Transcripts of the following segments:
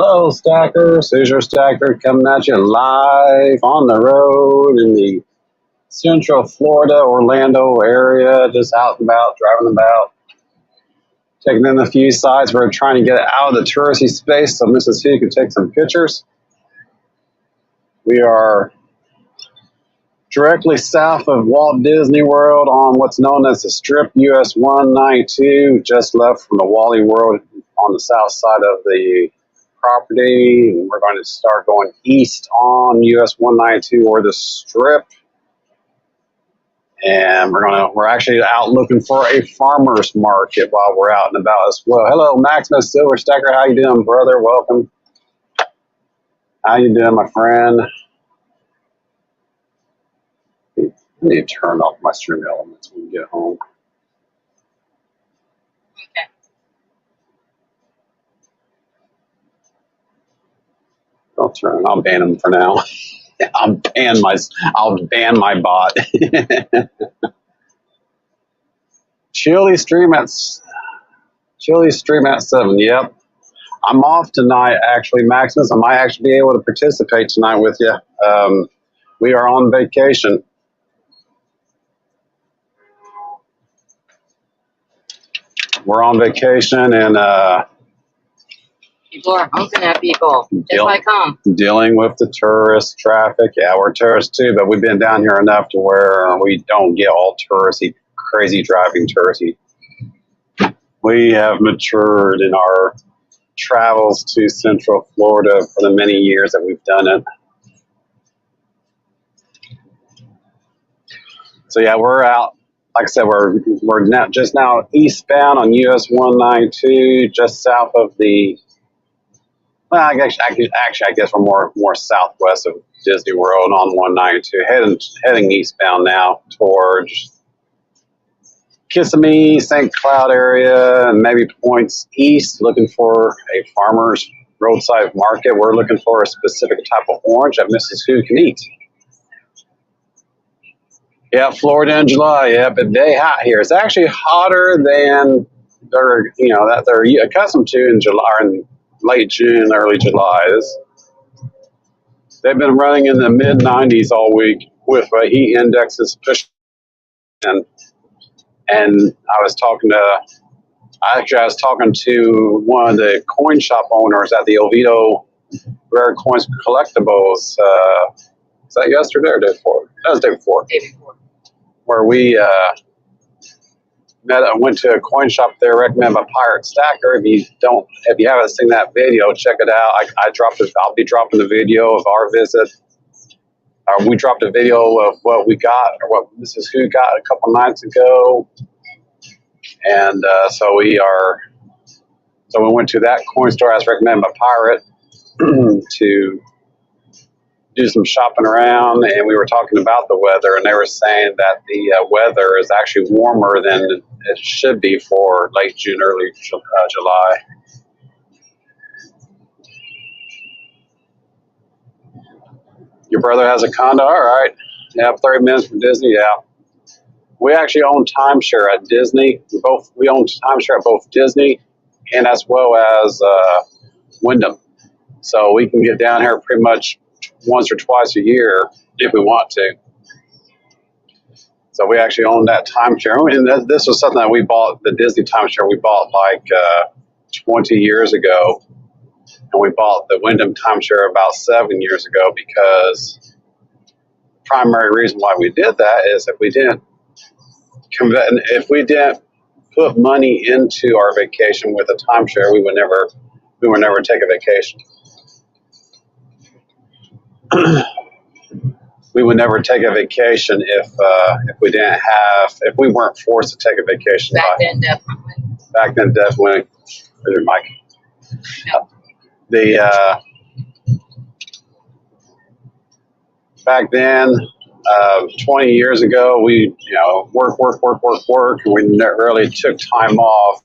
Hello, Stackers. Here's your Stacker coming at you live on the road in the Central Florida, Orlando area, just out and about, driving about, taking in a few sites. We're trying to get out of the touristy space so Mrs. Hugh can take some pictures. We are directly south of Walt Disney World on what's known as the Strip US 192, just left from the Wally World on the south side of the property. We're going to start going east on US 192 or the Strip, and we're actually out looking for a farmer's market while we're out and about as well. Hello, Maximus Silver Stacker. How you doing, brother? Welcome. How you doing, my friend? I need to turn off my stream elements when we get home. I'll ban them for now. I'll ban my bot. Chili stream at 7. Yep. I'm off tonight, actually, Maximus. I might actually be able to participate tonight with you. We are on vacation. We're on vacation and people are honking at people. Just like home. Dealing with the tourist traffic. Yeah, we're tourists too, but we've been down here enough to where we don't get all touristy, crazy driving touristy. We have matured in our travels to Central Florida for the many years that we've done it. So yeah, we're out. Like I said, we're just now eastbound on US 192, just south of the. Well, I guess we're more southwest of Disney World on 192, heading eastbound now towards Kissimmee, St. Cloud area, and maybe points east, looking for a farmer's roadside market. We're looking for a specific type of orange that Mrs. Who can eat. Yeah, Florida in July. Yeah, but they hot here. It's actually hotter than they're accustomed to in July, in late June, early July. They've been running in the mid 90s all week with heat indexes pushing. And I was talking to one of the coin shop owners at the Oviedo Rare Coins Collectibles. Was that yesterday or day before? That was the day before. Where we went to a coin shop there, recommended by Pirate Stacker. If you haven't seen that video, check it out. I'll be dropping the video of our visit. We dropped a video of what we got, or what Mrs. Who got a couple nights ago, and so we went to that coin store as recommended by Pirate to do some shopping around, and we were talking about the weather, and they were saying that the weather is actually warmer than it should be for late June, early July. Your brother has a condo? All right. Yeah, 30 minutes from Disney. Yeah. We actually own timeshare at Disney. We own timeshare at both Disney and as well as Wyndham. So we can get down here pretty much once or twice a year if we want to. So we actually own that timeshare. And this was something that we bought, the Disney timeshare we bought like 20 years ago. And we bought the Wyndham timeshare about 7 years ago because the primary reason why we did that is if we didn't put money into our vacation with a timeshare, we would never take a vacation. We would never take a vacation if we weren't forced to take a vacation. Back then, definitely. Back then, definitely. Where's your mic? No. Back then, 20 years ago, we work, and we never really took time off.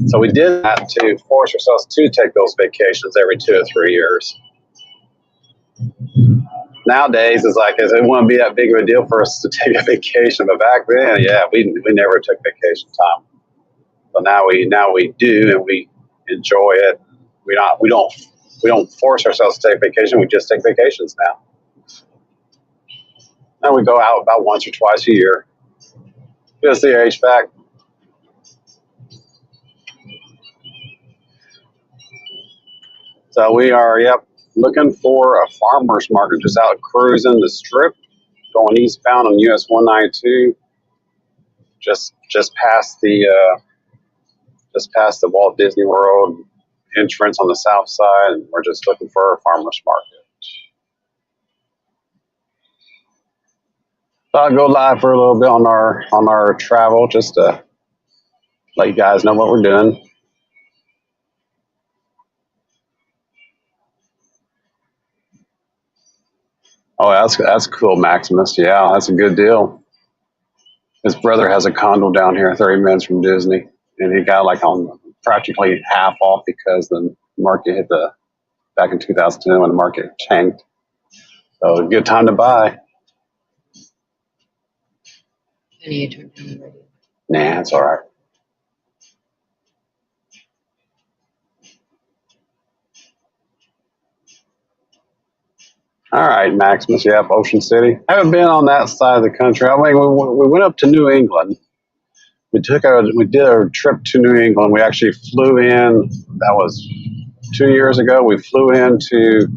So we did that to force ourselves to take those vacations every 2 or 3 years. Nowadays, it wouldn't be that big of a deal for us to take a vacation, but back then, yeah, we never took vacation time. So now we do, and we enjoy it. we don't force ourselves to take vacation. We just take vacations now. And we go out about once or twice a year. Just the HVAC. So we are, looking for a farmer's market just out cruising the strip, going eastbound on US 192, just past the Walt Disney World entrance on the south side, and we're just looking for a farmer's market. So I'll go live for a little bit on our travel, just to let you guys know what we're doing. Oh, that's cool, Maximus. Yeah, that's a good deal. His brother has a condo down here 30 minutes from Disney, and he got like on practically half off because the market hit back in 2010 when the market tanked. So a good time to buy. I need to turn down the radio. Nah, it's all right. All right, Maximus. Yep, Ocean City. I haven't been on that side of the country. I mean, we went up to New England. We did our trip to New England. We actually flew in. That was 2 years ago. We flew into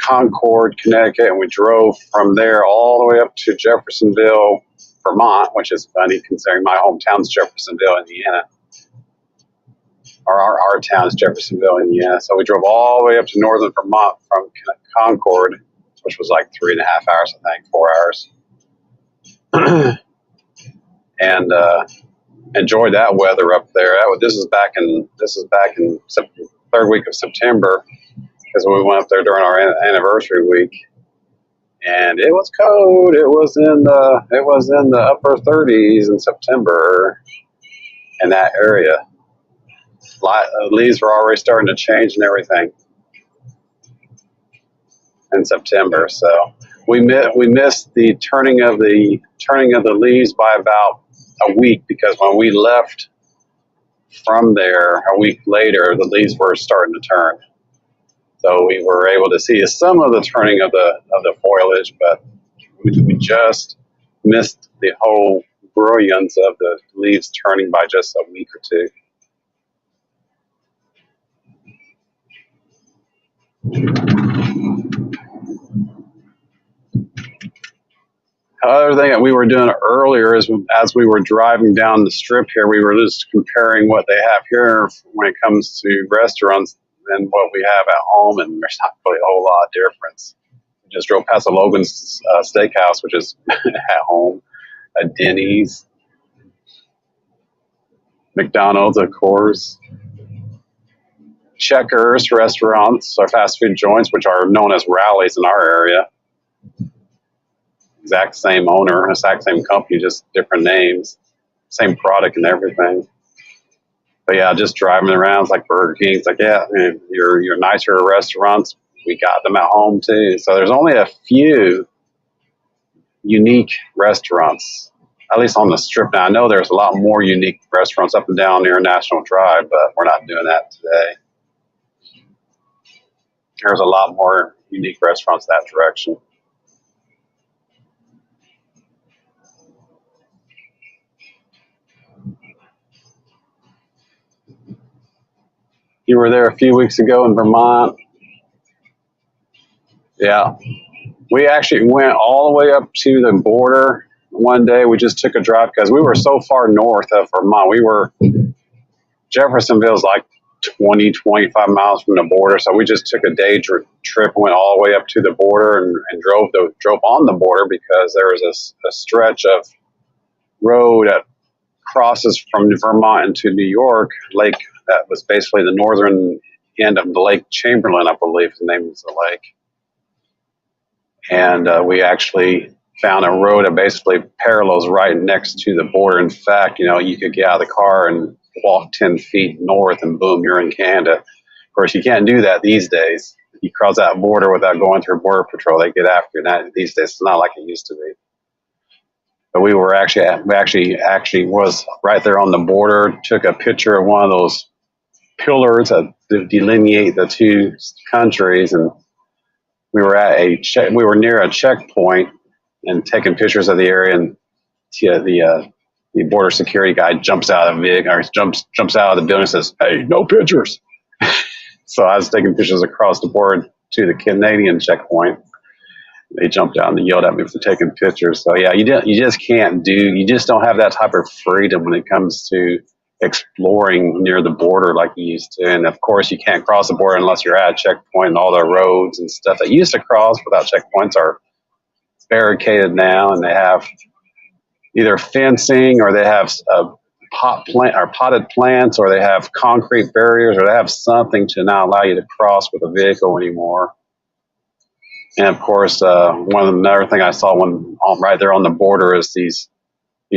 Concord, Connecticut, and we drove from there all the way up to Jeffersonville, Vermont, which is funny considering my hometown's Jeffersonville, Indiana. Our town is Jeffersonville, Indiana. So we drove all the way up to northern Vermont from Concord, which was like 3.5 hours, I think, 4 hours. And enjoyed that weather up there. This is back in third week of September, because we went up there during our anniversary week, and it was cold. It was in the upper 30s in September in that area. Leaves were already starting to change and everything in September. So we missed the turning of the leaves by about a week, because when we left from there a week later, the leaves were starting to turn. So we were able to see some of the turning of the foliage, but we just missed the whole brilliance of the leaves turning by just a week or two. Other thing that we were doing earlier is, as we were driving down the strip here, we were just comparing what they have here when it comes to restaurants and what we have at home, and there's not really a whole lot of difference. We just drove past a Logan's Steakhouse, which is at home, a Denny's, McDonald's, of course, Checkers restaurants, or fast food joints, which are known as Rallies in our area. Exact same owner, exact same company, just different names, same product and everything. But yeah, just driving around, it's like Burger King. It's like, yeah, your nicer restaurants, we got them at home too. So there's only a few unique restaurants, at least on the strip. Now I know there's a lot more unique restaurants up and down International Drive, but we're not doing that today. There's a lot more unique restaurants that direction. You were there a few weeks ago in Vermont. Yeah. We actually went all the way up to the border one day. We just took a drive because we were so far north of Vermont. Jeffersonville's like 20, 25 miles from the border. So we just took a day trip, went all the way up to the border and drove on the border, because there was a stretch of road that crosses from Vermont into New York Lake. That was basically the northern end of the Lake Chamberlain, I believe the name is the lake. And we actually found a road that basically parallels right next to the border. In fact, you could get out of the car and walk 10 feet north and boom, you're in Canada. Of course, you can't do that these days. You cross that border without going through Border Patrol. They get after you. Now, these days, it's not like it used to be. But we actually was right there on the border, took a picture of one of those pillar to delineate the two countries, and we were at we were near a checkpoint and taking pictures of the area, and the border security guy jumps out of the vehicle, or jumps out of the building and says, "Hey, no pictures." So I was taking pictures across the board to the Canadian checkpoint. They jumped out and yelled at me for taking pictures. So yeah, you just don't have that type of freedom when it comes to exploring near the border like you used to. And of course, you can't cross the border unless you're at a checkpoint, and all the roads and stuff that you used to cross without checkpoints are barricaded now, and they have either fencing, or they have potted plants, or they have concrete barriers, or they have something to not allow you to cross with a vehicle anymore. And of course, another thing I saw right there on the border is these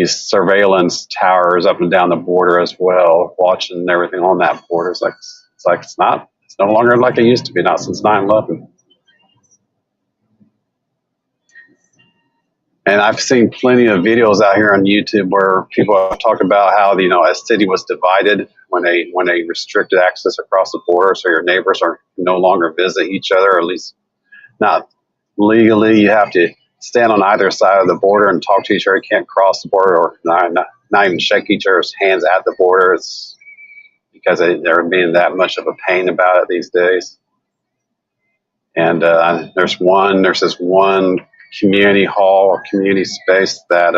surveillance towers up and down the border as well, watching everything on that border. It's no longer like it used to be, not since 9/11. And I've seen plenty of videos out here on YouTube where people have talked about how a city was divided when they restricted access across the border, so your neighbors are no longer visit each other, or at least not legally. You have to stand on either side of the border and talk to each other. You can't cross the border, or not even shake each other's hands at the border. It's because they're being that much of a pain about it these days. And there's this one community hall or community space that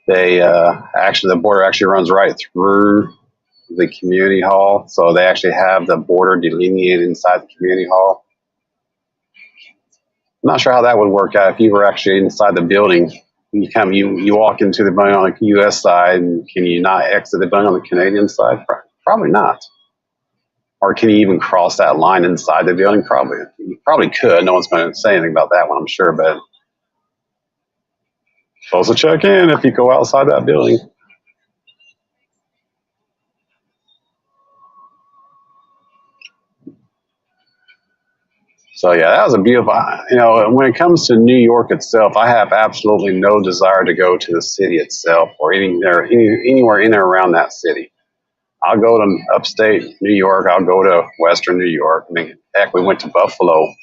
the border actually runs right through the community hall, so they actually have the border delineated inside the community hall. I'm not sure how that would work out if you were actually inside the building. You walk into the building on the U.S. side, and can you not exit the building on the Canadian side? Probably not. Or can you even cross that line inside the building? Probably. You probably could. No one's going to say anything about that one, I'm sure, but supposed to check in if you go outside that building. So yeah, that was a beautiful, when it comes to New York itself, I have absolutely no desire to go to the city itself or anywhere in or around that city. I'll go to upstate New York. I'll go to western New York. I mean, heck, we went to Buffalo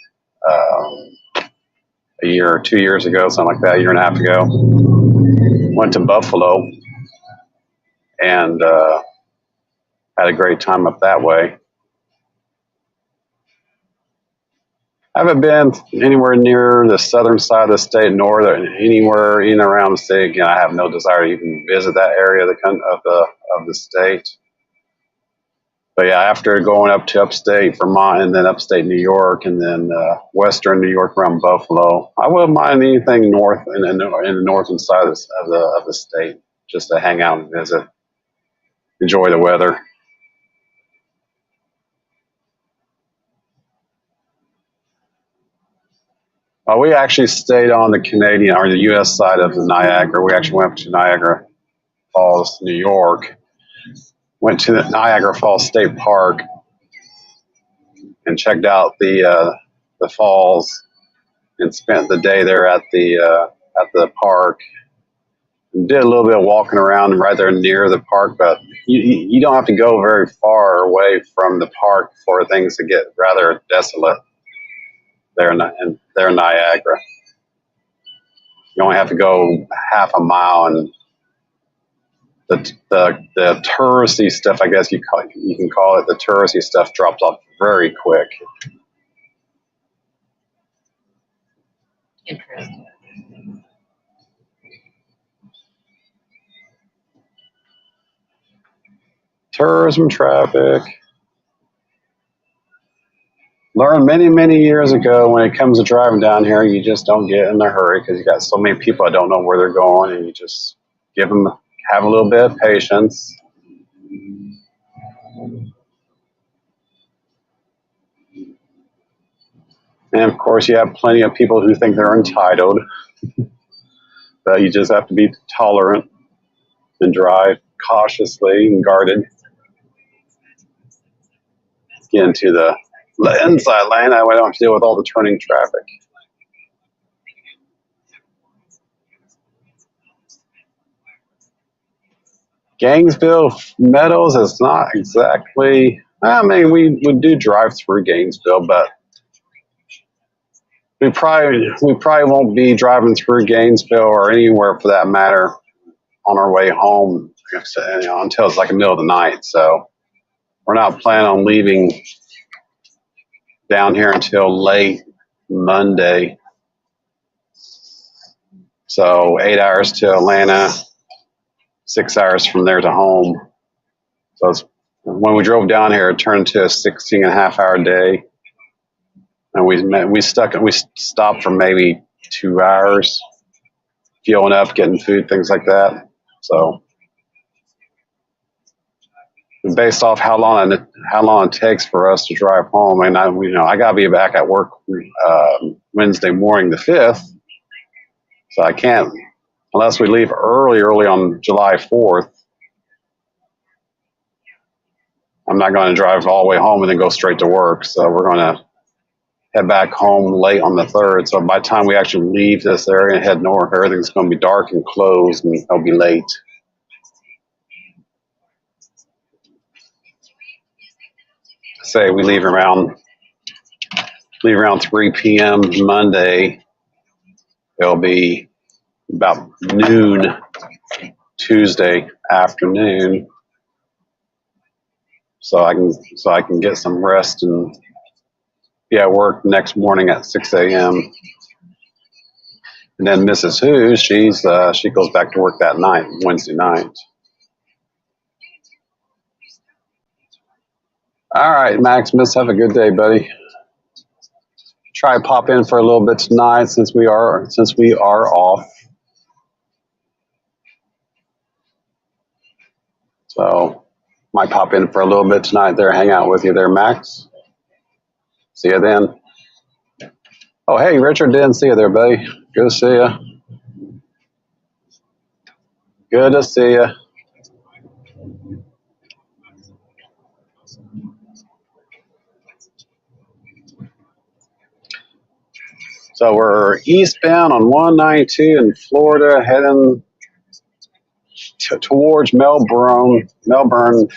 a year or 2 years ago, something like that, a year and a half ago. Went to Buffalo and had a great time up that way. I haven't been anywhere near the southern side of the state, nor anywhere in and around the state. Again, I have no desire to even visit that area of the state. But yeah, after going up to upstate Vermont and then upstate New York and then western New York around Buffalo, I wouldn't mind anything north in the northern side of the state, just to hang out and visit, enjoy the weather. We actually stayed on the Canadian or the U.S. side of the Niagara. We actually went to Niagara Falls, New York. Went to the Niagara Falls State Park and checked out the falls and spent the day there at the park. And did a little bit of walking around right there near the park, but you don't have to go very far away from the park for things to get rather desolate there in Niagara. You only have to go half a mile, and the touristy stuff, I guess you can call it, the touristy stuff drops off very quick. Interesting. Tourism traffic. Learned many, many years ago, when it comes to driving down here, you just don't get in a hurry because you got so many people that don't know where they're going, and you just have a little bit of patience. And of course, you have plenty of people who think they're entitled, but you just have to be tolerant and drive cautiously and guarded. Get into the inside lane, I don't have to deal with all the turning traffic. Gainesville Meadows is not exactly. I mean, we do drive through Gainesville, but we probably won't be driving through Gainesville or anywhere for that matter on our way home, until it's like the middle of the night. So we're not planning on leaving down here until late Monday. So 8 hours to Atlanta, 6 hours from there to home. So when we drove down here, it turned to a 16.5 hour day. And we stopped for maybe 2 hours, fueling up, getting food, things like that. So based off how long it takes for us to drive home, and I gotta be back at work Wednesday morning the 5th, so I can't unless we leave early on July 4th. I'm not going to drive all the way home and then go straight to work. So we're going to head back home late on the 3rd. So by the time we actually leave this area and head north, everything's going to be dark and closed, and it'll be late. Say we leave around 3 p.m. Monday. It'll be about noon Tuesday afternoon. So I can get some rest and be at work next morning at 6 a.m. And then Mrs. Who, she goes back to work that night, Wednesday night. All right, Maximus, have a good day, buddy. Try to pop in for a little bit tonight since we are off. So might pop in for a little bit tonight there, hang out with you there, Max. See you then. Oh, hey, Richard, didn't see you there, buddy. Good to see you. Good to see you. So we're eastbound on 192 in Florida, heading towards Melbourne,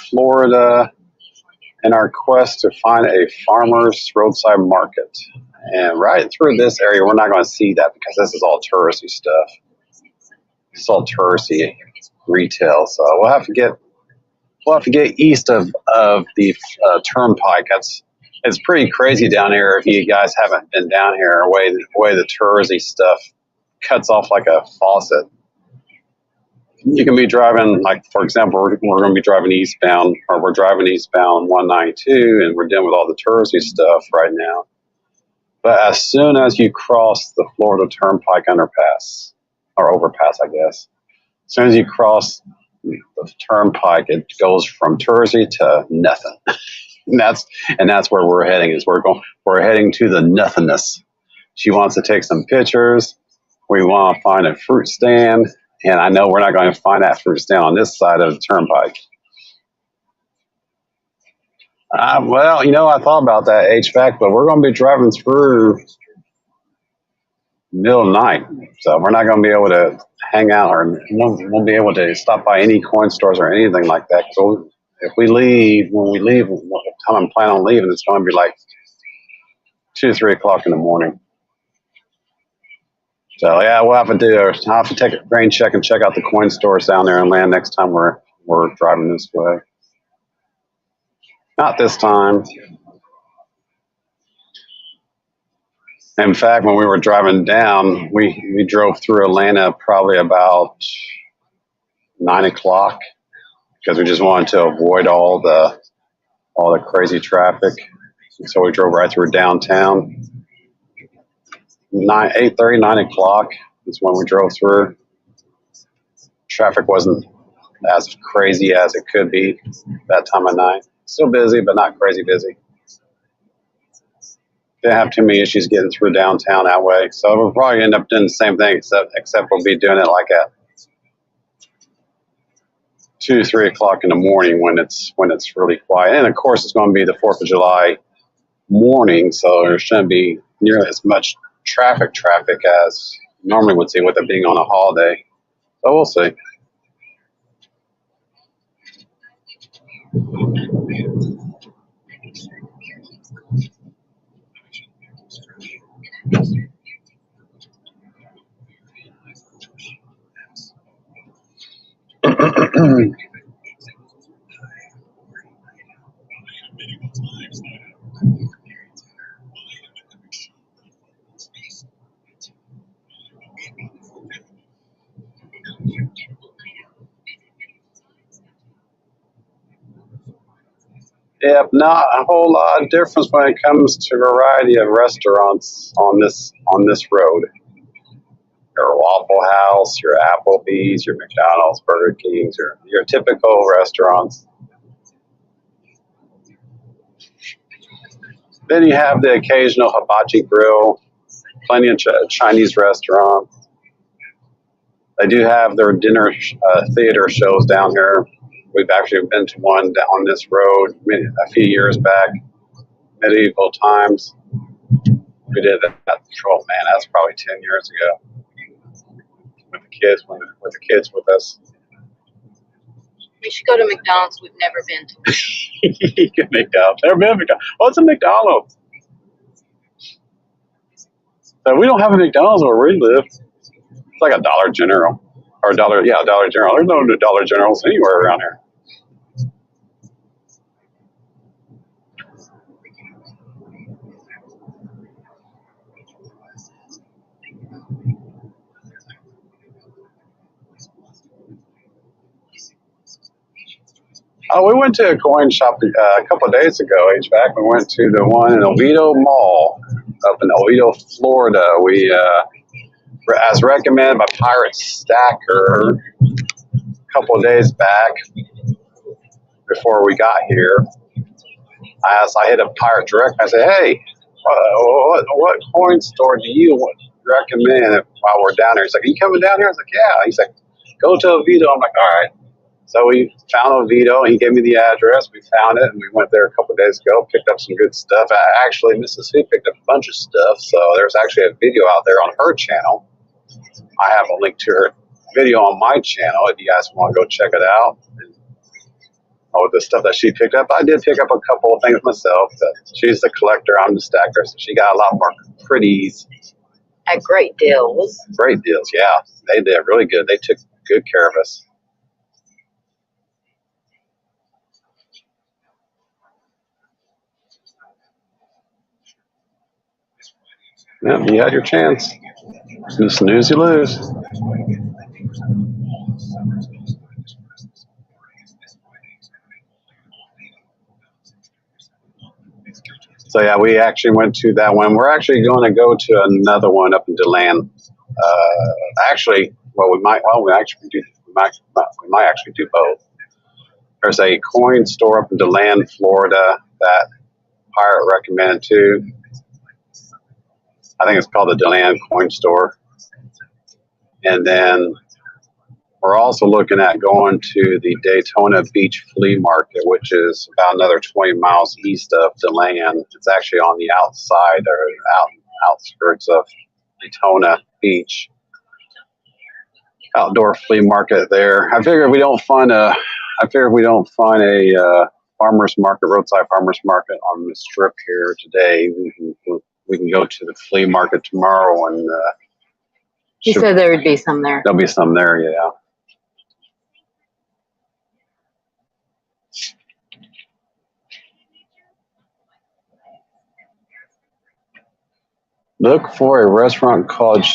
Florida, in our quest to find a farmer's roadside market. And right through this area, we're not going to see that because this is all touristy stuff. It's all touristy retail. So we'll have to get east of the turnpike. It's pretty crazy down here. If you guys haven't been down here, the way the touristy stuff cuts off like a faucet. You can be driving, like, for example, we're going to be driving eastbound, or we're driving eastbound 192, and we're dealing with all the touristy stuff right now. But as soon as you cross the Florida Turnpike underpass, or overpass, I guess, as soon as you cross the turnpike, it goes from touristy to nothing. and that's where we're heading. We're heading to the nothingness. She wants to take some pictures. We want to find a fruit stand. And I know we're not going to find that fruit stand on this side of the turnpike. Well, I thought about that HVAC, but we're going to be driving through middle of the night. So we're not going to be able to hang out or won't be able to stop by any coin stores or anything like that. So when we leave, what time I'm planning on leaving, it's going to be like 2, 3 o'clock in the morning. So yeah, I'll have to take a rain check and check out the coin stores down there and land next time we're driving this way. Not this time. In fact, when we were driving down, we drove through Atlanta probably about 9 o'clock because we just wanted to avoid all the crazy traffic. So we drove right through downtown. 8:30, 9 o'clock is when we drove through. Traffic wasn't as crazy as it could be that time of night. Still busy, but not crazy busy. Didn't have too many issues getting through downtown that way. So we'll probably end up doing the same thing, except we'll be doing it like at 2, 3 o'clock in the morning when it's really quiet. And of course, it's going to be the 4th of July morning, so there shouldn't be nearly as much traffic as normally would see with it being on a holiday. So we'll see. Yep, not a whole lot of difference when it comes to variety of restaurants on this road. Your Waffle House, your Applebee's, your McDonald's, Burger King's, your typical restaurants. Then you have the occasional hibachi grill, plenty of Chinese restaurants. They do have their dinner theater shows down here. We've actually been to one on this road a few years back, medieval times. We did that patrol, man. That's probably 10 years ago with the kids, with the kids with us. We should go to McDonald's. We've never been to. McDonald's. Never been to McDonald's. What's a McDonald's? So we don't have a McDonald's where we live. It's like a Dollar General. Or Dollar General. There's no Dollar Generals anywhere around here. Oh, we went to a coin shop a couple of days ago, HVAC. We went to the one in Oviedo Mall up in Oviedo, Florida. We, as recommended by Pirate Stacker a couple of days back before we got here, I hit a Pirate Direct. I said, hey, what coin store do you recommend while we're down here? He's like, are you coming down here? I was like, yeah. He's like, go to Oviedo. I'm like, all right. So we found Oviedo, and he gave me the address. We found it, and we went there a couple of days ago, picked up some good stuff. Actually, Mrs. Who picked up a bunch of stuff, so there's actually a video out there on her channel. I have a link to her video on my channel if you guys want to go check it out. And all the stuff that she picked up. I did pick up a couple of things myself. She's the collector, I'm the stacker, so she got a lot more pretties. At great deals. Great deals, yeah. They did really good. They took good care of us. Yeah, you had your chance. You snooze, you lose. So yeah, we actually went to that one. We're actually going to go to another one up in DeLand. We might actually do both. There's a coin store up in DeLand, Florida that Pirate recommended too. I think it's called the DeLand Coin Store. And then we're also looking at going to the Daytona Beach Flea Market, which is about another 20 miles east of DeLand. It's actually on the outside or outskirts of Daytona Beach. Outdoor flea market there. I figure if we don't find a farmers market, roadside farmers market on the strip here today, we can go to the flea market tomorrow and he said there would be some there. There'll be some there, yeah. Look for a restaurant called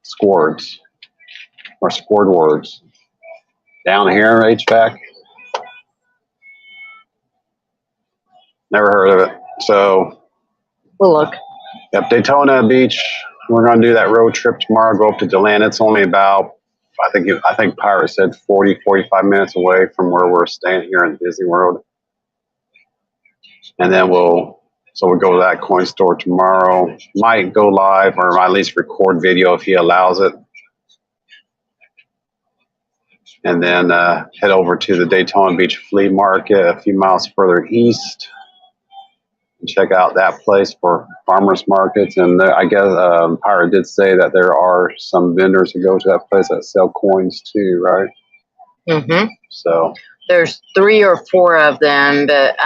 Squard's or Squardwards. Down here, HVAC. Never heard of it. So we'll look. Yep, Daytona Beach. We're going to do that road trip tomorrow. Go up to DeLand. It's only about, I think Pirate said 40, 45 minutes away from where we're staying here in Disney World. And then we'll go to that coin store tomorrow. Might go live or at least record video if he allows it. And then head over to the Daytona Beach Flea Market a few miles further east. Check out that place for farmers markets, and I guess Pirate did say that there are some vendors who go to that place that sell coins too, right? Mm-hmm. So There's 3 or 4 of them, but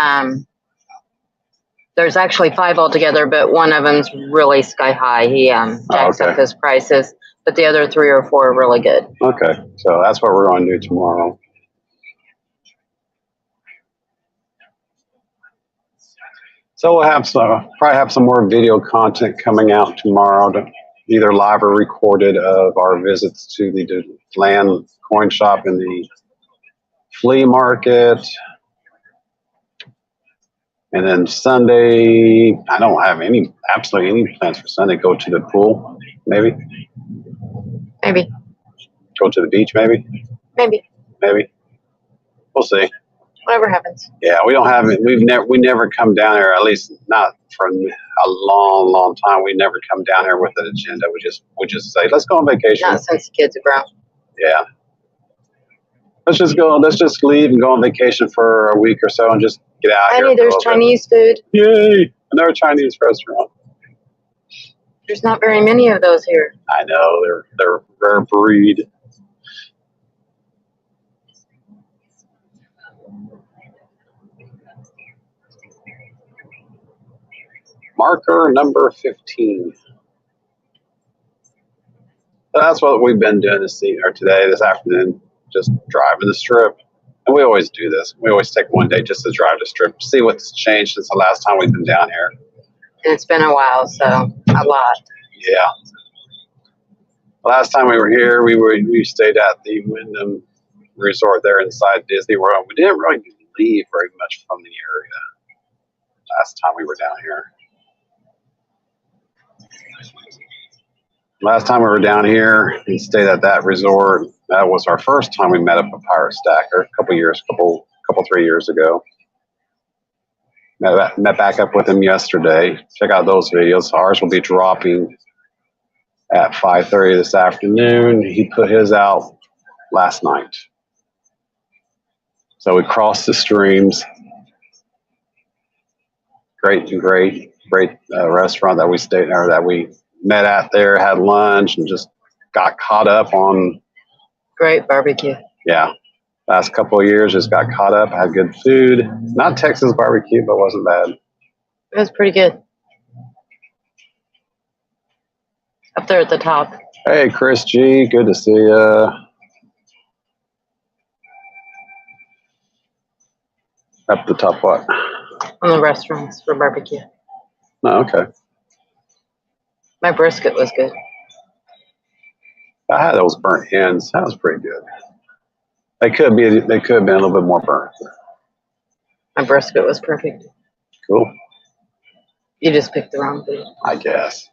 there's actually 5 altogether, but one of them's really sky high. He jacks up his prices, but the other 3 or 4 are really good. Okay, so that's what we're going to do tomorrow. So we'll have probably have some more video content coming out tomorrow, either live or recorded, of our visits to the land coin shop and the flea market. And then Sunday, I don't have absolutely any plans for Sunday. Go to the pool, maybe. Maybe. Go to the beach, maybe. Maybe. Maybe. We'll see. Whatever happens. Yeah, we don't have it. We never come down here, at least not for a long, long time. We never come down here with an agenda. We just say, let's go on vacation. Not since the kids are grown. Yeah. Let's just go. Let's just leave and go on vacation for a week or so and just get out here. Honey, there's Chinese food. Yay! Another Chinese restaurant. There's not very many of those here. I know, they're a rare breed. Marker number 15. So that's what we've been doing this afternoon, just driving the strip. And we always do this. We always take one day just to drive the strip, see what's changed since the last time we've been down here. And it's been a while, so a lot. Yeah. Last time we were here, we stayed at the Wyndham Resort there inside Disney World. We didn't really leave very much from the area last time we were down here. Last time we were down here, we stayed at that resort. That was our first time we met up a pirate stacker a couple 3 years ago. Met back up with him yesterday. Check out those videos. Ours will be dropping at 5:30 this afternoon. He put his out last night. So we crossed the streams. Great restaurant that we stayed there, that we met at there, had lunch, and just got caught up on. Great barbecue. Yeah. Last couple of years, just got caught up, had good food. Not Texas barbecue, but wasn't bad. It was pretty good. Up there at the top. Hey, Chris G, good to see you. Up the top what? On the restaurants for barbecue. Oh, okay. My brisket was good. I had those burnt ends. That was pretty good. They could have been a little bit more burnt. My brisket was perfect. Cool. You just picked the wrong food. I guess.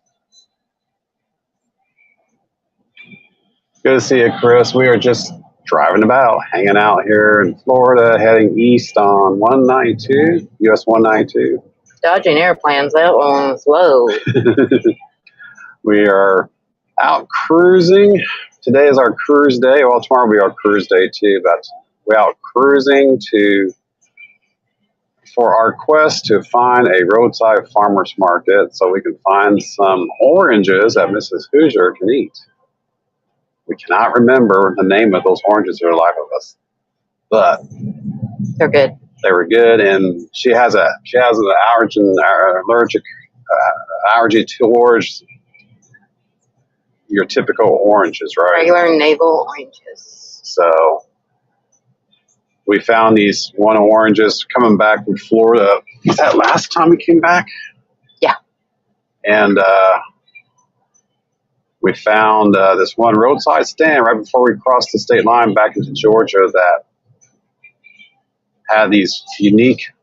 Good to see you, Chris. We are just driving about, hanging out here in Florida, heading east on 192, US 192. Dodging airplanes, that one was low. We are out cruising. Today is our cruise day. Well, tomorrow will be our cruise day too, but we're out cruising for our quest to find a roadside farmer's market so we can find some oranges that Mrs. Hoosier can eat. We cannot remember the name of those oranges for the life of us, but they're good. They were good, and she has an allergy towards your typical oranges, right? Regular navel oranges. So we found these oranges coming back from Florida. Was that last time we came back? Yeah. And we found this one roadside stand right before we crossed the state line back into Georgia that had these unique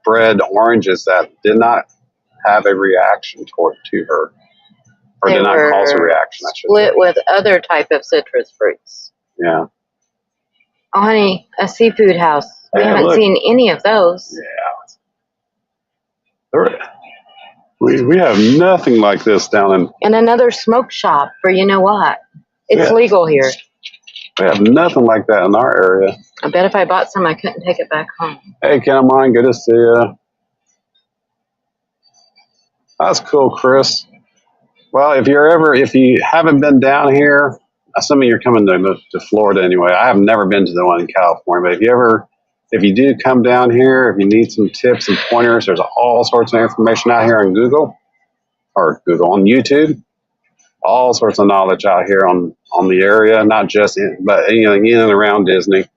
bred oranges that did not have a reaction to her, or did not cause a reaction. I should split say. with other type of citrus fruits. Yeah. Oh, honey, a seafood house. We haven't seen any of those. Yeah. We have nothing like this down in. And another smoke shop for you know what? It's legal here. We have nothing like that in our area. I bet if I bought some, I couldn't take it back home. Hey, Cameron, good to see you. That's cool, Chris. Well, if you haven't been down here, assuming you're coming to Florida anyway, I have never been to the one in California, but if you do come down here, if you need some tips and pointers, there's all sorts of information out here on on YouTube, all sorts of knowledge out here on the area, not just but in and around Disney. Of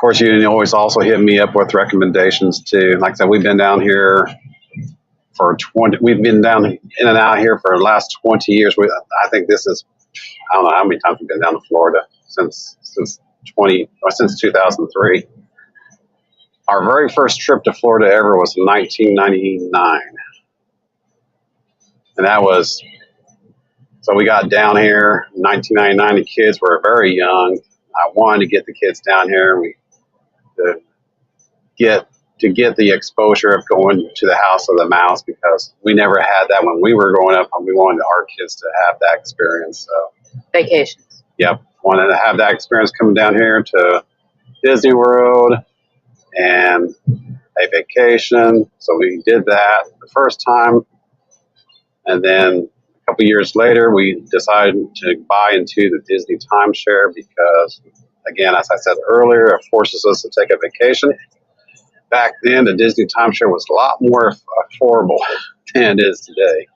course, you can always also hit me up with recommendations too. Like I said, we've been down here we've been down in and out here for the last 20 years. I think this is, I don't know how many times we've been down to Florida since 2003. Our very first trip to Florida ever was in 1999. And that was, so we got down here in 1999. The kids were very young. I wanted to get the kids down here. To get the exposure of going to the House of the Mouse, because we never had that when we were growing up, and we wanted our kids to have that experience. So Vacations. Yep, wanted to have that experience coming down here to Disney World and a vacation. So we did that the first time, and then a couple years later, we decided to buy into the Disney timeshare because, again, as I said earlier, it forces us to take a vacation. Back then, the Disney timeshare was a lot more affordable than it is today.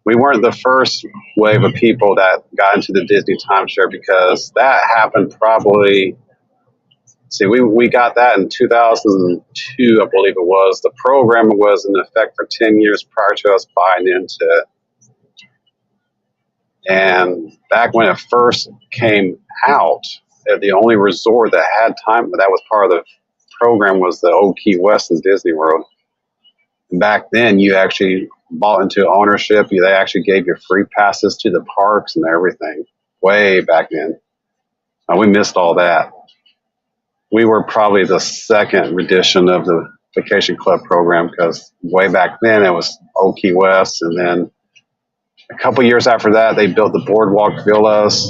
We weren't the first wave of people that got into the Disney timeshare, because that happened probably, we got that in 2002, I believe it was. The program was in effect for 10 years prior to us buying into it. And back when it first came out, the only resort that had time, that was part of the program, was the Old Key West in Disney World. And back then, you actually bought into ownership. They actually gave you free passes to the parks and everything way back then. We missed all that. We were probably the second edition of the Vacation Club program, because way back then it was Old Key West, and then a couple years after that they built the Boardwalk Villas,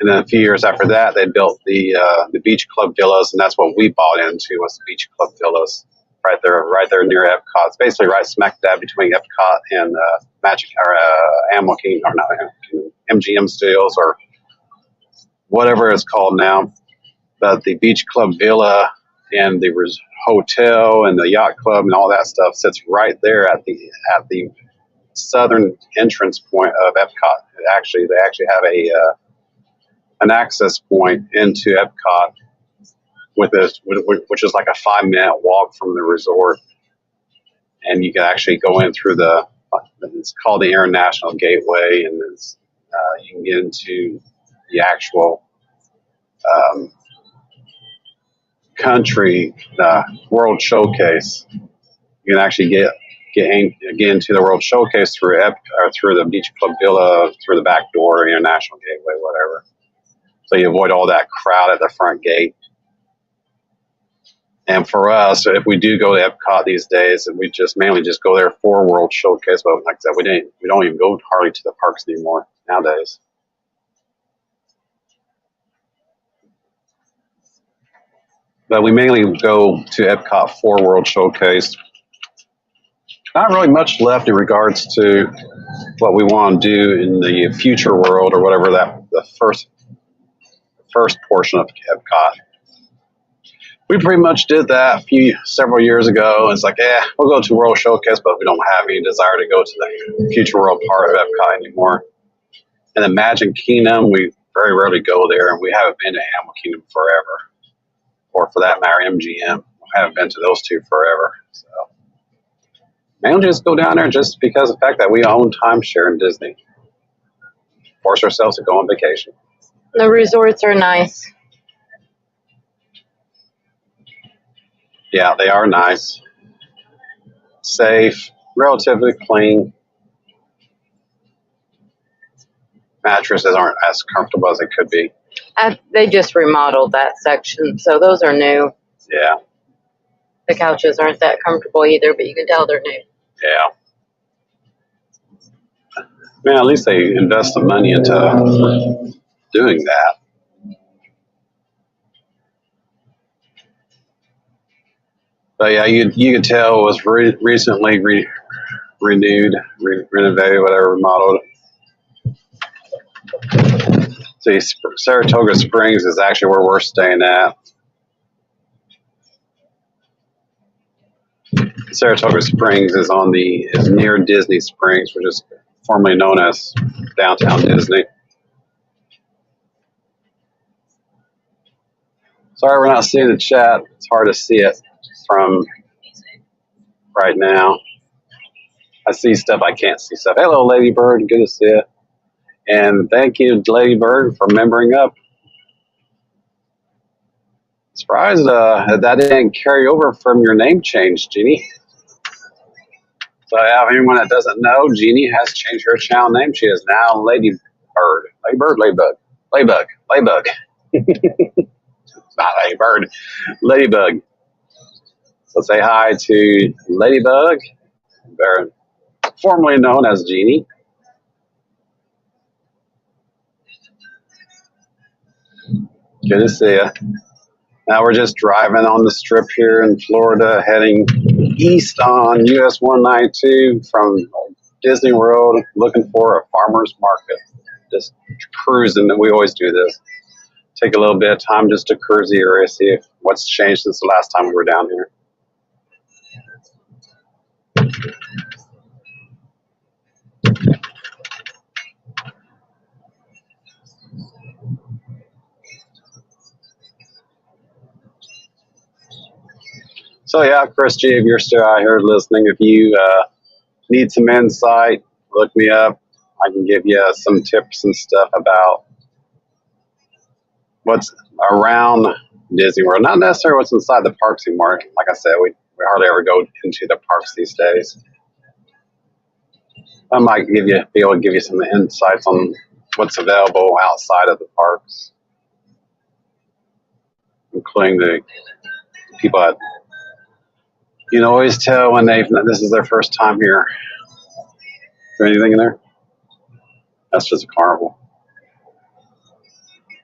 and then a few years after that they built the Beach Club Villas, and that's what we bought into, was the Beach Club Villas right there near Epcot. It's basically right smack dab between Epcot and Animal Kingdom, or not Animal Kingdom, MGM Studios, or whatever it's called now. But the Beach Club Villa and the hotel and the yacht club and all that stuff sits right there at the southern entrance point of Epcot. They actually have an access point into Epcot which is like a 5-minute walk from the resort, and you can actually go in through it's called the International Gateway, and you can get into the actual country World Showcase. You can actually get into the World Showcase through the Beach Club Villa, through the back door, International Gateway, whatever. So you avoid all that crowd at the front gate. And for us, if we do go to Epcot these days, and we mainly just go there for World Showcase, but like I said, we don't even go hardly to the parks anymore nowadays. But we mainly go to Epcot for World Showcase. Not really much left in regards to what we want to do in the future world, or whatever the first portion of Epcot. We pretty much did that several years ago. It's like, we'll go to World Showcase, but we don't have any desire to go to the Future World part of Epcot anymore. And the Magic Kingdom, we very rarely go there, and we haven't been to Animal Kingdom forever, or for that matter, MGM. We haven't been to those two forever. So mainly just go down there just because of the fact that we own timeshare in Disney. Force ourselves to go on vacation. The resorts are nice. Yeah, they are nice, safe, relatively clean. Mattresses aren't as comfortable as they could be. They just remodeled that section, so those are new. Yeah. The couches aren't that comfortable either, but you can tell they're new. Yeah. Man, at least they invest the money into doing that. But yeah, you could tell it was recently renewed, renovated, whatever, remodeled. See, Saratoga Springs is actually where we're staying at. Saratoga Springs is near Disney Springs, which is formerly known as Downtown Disney. Sorry we're not seeing the chat. It's hard to see it from right now. I see stuff, I can't see stuff. Hello, Lady Bird. Good to see you. And thank you, Lady Bird, for membering up. Surprised that didn't carry over from your name change, Jeannie. So, yeah, anyone that doesn't know, Jeannie has changed her channel name. She is now Lady Bird. Lady Bird, Ladybug. Ladybug. Ladybug. Not Lady Bird. Ladybug. So say hi to Ladybug, formerly known as Jeannie. Good to see you. Now we're just driving on the strip here in Florida, heading east on US 192 from Disney World, looking for a farmer's market. Just cruising, and we always do this. Take a little bit of time just to cruise the area, see if what's changed since the last time we were down here. So yeah, Chris G, if you're still out here listening, if you need some insight, look me up. I can give you some tips and stuff about what's around Disney World. Not necessarily what's inside the parks anymore. Like I said, we hardly ever go into the parks these days. I might be able to give you some insights on what's available outside of the parks, including the people that you can always tell when this is their first time here. Is there anything in there? That's just a carnival.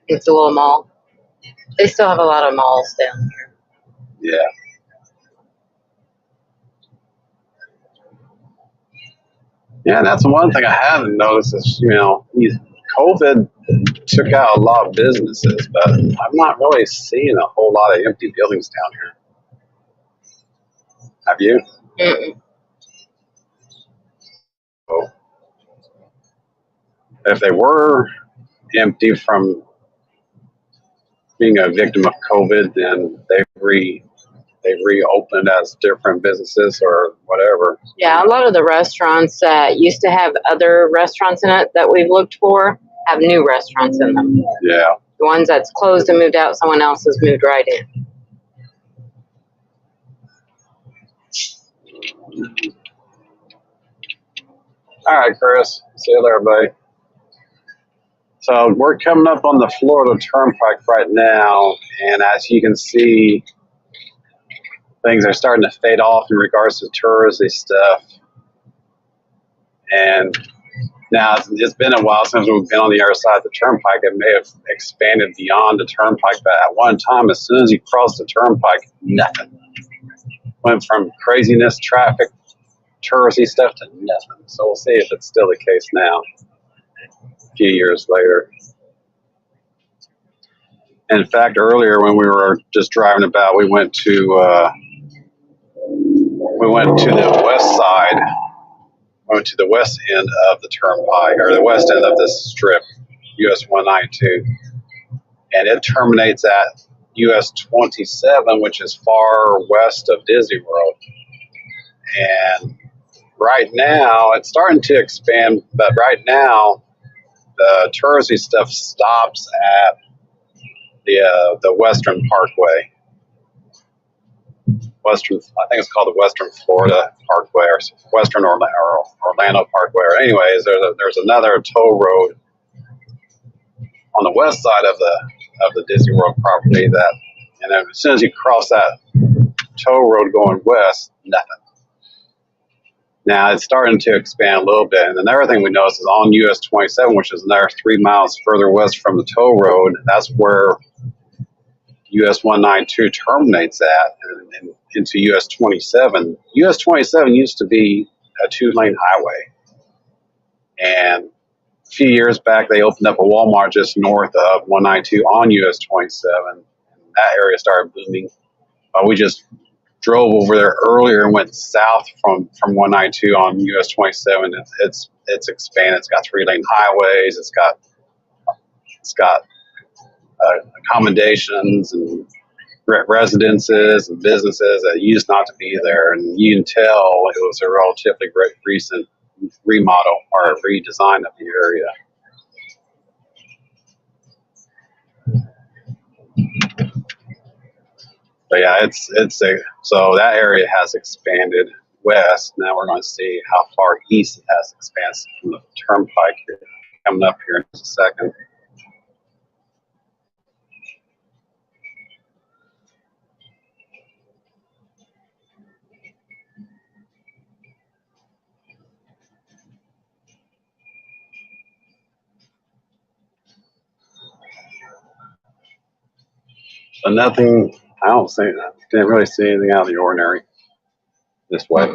It's a little mall. They still have a lot of malls down here. Yeah. Yeah, that's one thing I haven't noticed is, COVID took out a lot of businesses, but I'm not really seeing a whole lot of empty buildings down here. Have you? Mm-mm. Oh. If they were empty from being a victim of COVID, then they've reopened as different businesses or whatever. Yeah, a lot of the restaurants that used to have other restaurants in it that we've looked for have new restaurants in them. Yeah. The ones that's closed and moved out, someone else has moved right in. All right, Chris. See you later, buddy. So we're coming up on the Florida Turnpike right now, and as you can see, things are starting to fade off in regards to touristy stuff. And now it's been a while since we've been on the other side of the Turnpike. It may have expanded beyond the Turnpike, but at one time, as soon as you cross the Turnpike, nothing. Went from craziness, traffic, touristy stuff to nothing. So we'll see if it's still the case now, a few years later. In fact, earlier when we were just driving about, we went to the west side. Went to the west end of the Turnpike, or the west end of this strip, US 192, and it terminates at US 27, which is far west of Disney World. And right now, it's starting to expand, but right now, the touristy stuff stops at the Western Parkway. I think it's called the Western Florida Parkway or Western Orlando Parkway. Or anyways, there's another toll road on the west side of the Disney World property and then as soon as you cross that toll road going west, nothing. Now it's starting to expand a little bit, and another thing we noticed is on US 27, which is another 3 miles further west from the toll road. That's where US 192 terminates at, and into US 27. US 27 used to be a 2-lane highway, and few years back, they opened up a Walmart just north of 192 on US 27. That area started booming. We just drove over there earlier and went south from 192 on US 27. It's expanded. It's got 3-lane highways. It's got accommodations and residences and businesses that used not to be there, and you can tell it was a relatively recent remodel or redesign of the area. But yeah, so that area has expanded west. Now we're going to see how far east it has expanded from the turnpike here, coming up here in just a second. So nothing, didn't really see anything out of the ordinary this way.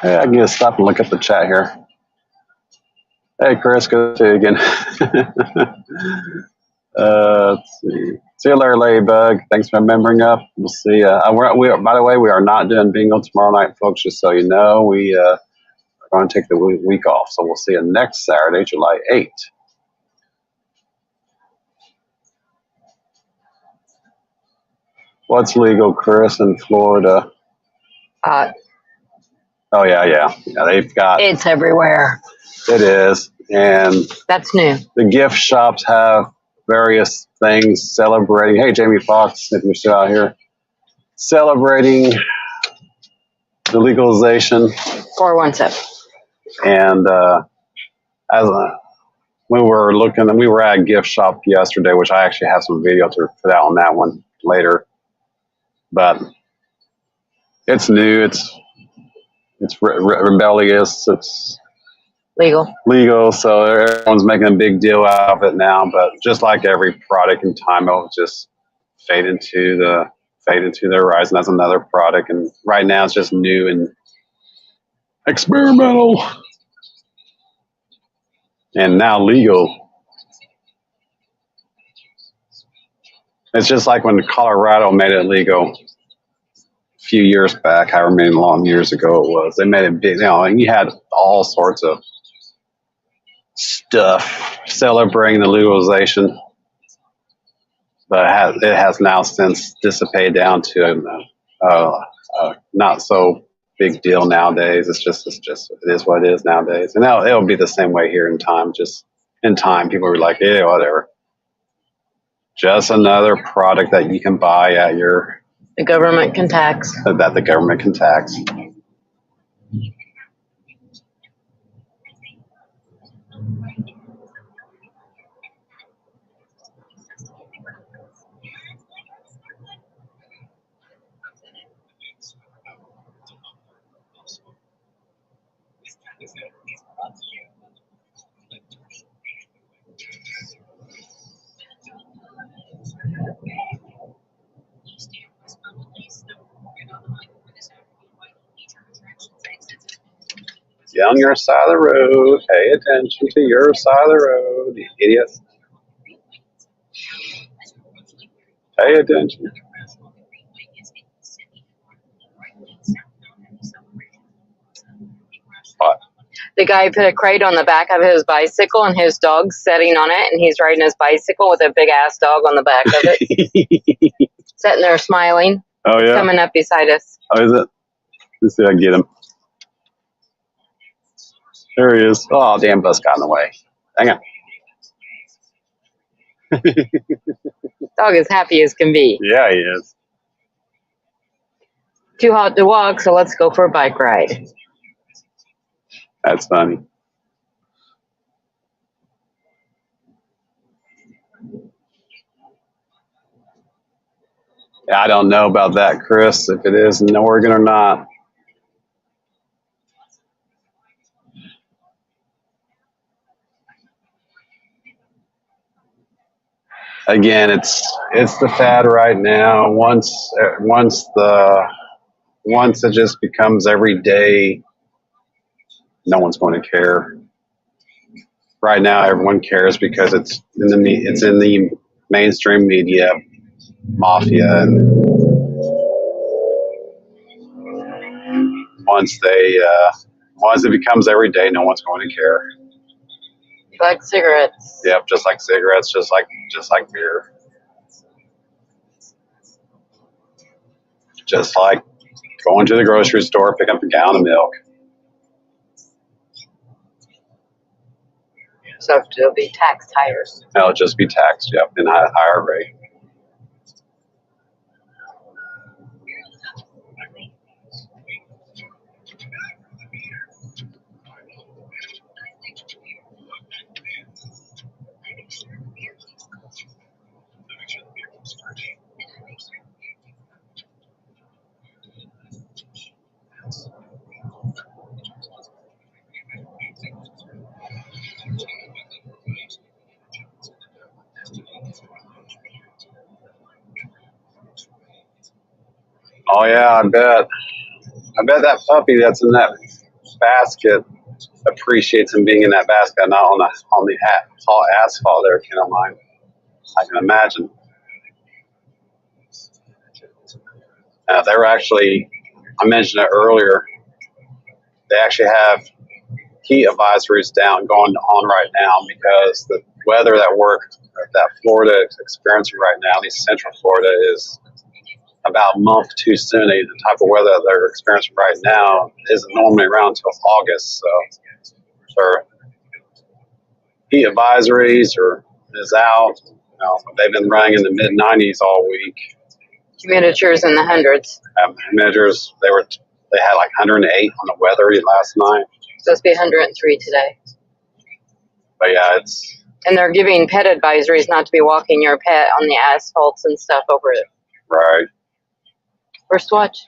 Hey, I can just stop and look at the chat here. Hey, Chris, good to see you again. Let's see. See you later, Ladybug. Thanks for remembering up. We'll see. By the way, we are not doing bingo tomorrow night, folks, just so you know. We are going to take the week off. So we'll see you next Saturday, July 8th. What's legal, Chris, in Florida? Oh, yeah. They've got... It's everywhere. It is. And that's new. The gift shops have various things celebrating. Hey, Jamie Foxx, if you're still out here, celebrating the legalization. 417. And we were at a gift shop yesterday, which I actually have some video to put out on that one later. But it's new. It's rebellious. It's legal, so everyone's making a big deal out of it now. But just like every product in time, it'll just fade into the horizon as another product. And right now, it's just new and experimental, and now legal. It's just like when Colorado made it legal a few years back, however many long years ago it was. They made it big. And you had all sorts of stuff celebrating the legalization, but it has now since dissipated down to not so big deal nowadays. It is what it is nowadays, and it'll be the same way here in time. Just in time, people are like, yeah, whatever. Just another product that you can buy at the government can tax. That the government can tax. Get on your side of the road. Pay attention to your side of the road, you idiots. Pay attention. What? The guy put a crate on the back of his bicycle, and his dog's sitting on it, and he's riding his bicycle with a big ass dog on the back of it, sitting there smiling. Oh yeah, coming up beside us. Oh, is it? Let's see if I can get him. There he is. Oh, damn bus got in the way. Hang on. Dog is happy as can be. Yeah, he is. Too hot to walk, so let's go for a bike ride. That's funny. I don't know about that, Chris, if it is in Oregon or not. Again, it's the fad right now. Once the once it just becomes every day, no one's going to care. Right now, everyone cares because it's in the mainstream media, mafia, and once it becomes every day, no one's going to care. Like cigarettes. Yep, just like cigarettes, just like beer, just like going to the grocery store, picking up a gallon of milk. So it'll be taxed higher. It'll just be taxed, yep, in a higher rate. Oh yeah, I bet that puppy that's in that basket appreciates him being in that basket, not on the tall asphalt there, can I mind? I can imagine. They were actually, I mentioned it earlier, they actually have heat advisories going on right now because the weather that Florida is experiencing right now, at least Central Florida, is about a month too soon. The type of weather they're experiencing right now isn't normally around until August. So their heat advisories is out. They've been running in the mid 90s all week. Temperatures in the hundreds. Measures they had like 108 on the weather last night. It's supposed to be 103 today. But yeah, and they're giving pet advisories not to be walking your pet on the asphalts and stuff over it. Right. First watch.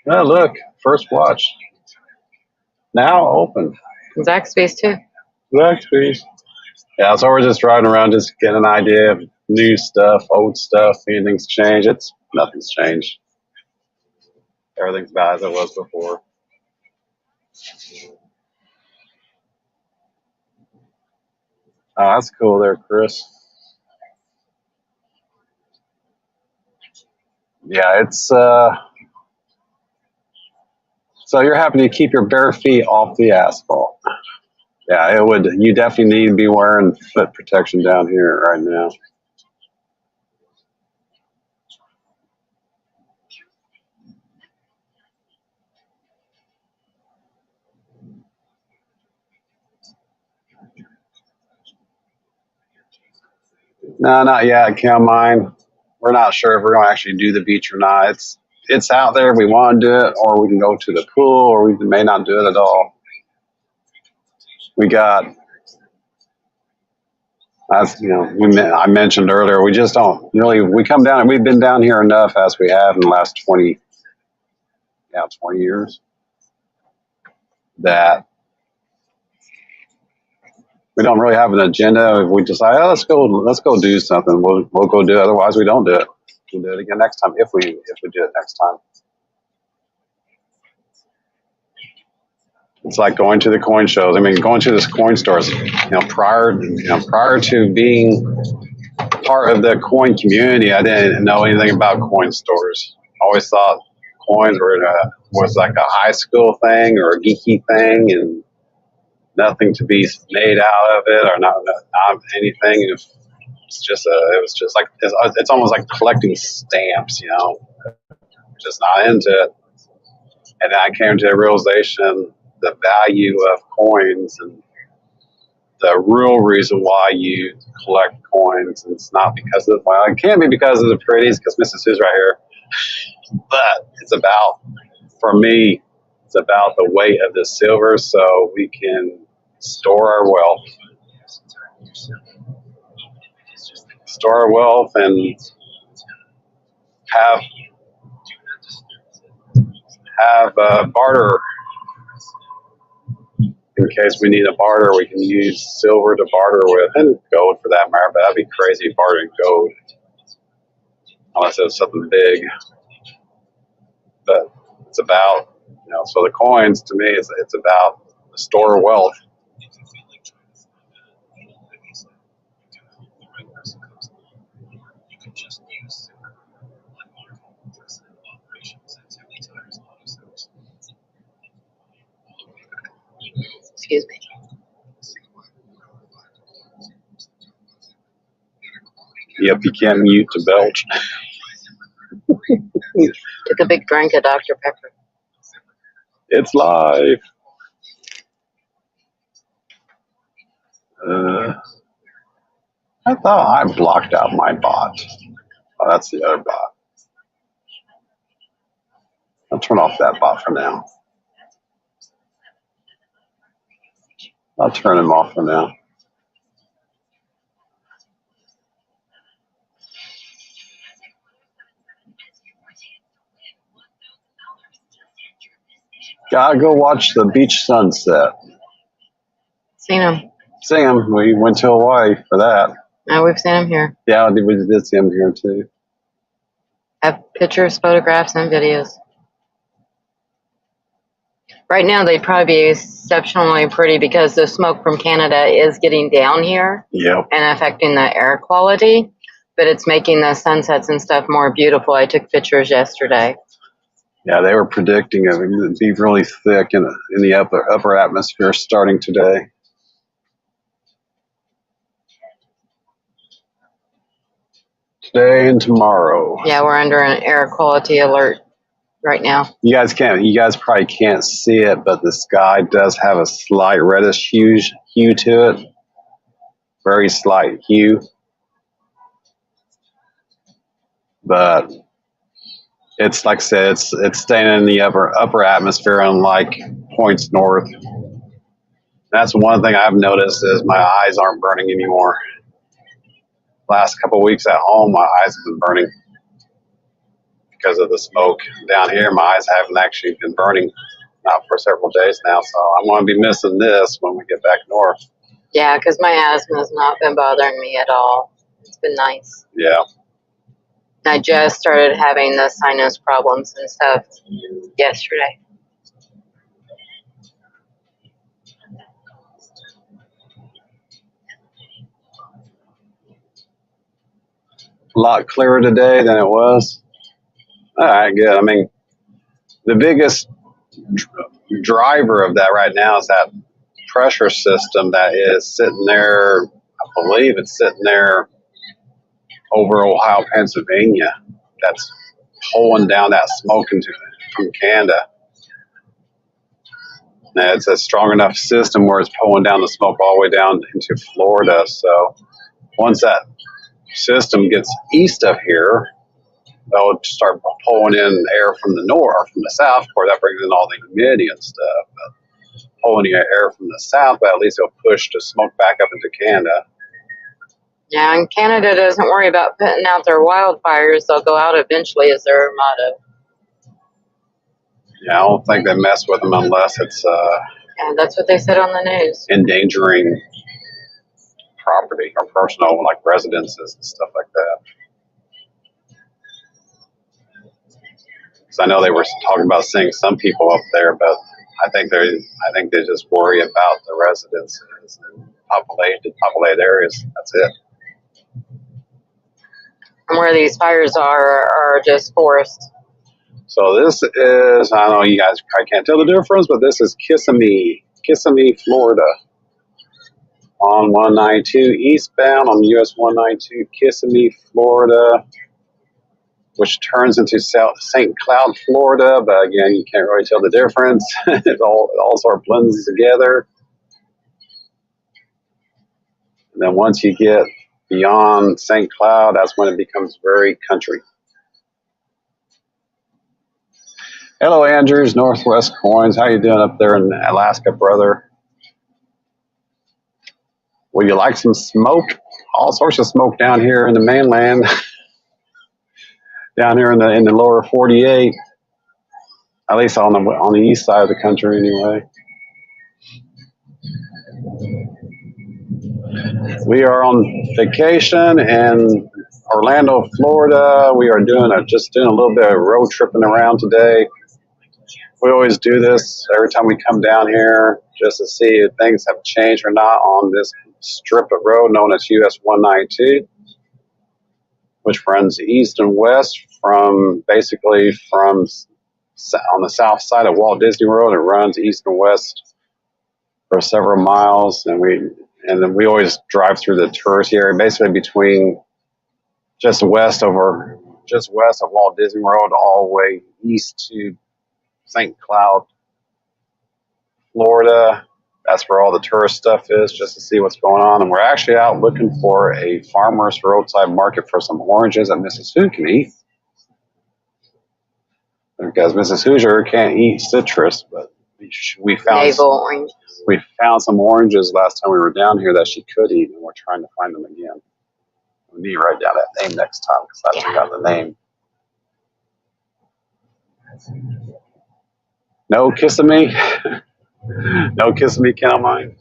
Oh, look, first watch. Now open. Zaxby's too. Zaxby's. Yeah, so we're just driving around, just getting an idea of new stuff, old stuff, anything's changed. Nothing's changed. Everything's about as it was before. Oh, that's cool there, Chris. Yeah, it's so you're happy to keep your bare feet off the asphalt. Yeah, it would. You definitely need to be wearing foot protection down here right now. No, not yet. Can't mind. We're not sure if we're going to actually do the beach or not. It's out there. We want to do it, or we can go to the pool, or we may not do it at all. I mentioned earlier, we just don't really. We come down and we've been down here enough as we have in the last 20 years that we don't really have an agenda. If we decide, let's go do something, we'll go do it. Otherwise, we don't do it. We'll do it again next time if we do it next time. It's like going to the coin shows. I mean, going to the coin stores. Prior to being part of the coin community, I didn't know anything about coin stores. I always thought coins was like a high school thing or a geeky thing, and nothing to be made out of it or not anything. It's almost like collecting stamps, just not into it. And then I came to the realization the value of coins and the real reason why you collect coins. And it's not because of it can be because of the pretties, because Mrs. Sue's right here. But for me, it's about the weight of the silver so we can store our wealth. Store our wealth and have barter. In case we need a barter, we can use silver to barter with, and gold for that matter, but that'd be crazy bartering gold. Unless it was something big. but it's about, you know, so the coins to me, it's about the store of wealth. Excuse me. Yep, you can't mute to belch. Took a big drink of Dr. Pepper. It's live. I thought I blocked out my bot. Oh, that's the other bot. I'll turn off that bot for now. I'll turn him off for now. Gotta go watch the beach sunset. Seen him. See him. We went to Hawaii for that. No, we've seen him here. Yeah, we did see him here too. Have pictures, photographs, and videos. Right now, they'd probably be exceptionally pretty because the smoke from Canada is getting down here. Yep. And affecting the air quality, but it's making the sunsets and stuff more beautiful. I took pictures yesterday. Yeah, they were predicting it would be really thick in the upper atmosphere starting today. Today and tomorrow. Yeah, we're under an air quality alert right now. You guys probably can't see it, but the sky does have a slight reddish hue to it. Very slight hue. But it's like I said, it's staying in the upper atmosphere, unlike points north. That's one thing I've noticed is my eyes aren't burning anymore. Last couple of weeks at home, my eyes have been burning because of the smoke. Down here, my eyes haven't actually been burning, not for several days now. So I'm going to be missing this when we get back north. Yeah, because my asthma has not been bothering me at all. It's been nice. Yeah. I just started having the sinus problems and stuff yesterday. A lot clearer today than it was. All right, good. I mean, the biggest driver of that right now is that pressure system that is sitting there. I believe it's sitting there over Ohio, Pennsylvania. That's pulling down that smoke from Canada. And it's a strong enough system where it's pulling down the smoke all the way down into Florida. So once that system gets east of here, they'll start pulling in air from the north or from the south. Of course, that brings in all the humidity and stuff. But pulling the air from the south, but at least it'll push the smoke back up into Canada. Yeah, and Canada doesn't worry about putting out their wildfires. They'll go out eventually is their motto. Yeah, I don't think they mess with them unless it's Yeah, that's what they said on the news. endangering property or personal, like residences and stuff like that. Because I know they were talking about seeing some people up there, but I think they just worry about the residences and populated areas. That's it. And where these fires are just forest. So this is, I don't know, you guys probably can't tell the difference, but this is Kissimmee, Florida. On 192 eastbound on US 192, Kissimmee, Florida, which turns into St. Cloud, Florida. But again, you can't really tell the difference. It all sort of blends together. And then once you get beyond St. Cloud, that's when it becomes very country. Hello, Andrews, Northwest Coins. How you doing up there in Alaska, brother? Would you like some smoke? All sorts of smoke down here in the mainland. Down here in the lower 48. At least on the east side of the country, anyway. We are on vacation in Orlando, Florida. We are just doing a little bit of road tripping around today. We always do this every time we come down here just to see if things have changed or not on this strip of road known as US 192, which runs east and west from basically from on the south side of Walt Disney World. It runs east and west for several miles, and then we always drive through the tourist area, basically between just west of Walt Disney World, all the way east to St. Cloud, Florida. That's where all the tourist stuff is, just to see what's going on. And we're actually out looking for a farmer's roadside market for some oranges that Mrs. Who can eat. Because Mrs. Hoosier can't eat citrus, but we found some oranges last time we were down here that she could eat, and we're trying to find them again. We need to write down that name next time because I forgot the name. No kissing me. No kissing me, can I mind?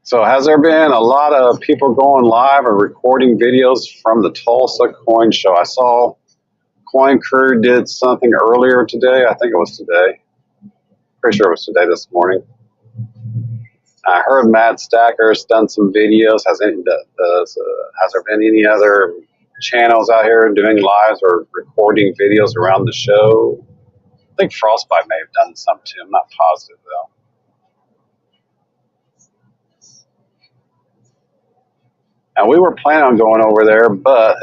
So has there been a lot of people going live or recording videos from the Tulsa Coin Show? I saw Coin Crew did something earlier today. I think it was today. Pretty sure it was today this morning. I heard Matt Stacker's done some videos. Has there been any other channels out here doing lives or recording videos around the show? I think Frostbite may have done some too. I'm not positive though. And we were planning on going over there, but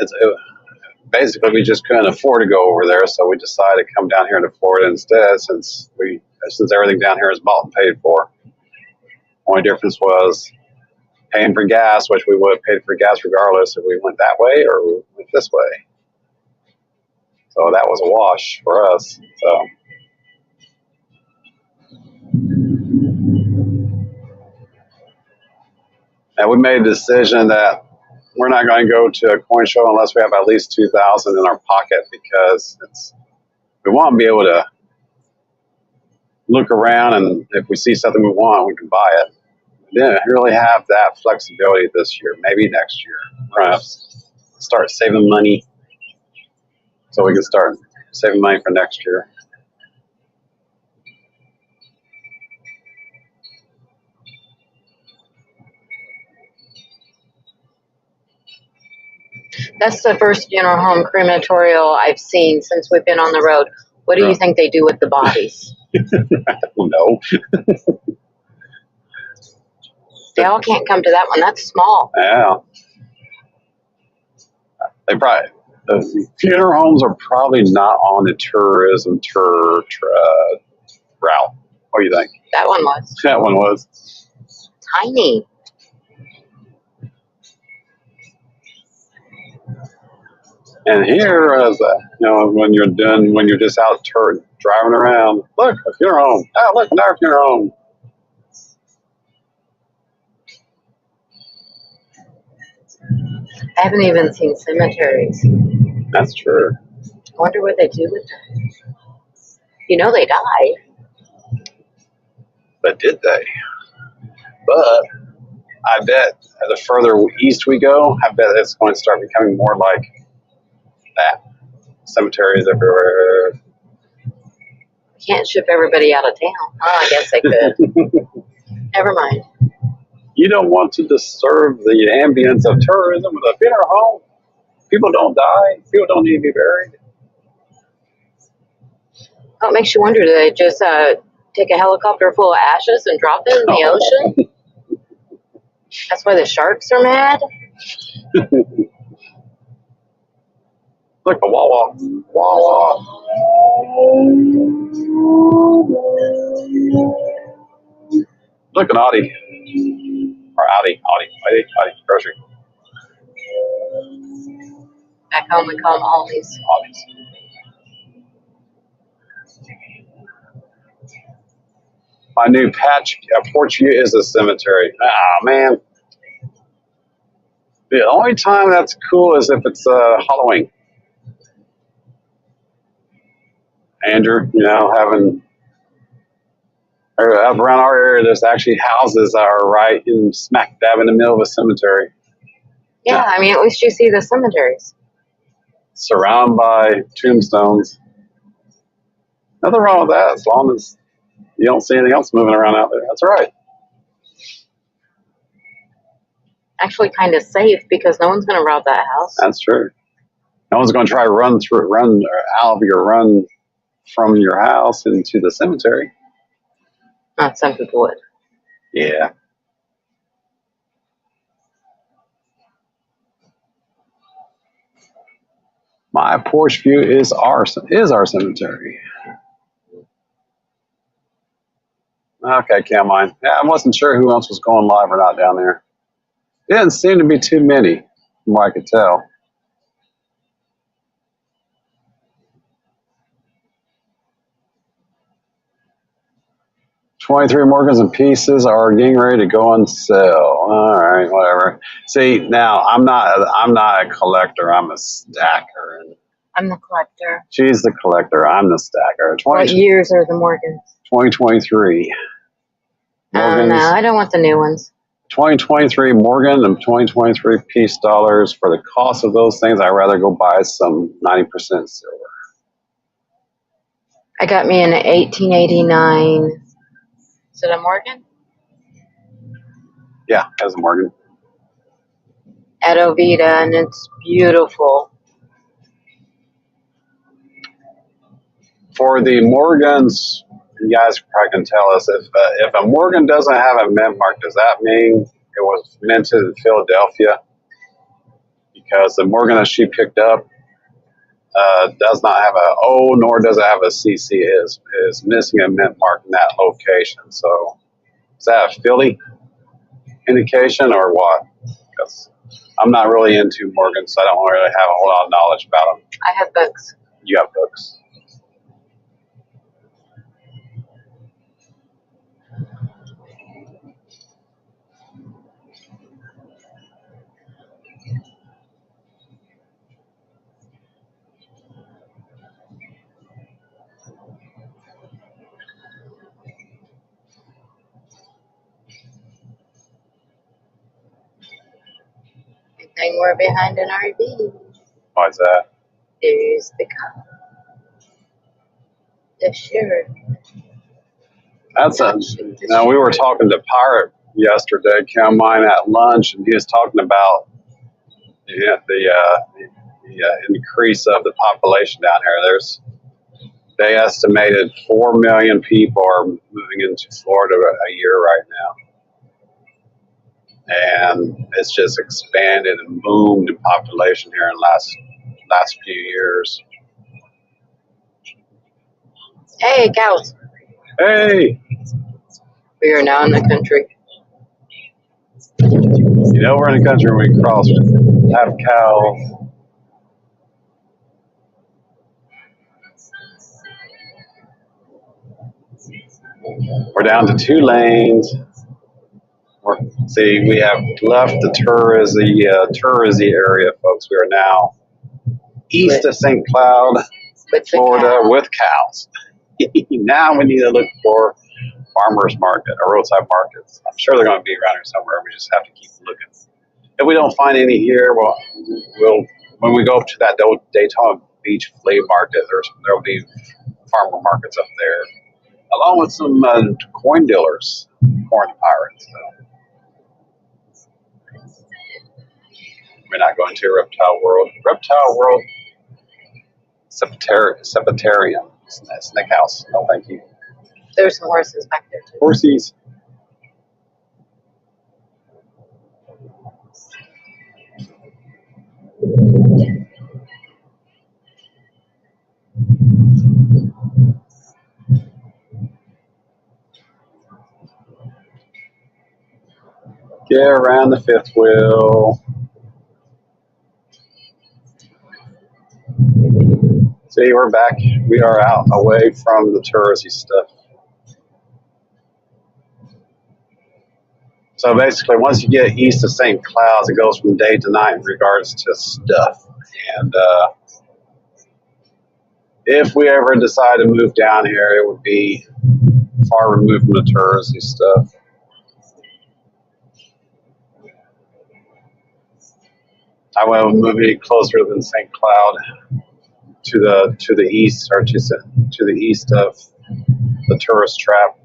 basically we just couldn't afford to go over there, so we decided to come down here to Florida instead, since everything down here is bought and paid for. Only difference was paying for gas, which we would have paid for gas regardless if we went that way or we went this way. So that was a wash for us. So. And we made a decision that we're not going to go to a coin show unless we have at least 2,000 in our pocket, because we want to be able to look around, and if we see something we want, we can buy it. We didn't really have that flexibility this year. Maybe next year. We're going to start saving money so we can start saving money for next year. That's the first funeral home crematorial I've seen since we've been on the road. What do you think they do with the bodies? I don't know. They all can't come to that one. That's small. Yeah. The funeral homes are probably not on the tourism route. What do you think? That one was. That one was. Tiny. And here, when you're just out driving around, look, a funeral home. Oh, look, another funeral home. I haven't even seen cemeteries. That's true. I wonder what they do with them. They die. But did they? But I bet the further east we go, I bet it's going to start becoming more like that. Cemeteries everywhere. Can't ship everybody out of town. Oh, I guess they could. Never mind. You don't want to disturb the ambience of tourism with a funeral home. People don't die. People don't need to be buried. Oh, it makes you wonder, do they just take a helicopter full of ashes and drop it in the ocean? That's why the sharks are mad? Look, a Wawa. Wawa. Look, an Audi. Or Audi. Grocery. Back home we call them Aldi's. Audis. My new Portview is a cemetery. Ah, man. The only time that's cool is if it's Halloween. Andrew, having up around our area, there's actually houses that are right in smack dab in the middle of a cemetery. Yeah, I mean, at least you see the cemeteries. Surrounded by tombstones. Nothing wrong with that, as long as you don't see anything else moving around out there. That's right. Actually, kind of safe because no one's going to rob that house. That's true. No one's going to try to run from your house into the cemetery. Some people would. Yeah. My porch view is our cemetery. Okay, Cameline. Yeah, I wasn't sure who else was going live or not down there. Didn't seem to be too many, from what I could tell. $23 Morgans and pieces are getting ready to go on sale. All right, whatever. See, now I'm not a collector. I'm a stacker. I'm the collector. She's the collector. I'm the stacker. What years are the Morgans? 2023. No, I don't want the new ones. 2023 Morgan and 2023 peace dollars. For the cost of those things, I'd rather go buy some 90% silver. I got me an 1889. Is it a Morgan? Yeah, as a Morgan. At Ovita, and it's beautiful. For the Morgans, you guys probably can tell us if a Morgan doesn't have a mint mark, does that mean it was minted in Philadelphia? Because the Morgan that she picked up does not have a O, nor does it have a CC. It is missing a mint mark in that location. So is that a Philly indication or what? Because I'm not really into Morgans, so I don't really have a whole lot of knowledge about them. I have books. You have books. And we're behind an RV. Why is that? There's the car. The shirt. That's a. Now we were talking to Pirate yesterday, Cameline, at lunch, and he was talking about the increase of the population down here. They estimated 4 million people are moving into Florida a year right now, and it's just expanded and boomed in population here in the last few years. Hey, cows. Hey, We are now in the country. you know we're in the country when we cross. Have cows. We're down to 2 lanes. See, we have left the touristy area, folks. We are now east of St. Cloud, Florida, with cows. Now we need to look for farmers market or roadside markets. I'm sure they're going to be around here somewhere. We just have to keep looking. If we don't find any here, we'll when we go up to that Daytona Beach flea market, there'll be farmer markets up there, along with some coin dealers, corn pirates. So. We're not going to Reptile World. Reptile World, Sepultarium, Snake House. No, thank you. There's some horses back there too. Horsies. Get around the fifth wheel. See, we're back. We are out away from the touristy stuff. So basically, once you get east of St. Cloud, it goes from day to night in regards to stuff. And if we ever decide to move down here, it would be far removed from the touristy stuff. I went a movie closer than St. Cloud to the east, or to the east of the tourist trap.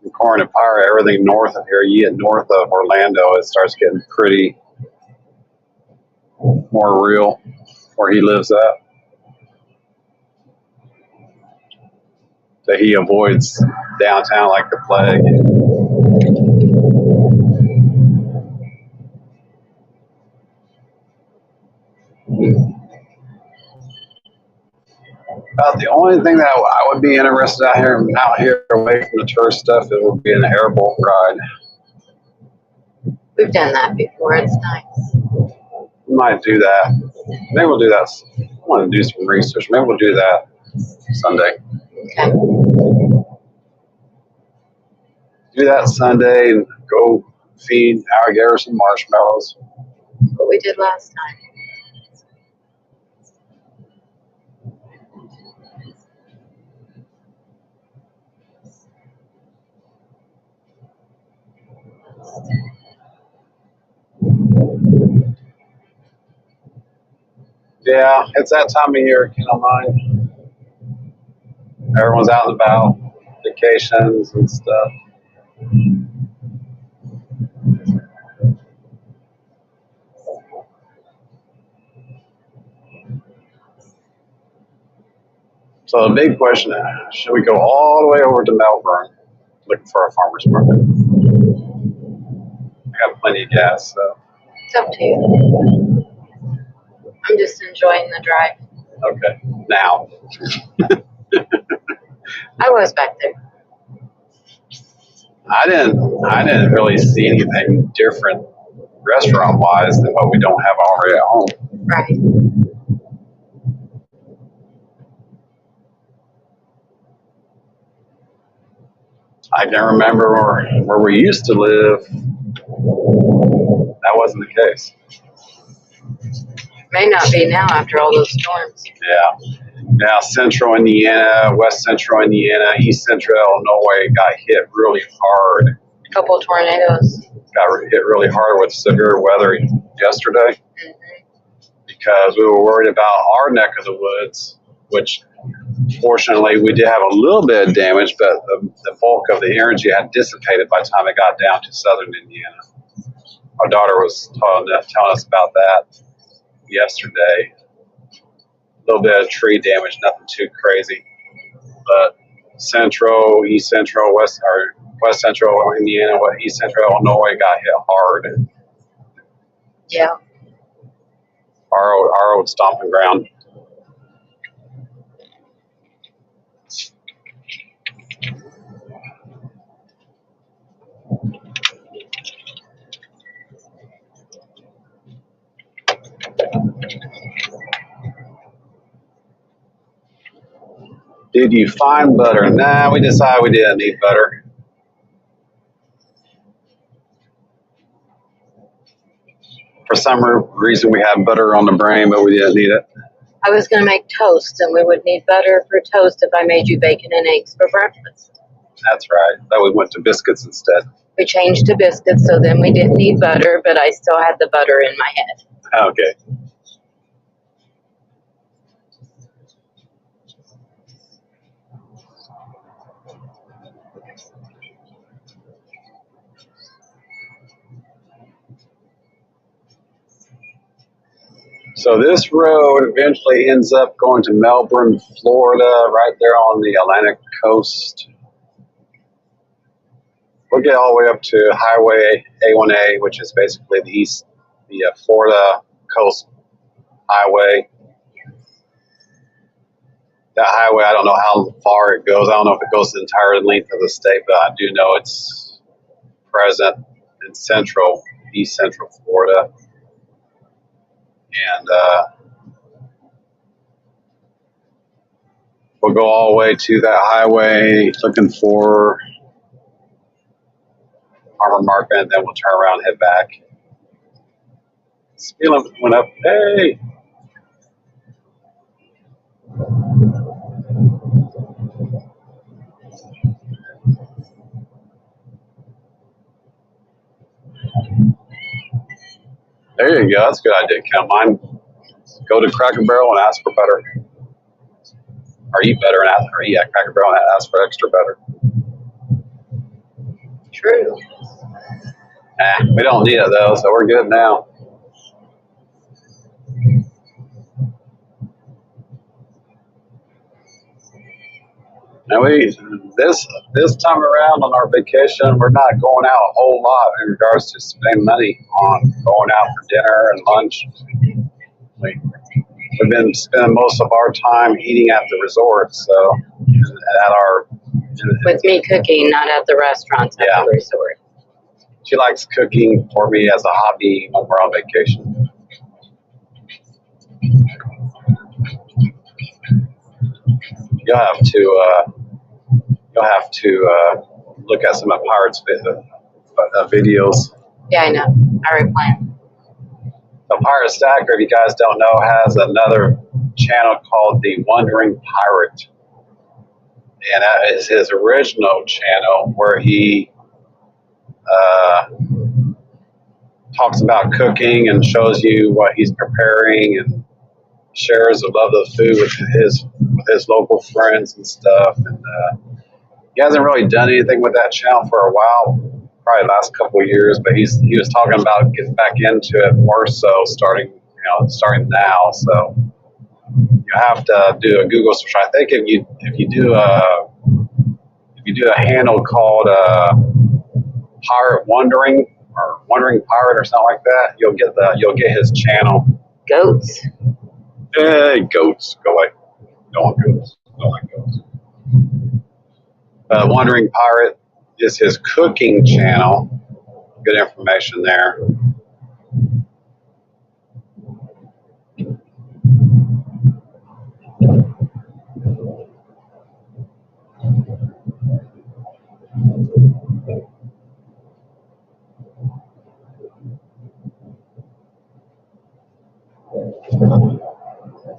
In Corn and Pyre, everything north of here, you get north of Orlando, it starts getting pretty more real where he lives at. That he avoids downtown like the plague. About the only thing that I would be interested out here away from the tourist stuff, it would be an airboat ride. We've done that before. It's nice. We might do that. Maybe we'll do that. I want to do some research. Maybe we'll do that Sunday. Okay. Do that Sunday and go feed alligator some marshmallows. That's what we did last time. Yeah, it's that time of year, if you don't mind. Everyone's out and about, vacations and stuff. So the big question is, should we go all the way over to Melbourne looking for a farmer's market? I got plenty of gas, so. It's up to you. I'm just enjoying the drive. Okay, now. I was back there. I didn't really see anything different restaurant-wise than what we don't have already at home. Right. I can remember where we used to live. That wasn't the case. May not be now after all those storms. Yeah. Now, central Indiana, west central Indiana, east central Illinois got hit really hard. A couple of tornadoes. Got hit really hard with severe weather yesterday. Mm-hmm. Because we were worried about our neck of the woods, which fortunately we did have a little bit of damage, but the bulk of the energy had dissipated by the time it got down to southern Indiana. Our daughter was telling us about that yesterday. A little bit of tree damage, nothing too crazy. But central, east central, west central Indiana, east central Illinois got hit hard. Yeah. Our old stomping ground. Did you find butter? Nah, we decided we didn't need butter. For some reason, we had butter on the brain, but we didn't need it. I was going to make toast, and we would need butter for toast if I made you bacon and eggs for breakfast. That's right. Then we went to biscuits instead. We changed to biscuits, so then we didn't need butter, but I still had the butter in my head. Okay. So this road eventually ends up going to Melbourne, Florida, right there on the Atlantic coast. We'll get all the way up to Highway A1A, which is basically the Florida coast highway. That highway, I don't know how far it goes. I don't know if it goes the entire length of the state, but I do know it's present in east central Florida. And we'll go all the way to that highway looking for farmer market, and then we'll turn around and head back. Speed limit went up. Hey! There you go. That's a good idea, Kim. Mine, go to Cracker Barrel and ask for better. Or eat better and ask, or eat at Cracker Barrel and ask for extra better. True. We don't need it though, so we're good now. And this time around on our vacation, we're not going out a whole lot in regards to spending money on going out for dinner and lunch. We've been spending most of our time eating at the resort, so at our. With me cooking, not at the restaurants at the resort. She likes cooking for me as a hobby when we're on vacation. You'll have to look at some of Pirate's videos. Yeah, I know. I already planned. The Pirate Stacker, if you guys don't know, has another channel called The Wandering Pirate. And that is his original channel where he talks about cooking and shows you what he's preparing and shares a love of the food with his local friends and stuff. And he hasn't really done anything with that channel for a while, probably the last couple of years. But he was talking about getting back into it more so starting now. So you have to do a Google search. I think if you do a handle called Pirate Wandering or Wandering Pirate or something like that, you'll get his channel. Goats. Hey, goats, go away. Don't want goats. Don't like goats. Wandering Pirate is his cooking channel. Good information there.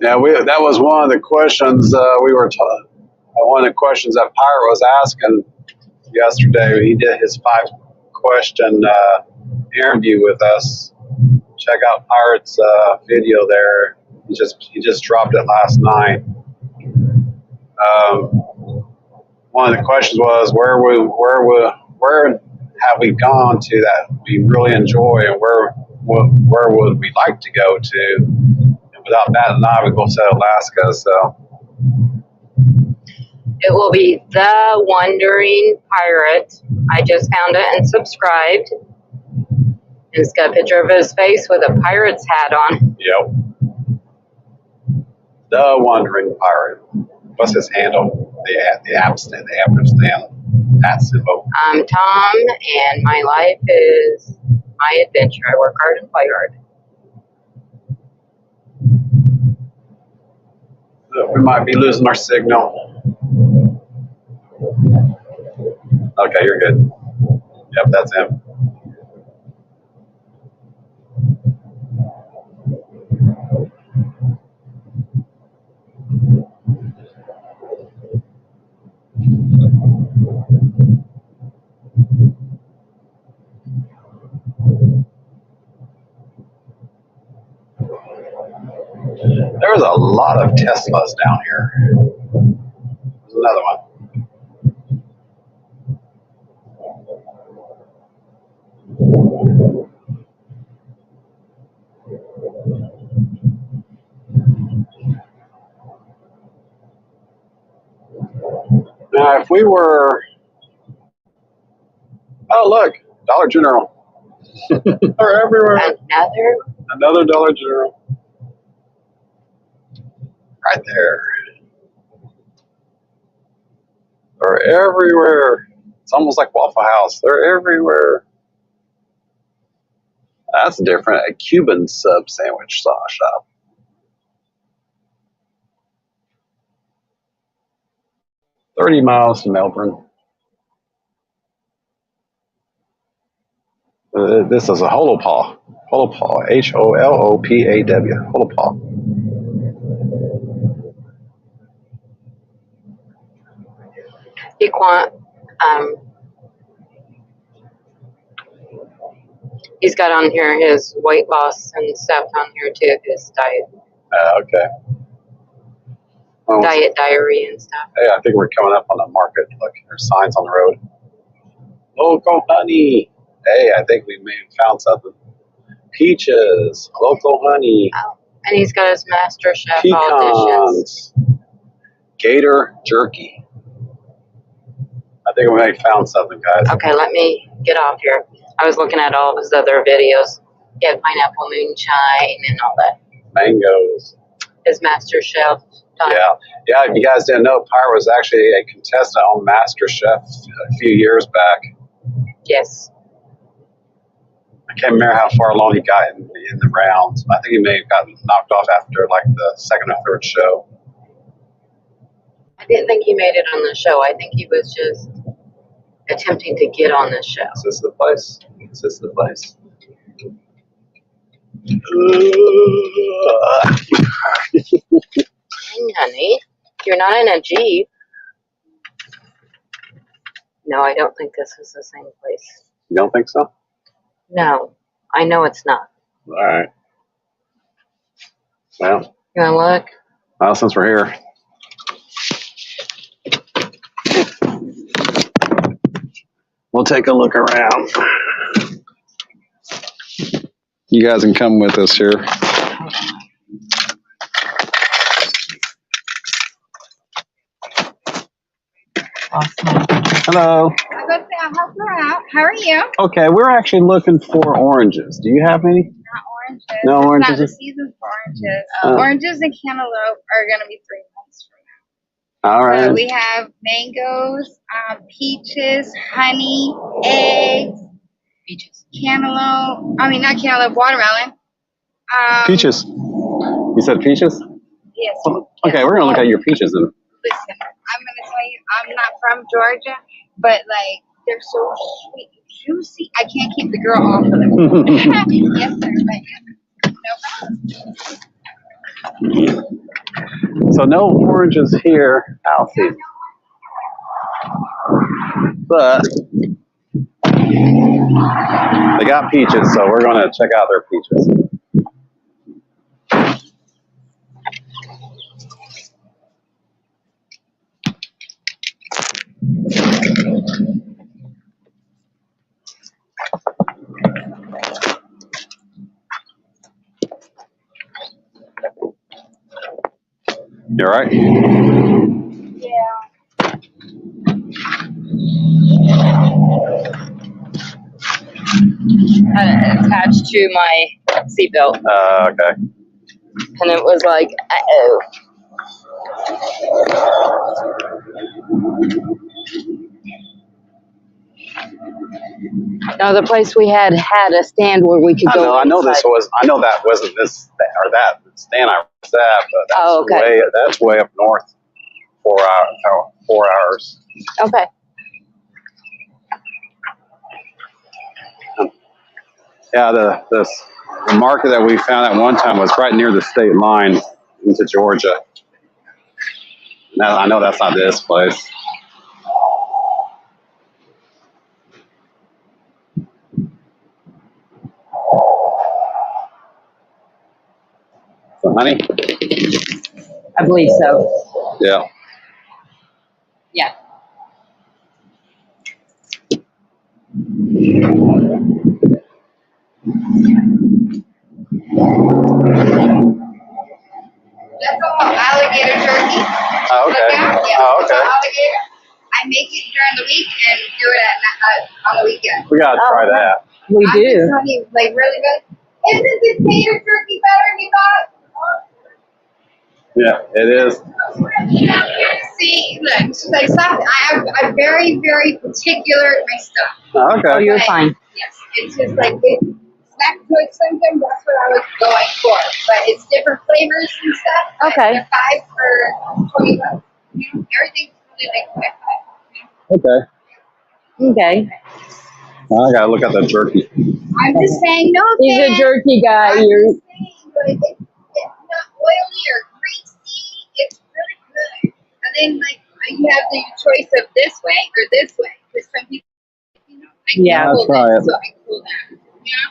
Yeah, that was one of the questions we were taught. One of the questions that Pirate was asking yesterday. He did his 5-question interview with us. Check out Pirate's video there. He just dropped it last night. One of the questions was where have we gone to that we really enjoy, and where would we like to go to? And without batting an eye, we both said Alaska. So it will be The Wandering Pirate. I just found it and subscribed. It's got a picture of his face with a pirate's hat on. Yep. The Wandering Pirate. What's his handle? The ampersand at symbol. I'm Tom, and my life is my adventure. I work hard and play hard. We might be losing our signal. Okay, you're good. Yep, that's him. There's a lot of Teslas down here. There's another one. Now, if we were, oh look, Dollar General. They're everywhere. Another Dollar General. Right there. They're everywhere. It's almost like Waffle House. They're everywhere. That's different. A Cuban sub sandwich shop. $30 miles to Melbourne. This is a holopaw. Holopaw. H-O-L-O-P-A-W. Holopaw. He's got on here his weight loss and stuff on here too. His diet, Okay. Well, diary and stuff. hey, I think we're coming up on the market. Look, there's signs on the road. Local honey. Hey, I think we may have found something. Peaches, local honey. Oh, and he's got his Master Chef auditions. Pecans. Gator jerky. I think we may have found something, guys. Okay, let me get off here. I was looking at all of his other videos. He had pineapple moonshine and all that. Mangoes. His Master Chef. Yeah. If you guys didn't know, Pyre was actually a contestant on Master Chef a few years back. Yes. I can't remember how far along he got in the rounds. I think he may have gotten knocked off after like the second or third show. I didn't think he made it on the show. I think he was just attempting to get on the show. Is this the place? Is this the place? Honey, you're not in a Jeep. No, I don't think this is the same place. You don't think so? No, I know it's not. All right. Well, You want to look? well, since we're here. We'll take a look around. You guys can come with us here. Awesome. Hello. I was say I'll help her out. How are you? Okay, we're actually looking for oranges. Do you have any? Not oranges. No It's oranges? not the season for oranges. Oh. Oranges and cantaloupe are going to be 3 months from All now. right. So we have mangoes, peaches, honey, eggs, Beaches. cantaloupe. I mean, not cantaloupe, watermelon. Peaches. You said peaches? Yes. Okay, we're going to look at your peaches then. Listen, I'm going to tell you, I'm not from Georgia, but like, they're so sweet and juicy. I can't keep the girl off of them. Yes, sir. But no problem. So no oranges here, Alfie. But they got peaches, so we're going to check out their peaches. You all right? Yeah. Attached to my seatbelt. Okay. And it was like, uh-oh. No, the place we had a stand where we could go. I know that wasn't this or that stand I was at, but that's way up north. 4 hours. Okay. Yeah, the market that we found at one time was right near the state line into Georgia. Now I know that's not this place. So, honey? I believe so. Yeah. Yeah. That's all alligator turkey. Oh, okay. Yeah, Oh, okay. alligator. I make it during the week and do it on the weekend. We gotta try that. We I'm just telling you, like really good. Isn't this tater turkey better than you thought? Yeah, it is. See, look, like something. I'm very, very particular with my stuff. Oh, okay. Oh, you're But, fine. Yes, it's just like snack food symptom. That's what I was going for. But it's different flavors and stuff. But Okay. they're 5 for $20. You know, everything's really like 5. Okay. Okay. Well, I gotta look at the jerky. I'm just saying, no He's a offense. jerky guy. I'm You're just saying, but it's not oily or greasy. It's really good. And then, like, you have the choice of this way or this way. Because some people, you know, I Yeah. can Let's pull try this, it. so I can pull that. Yeah.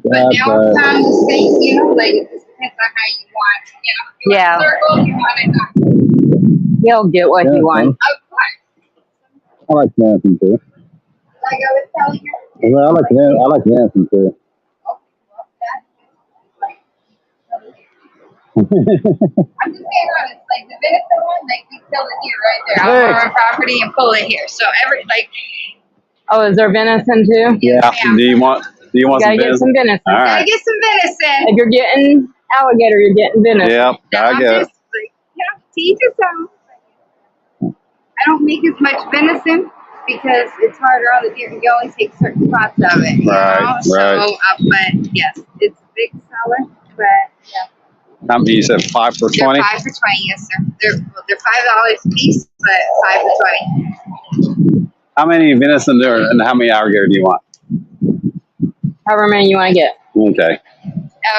But now it's time to say, you know, like it just depends on how you want, you know, if you want a circle, if you want it not. He'll get what he wants. Of course. I like dancing too. Like I was telling you. I like dancing too. I'm just being honest, like the venison one, like we kill it here right there on our property and pull it here. So every like Oh, is there venison too? Yeah. Do you want You some gotta get venison? some venison. All gotta right. get some venison. If you're getting alligator, you're getting venison. Yep. I I'm get it. just like, you know, to each his own. I don't make as much venison because it's harder on the deer. You only take certain spots of it. You Right, know? right. So, but yes, it's a big seller. But yeah. How many you said 5 for 20? They're 5 for 20, yes, sir. They're $5 a piece, but 5 for 20. How many venison there and how many alligator do you want? However many you want to get. Okay.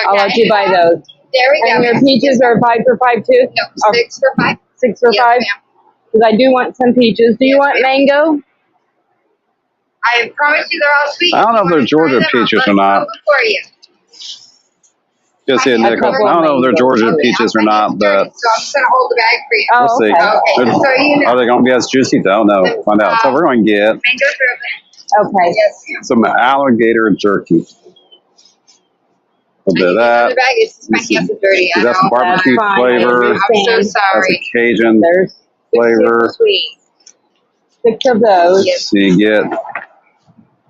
I'll let you buy those. There we And go. your peaches are 5 for 5 too? No, Or 6 for 5. 6 for Yes, 5? ma'am. Because I do want some peaches. Do you Yes, want ma'am. mango? I promise you they're all sweet. I don't know if You they're wanna try Georgia them? I'll peaches let or not. them know for you. Just in there. I couple don't know if they're Georgia mangoes. peaches or not, but So I'm just gonna hold the bag for you. Oh, we'll see. okay. Okay, so you know. Are they going to be as juicy? I don't know. Find out. So we're going to get Mango driven. Okay. Yes, ma'am. some alligator jerky. A little bit of The that. bag is just my hands are dirty. I Is that some know. barbecue That's fine. flavor? I I'm so understand. That's a sorry. Cajun There's flavor. Sweet. 6 of those. Yes. So you get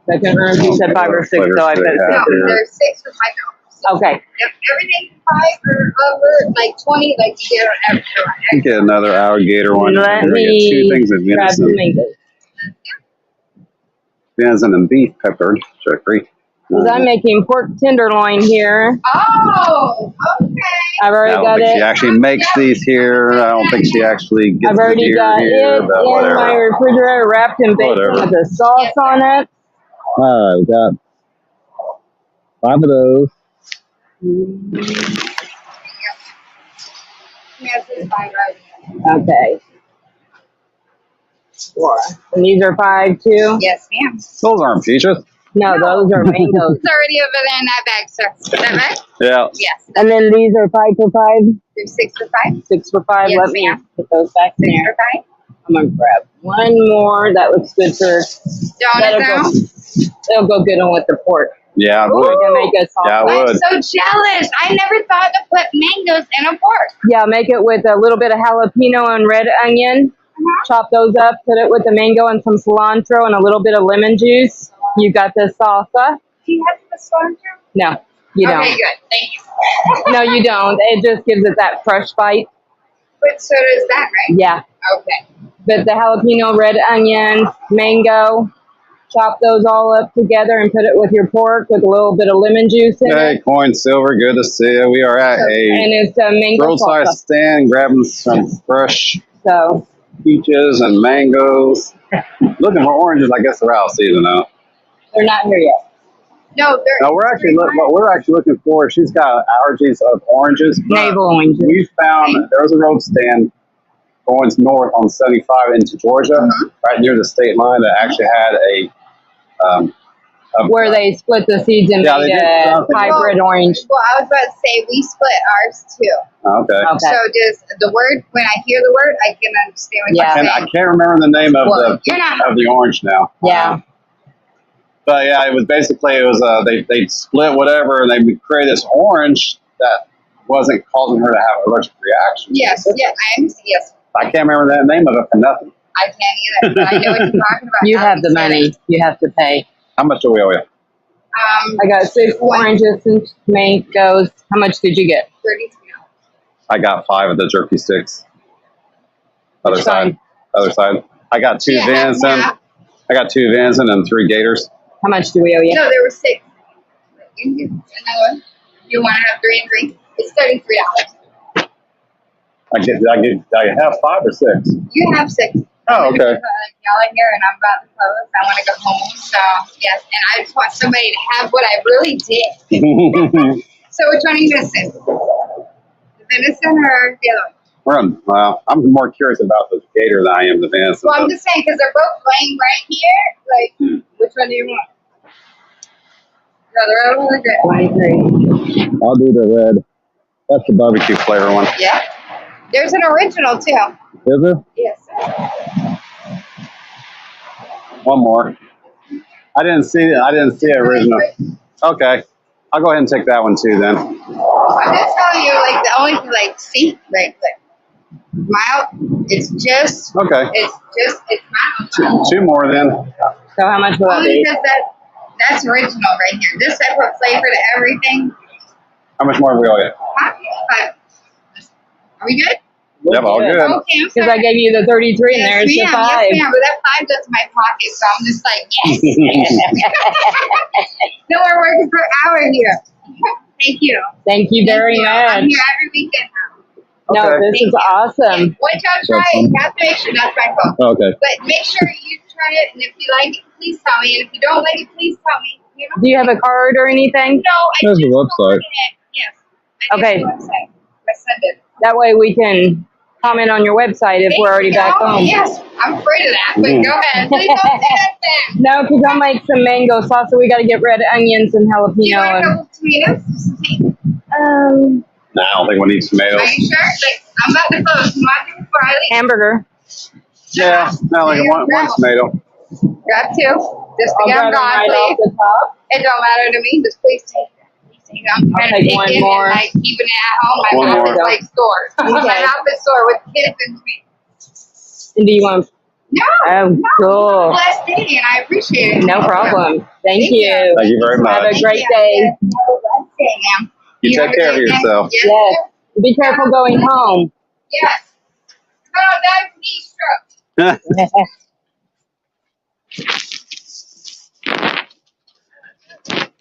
Second round, you said 5 or 6, so I put Flavors they 6. have No, here. they're 6 for $5. Okay. Yep, everything 5 or over, like 20, like you get on extra one. you get another alligator one. Let We're gonna get 2 me things of grab some venison. mangoes. Venison and beef peppered jerky. Because I'm making pork tenderloin here. Oh, okay. I've I already don't got think she it. actually makes these here. I don't think she actually gets I've the already deer got here, it but in whatever. my refrigerator, wrapped in bacon Whatever. with a sauce on it. All right, we got 5 of those. Yes, it's 5 right. Okay. 4. And these are 5 too? Yes, ma'am. Those aren't peaches. No, those are mangoes. It's already over there in that bag, sir. Is that right? Yeah. Yes. And then these are 5 for 5? They're 6 for 5. 6 for 5. Yes, Let me ma'am. put those back 6 there. for 5. I'm going to grab one more. That looks good for... Donut now. It'll go good on with the pork. Yeah, I We would. can make a sauce. Yeah, I I'm would. so jealous. I never thought to put mangoes in a pork. Yeah, make it with a little bit of jalapeno and red onion. Chop those up, put it with the mango and some cilantro and a little bit of lemon juice. You got the salsa? Do you have the cilantro? No, you don't. Okay, good. Thank you. No, you don't. It just gives it that fresh bite. But so does that, right? Yeah. Okay. But the jalapeno, red onion, mango, chop those all up together and put it with your pork with a little bit of lemon juice in Hey, it. Coin Silver, good to see you. We are at a And it's a mango roadside salsa. stand grabbing some fresh So, peaches and mangoes. Looking for oranges. I guess they're out of season now. they're not here yet. No, they're. No, what we're actually looking for. She's got allergies of oranges. but Navel oranges. We found there was a road stand going north on 75 into Georgia, right near the state line, that actually had a Where they split the seeds and Yeah, made they did a something. hybrid orange. Well, I was about to say we split ours too. Okay. Okay. So just the word, when I hear the word, I can understand what Yeah. you're And saying. I can't remember the name of Well, you're not. the orange now. Yeah. But yeah, it was they split whatever and they created this orange that wasn't causing her to have allergic reactions. Yes, yeah, I understand. Yes, I can't remember the name of it for nothing. I can't either, but I know what you're talking about. You now have the you said money. it. You have to pay. How much do we owe you? I got 6 oranges and mangoes. How much did you get? $32. I got 5 of the jerky sticks. Other Which side. side? Other side. I got 2 Yeah, venison. yeah. I got 2 venison and 3 gators. How much do we owe you? No, there were 6. You can get another one. You want to have 3 and 3? It's $33. I have 5 or 6. You have 6. Oh, okay. Y'all are here, and I'm about to close. I want to go home. So yes, and I just want somebody to have what I really did. So which one are you missing? The venison or the other one? Well, I'm more curious about the gator than I am the venison. Well, I'm just saying because they're both laying right here. Like, which one do you want? the red one or the good? 23. I'll do the red. That's the barbecue flavor one. Yeah. There's an original too. Is there? Yes. One more. I didn't see it original. Okay. I'll go ahead and take that one too then. I'm just telling you, like the only like see, like mild. It's Okay. mild. Two more then. So how much will that Only be? because that's original right here. This I put flavor to everything. How much more do we all get? Huh? But are we good? Yep, all good. Okay, Because I gave you the 33 and there's the 5. Yes, ma'am. But that 5 goes to my pocket, so I'm just like, yes. No more working per hour here. Thank you. Thank you very I'm much. here every weekend now. No, Okay. this is awesome. Once y'all try it, you have to make sure that's my fault. Okay. But make sure you try it, and if you like it, please tell me. And if you don't like it, please tell me. You know? Do you have a card or anything? No, I There's just the website. Yes. Okay. The website. I send it. That way we can comment on your website if we're already back home. Yes, I'm afraid of that, but go ahead. Please don't say that then. No, because I'll make some mango salsa. We got to get red onions and Do you want a jalapeno. couple of tomatoes? Just to take? Nah, I don't think we need tomatoes. Are you sure? Like, I'm about to close. You want to before I leave? Hamburger. Yeah, no, like one tomato. Grab 2. Just to I'll get grab them it gone, right off please. the top. It don't matter to me. Just please take it. Please take it. I'm trying to take take one it more. and like keeping it at home. One My mouth more. is like stores. My Okay. mouth is sore with kids and me. And do you want? No. Oh, no. cool. Blessed day, and I appreciate it. No problem. Thank you. Thank you very Have much. a great Thank day. you. Have a blessed day, ma'am. You take have a care of great day. yourself. Yes. Yes. sir. Be careful going home. Yes. Come on, die from heat stroke.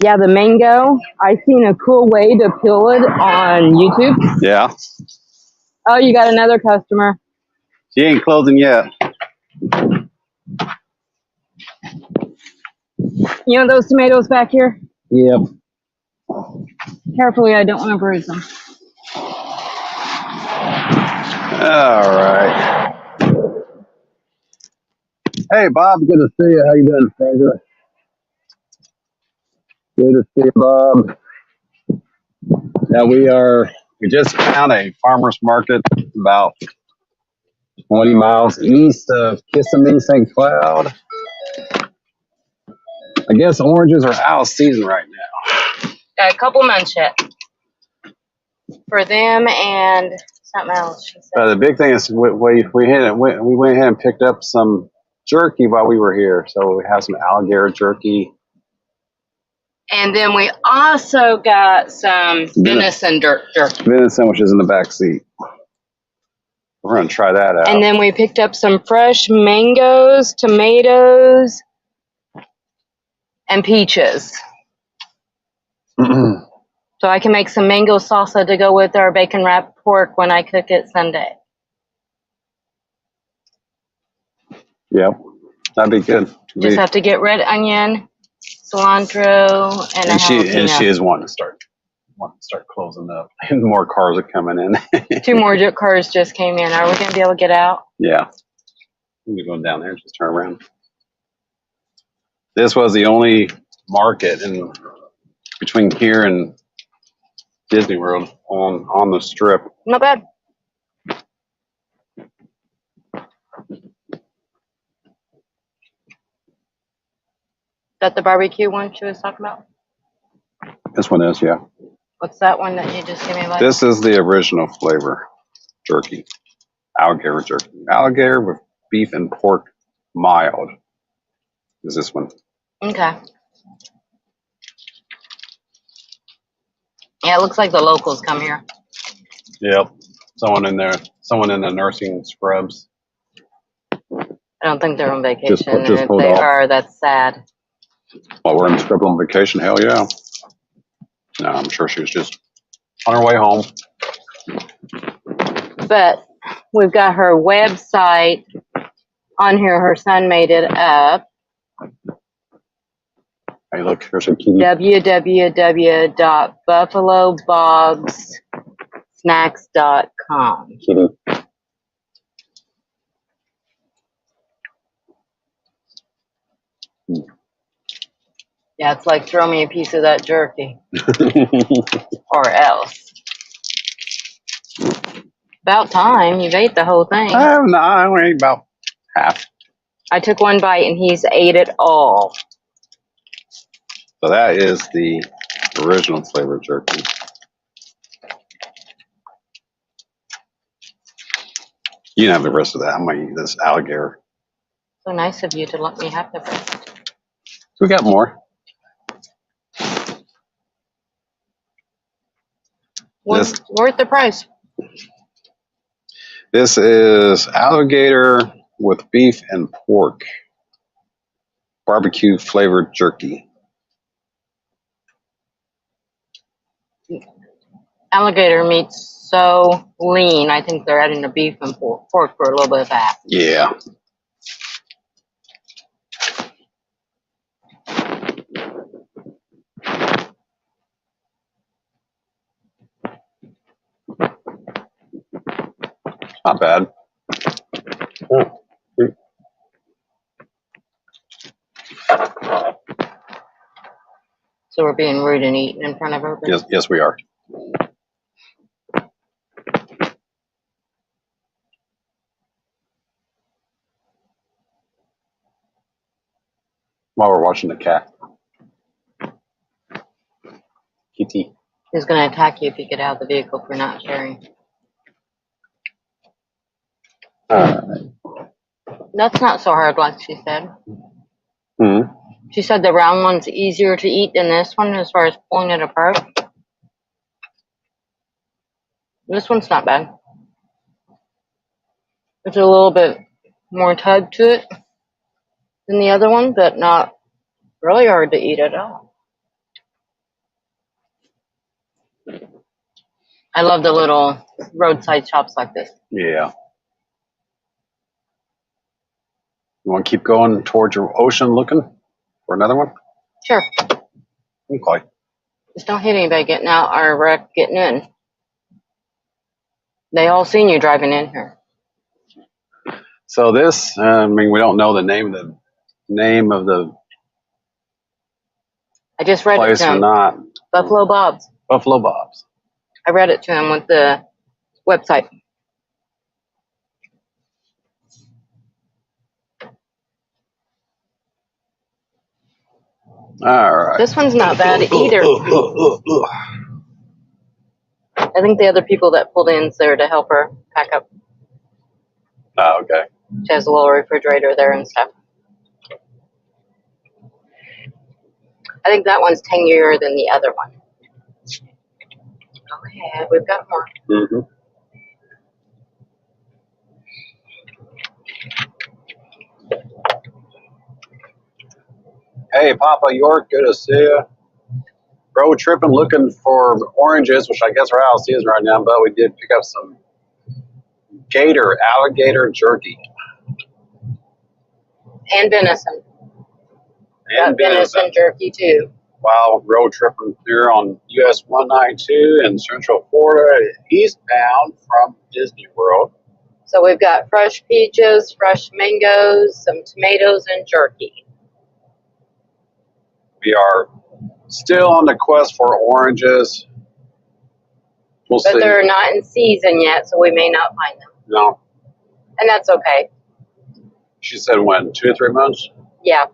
Yeah, the mango. I seen a cool way to peel it on YouTube. Yeah. Oh, you got another customer. She ain't closing yet. You want those tomatoes back here? Yep. Carefully, I don't want to bruise them. All right. Hey, Bob. Good to see you. How you doing, stranger? Good to see you, Bob. Yeah, we just found a farmer's market about 20 miles east of Kissimmee, St. Cloud. I guess oranges are out of season right now. Got a couple months yet. For them and something else. She said. The big thing is we went ahead and picked up some jerky while we were here. So we have some alligator jerky. And then we also got some venison jerky. Venison, which is in the back seat. We're going to try that out. And then we picked up some fresh mangoes, tomatoes, and peaches. So I can make some mango salsa to go with our bacon wrapped pork when I cook it Sunday. Yep, that'd be good. Just have to get red onion, cilantro, and a jalapeno. And she is wanting to start closing up. And more cars are coming in. 2 more cars just came in. Are we going to be able to get out? Yeah. We're going down there and just turn around. This was the only market in between here and Disney World on the strip. Not bad. That the barbecue one she was talking about? This one is, yeah. What's that one that you just gave me? Like? This is the original flavor jerky. Alligator jerky. Alligator with beef and pork mild is this one. Okay. Yeah, it looks like the locals come here. Yep. Someone in the nursing scrubs. I don't think they're on vacation. Just and if pulled they off. are, that's sad. While we're in the scrub on vacation, hell yeah. No, I'm sure she was just on her way home. But we've got her website on here. Her son made it up. Hey, look, here's a kitty. www.buffalobogsnacks.com. Kitty. Yeah, it's like throw me a piece of that jerky. Or else. About time. You've ate the whole thing. I only ate about half. I took one bite and he's ate it all. So that is the original flavored jerky. You can have the rest of that. I'm going to eat this alligator. So nice of you to let me have the rest. We got more. Worth the price. This is alligator with beef and pork. Barbecue flavored jerky. Alligator meat's so lean. I think they're adding the beef and pork for a little bit of fat. Yeah. Not bad. Oh. So we're being rude and eating in front of her. Yes, we are. While we're watching the cat. Kitty. He's going to attack you if you get out of the vehicle for not sharing. That's not so hard, like she said. Mm-hmm. She said the round one's easier to eat than this one as far as pulling it apart. This one's not bad. There's a little bit more tug to it than the other one, but not really hard to eat at all. I love the little roadside shops like this. Yeah. You want to keep going towards your ocean looking for another one? Sure. Okay. Just don't hit anybody getting out or getting in. They all seen you driving in here. So this, I mean, we don't know the name of the I just read it place to or him. not. Buffalo Bob's. Buffalo Bob's. I read it to him with the website. All right. This one's not bad either. I think the other people that pulled in's there to help her pack up. Oh, okay. She has a little refrigerator there and stuff. I think that one's tangier than the other one. Go ahead, we've got more. Mm-hmm. Hey, Papa York, good to see you. Road tripping, looking for oranges, which I guess we're out of season right now, but we did pick up some alligator jerky. And venison. And venison jerky too. While road tripping here on US 192 in Central Florida, eastbound from Disney World. So we've got fresh peaches, fresh mangoes, some tomatoes, and jerky. We are still on the quest for oranges. We'll see. But they're not in season yet, so we may not find them. No. And that's okay. She said when? 2 or 3 months? Yeah.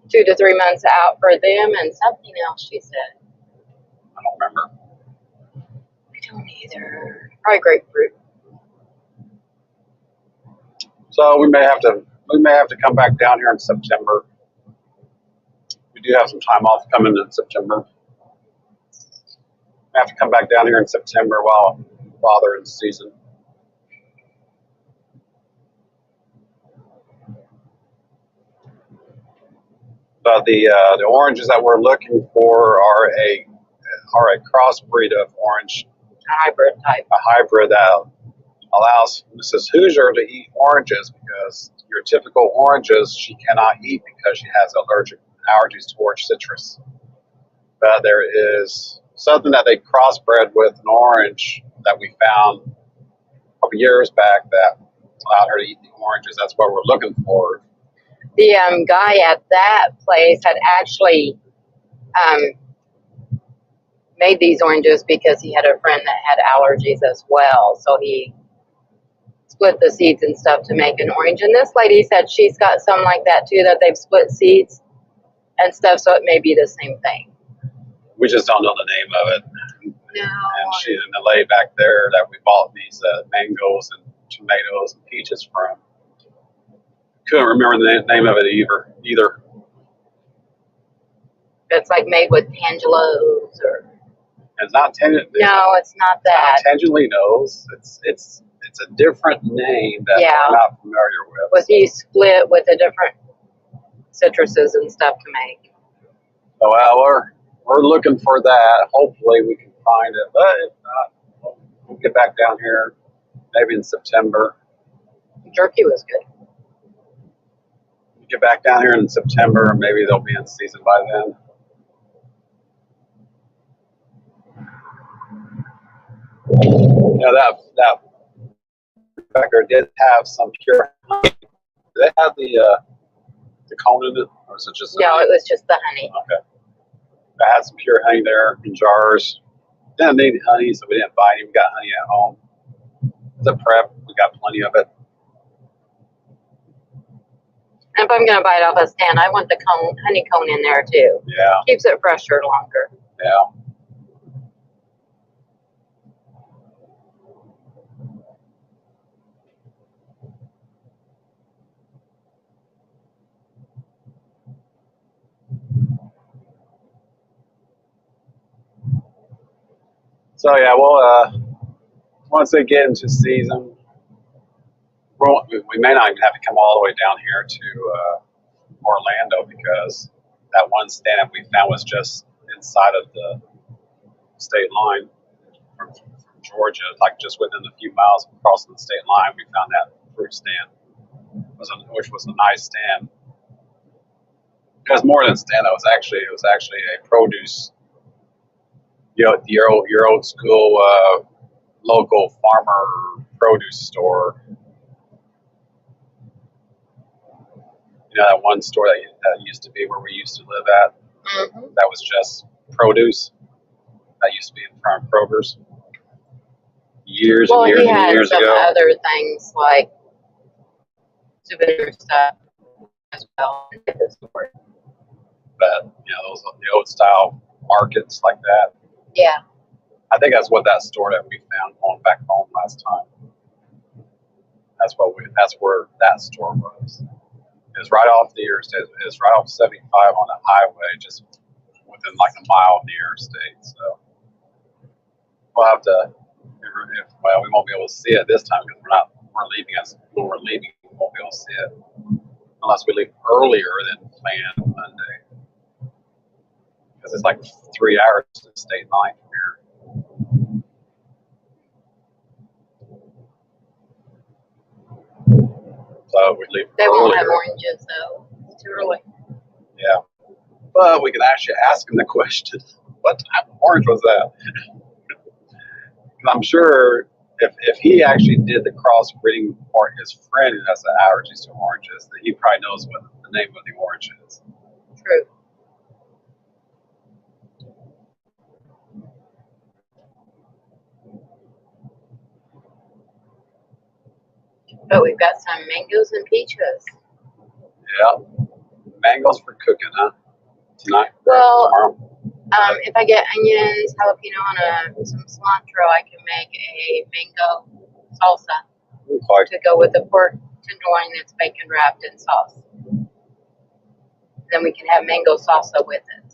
2 to 3 months out for them and something else she said. I don't remember. I don't either. Probably grapefruit. So we may have to come back down here in September. We do have some time off coming in September. We have to come back down here in September while they're in season. But the oranges that we're looking for are a crossbreed of orange, A hybrid type. a hybrid that allows Mrs. Hoosier to eat oranges, because your typical oranges she cannot eat because she has allergies towards citrus. But there is something that they crossbred with an orange that we found a couple years back that allowed her to eat the oranges. That's what we're looking for. The guy at that place had actually made these oranges because he had a friend that had allergies as well. So he split the seeds and stuff to make an orange. And this lady said she's got some like that too, that they've split seeds and stuff. So it may be the same thing. We just don't know the name of it. No. And the lady back there that we bought these mangoes and tomatoes and peaches from couldn't remember the name of it either. It's like made with tangelos or. It's not No, it's not that. Tangelinos. It's a different name that we're not familiar with. Was he split with the different citruses and stuff to make? So we're looking for that. Hopefully we can find it, but if not, we'll get back down here maybe in September. Jerky was good. We'll get back down here in September, and maybe they'll be in season by then. That Becker did have some pure honey. Did they have the cone in it, or was it just? No, it was just the honey. Okay. I had some pure honey there in jars. Didn't need honey, so we didn't buy any. We got honey at home. It's a prep. We got plenty of it. And if I'm going to buy it off a stand, I want the honey cone in there too. Yeah. Keeps it fresher longer. Yeah. So yeah, well, once they get into season, we may not even have to come all the way down here to Orlando, because that one stand we found was just inside of the state line from Georgia, like just within a few miles of crossing the state line. We found that fruit stand, which was a nice stand. It was more than a stand. It was actually a produce. Your old school local farmer produce store. You know, that one store that used to be where we used to live at. Mm-hmm. That was just produce. That used to be in front of Kroger's. Years and years and years ago. Well, he had some other things like souvenir stuff as well in his store. But the old style markets like that. Yeah. I think that's what that store that we found going back home last time. That's where that store was. It was right off the interstate. It was right off 75 on the highway, just within like a mile of the interstate. So we'll have to. Well, we won't be able to see it this time because we're leaving. When we're leaving, we won't be able to see it unless we leave earlier than planned Monday. Because it's like 3 hours to the state line from here. So we leave They earlier. won't have oranges though. It's too early. Yeah. But we can actually ask him the question, what type of orange was that? I'm sure if he actually did the crossbreeding for his friend who has the allergies to oranges, that he probably knows what the name of the orange is. True. But we've got some mangoes and peaches. Yeah. Mangoes for cooking, huh? Tonight? Well, tomorrow? If I get onions, jalapeno, and some cilantro, I can make a mango salsa to go with the pork tenderloin that's bacon wrapped in sauce. Then we can have mango salsa with it.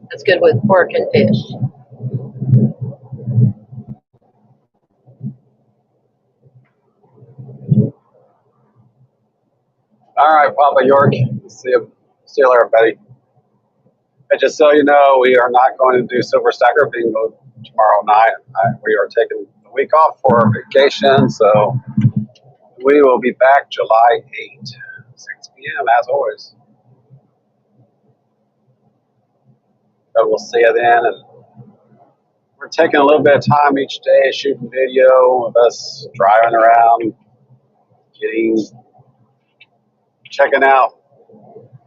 That's good with pork and fish. All right, Papa York. See you later, everybody. And just so you know, we are not going to do Silver Stacker Bingo tomorrow night. We are taking the week off for our vacation, so we will be back July 8th, 6 p.m. as always. So we'll see you then. And we're taking a little bit of time each day shooting video of us driving around, checking out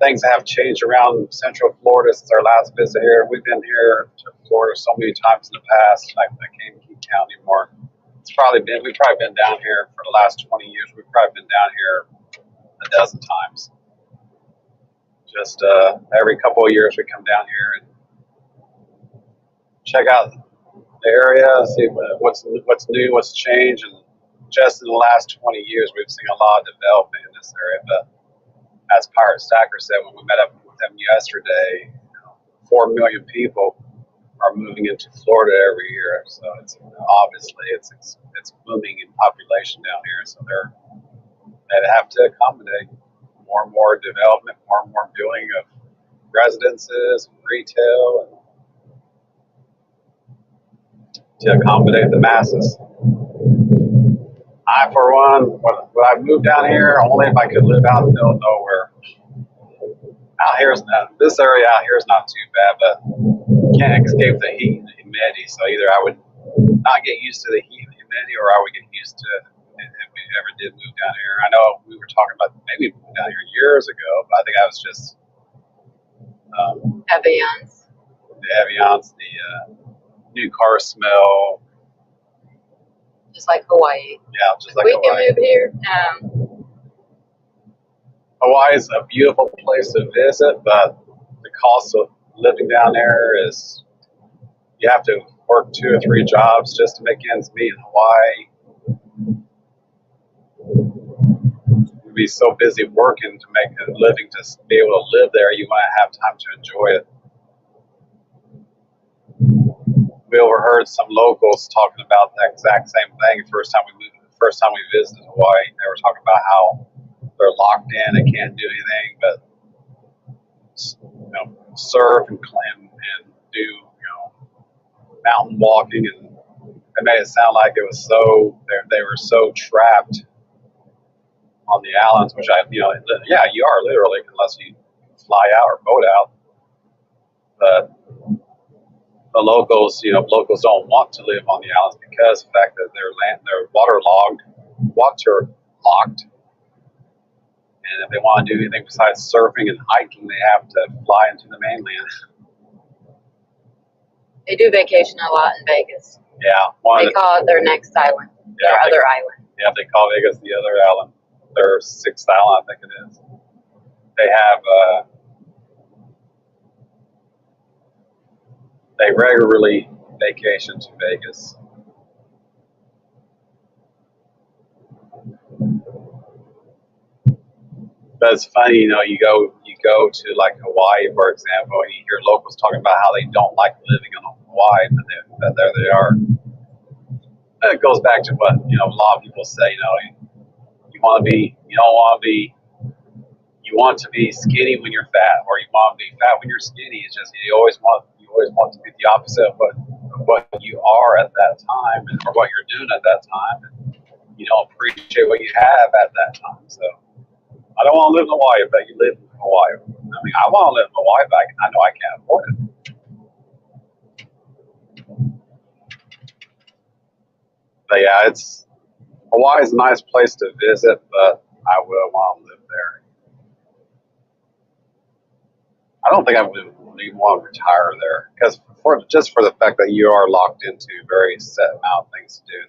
things have changed around Central Florida since our last visit here. We've been here to Florida so many times in the past. I can't keep count anymore. We've probably been down here for the last 20 years. We've probably been down here a dozen times. Just every couple of years we come down here and check out the area, see what's new, what's changed, and just in the last 20 years we've seen a lot of development in this area. But as Pirate Stacker said when we met up with him yesterday, 4 million people are moving into Florida every year. So it's obviously it's booming in population down here. So they have to accommodate more and more development, more and more building of residences, and retail, and to accommodate the masses. I, for one, would I move down here only if I could live out in the middle of nowhere. This area out here is not too bad, but you can't escape the heat and the humidity. So either I would not get used to the heat and humidity, or I would get used to it if we ever did move down here. I know we were talking about maybe moving down here years ago, but I think I was just the ambiance, the new car smell. Just like Hawaii. Yeah, just like we Hawaii. can move here. Hawaii is a beautiful place to visit, but the cost of living down there is you have to work 2 or 3 jobs just to make ends meet in Hawaii. You'd be so busy working to make a living to be able to live there, you want to have time to enjoy it. We overheard some locals talking about the exact same thing. First time we visited Hawaii, they were talking about how they're locked in, they can't do anything but surf and climb and do mountain walking, and they made it sound like it was they were so trapped on the islands, which you are literally, unless you fly out or boat out. But the locals don't want to live on the islands because of the fact that they're waterlogged, and if they want to do anything besides surfing and hiking, they have to fly into the mainland. They do vacation a lot in Vegas. Yeah. They call it their next island, their other island. Yeah, they call Vegas the other island. Their 6th island, I think it is. They have, they regularly vacation to Vegas. But it's funny, you go to like Hawaii, for example, and you hear locals talking about how they don't like living in Hawaii, but there they are. And it goes back to what a lot of people say. You want to be skinny when you're fat, or you want to be fat when you're skinny. It's just you always want to be the opposite of what you are at that time, or what you're doing at that time. And you don't appreciate what you have at that time. So I don't want to live in Hawaii, but you live in Hawaii. I mean, I want to live in Hawaii, but I know I can't afford it. But yeah, Hawaii is a nice place to visit, but I will want to live there. I don't think I would even want to retire there, because just for the fact that you are locked into a very set amount of things to do.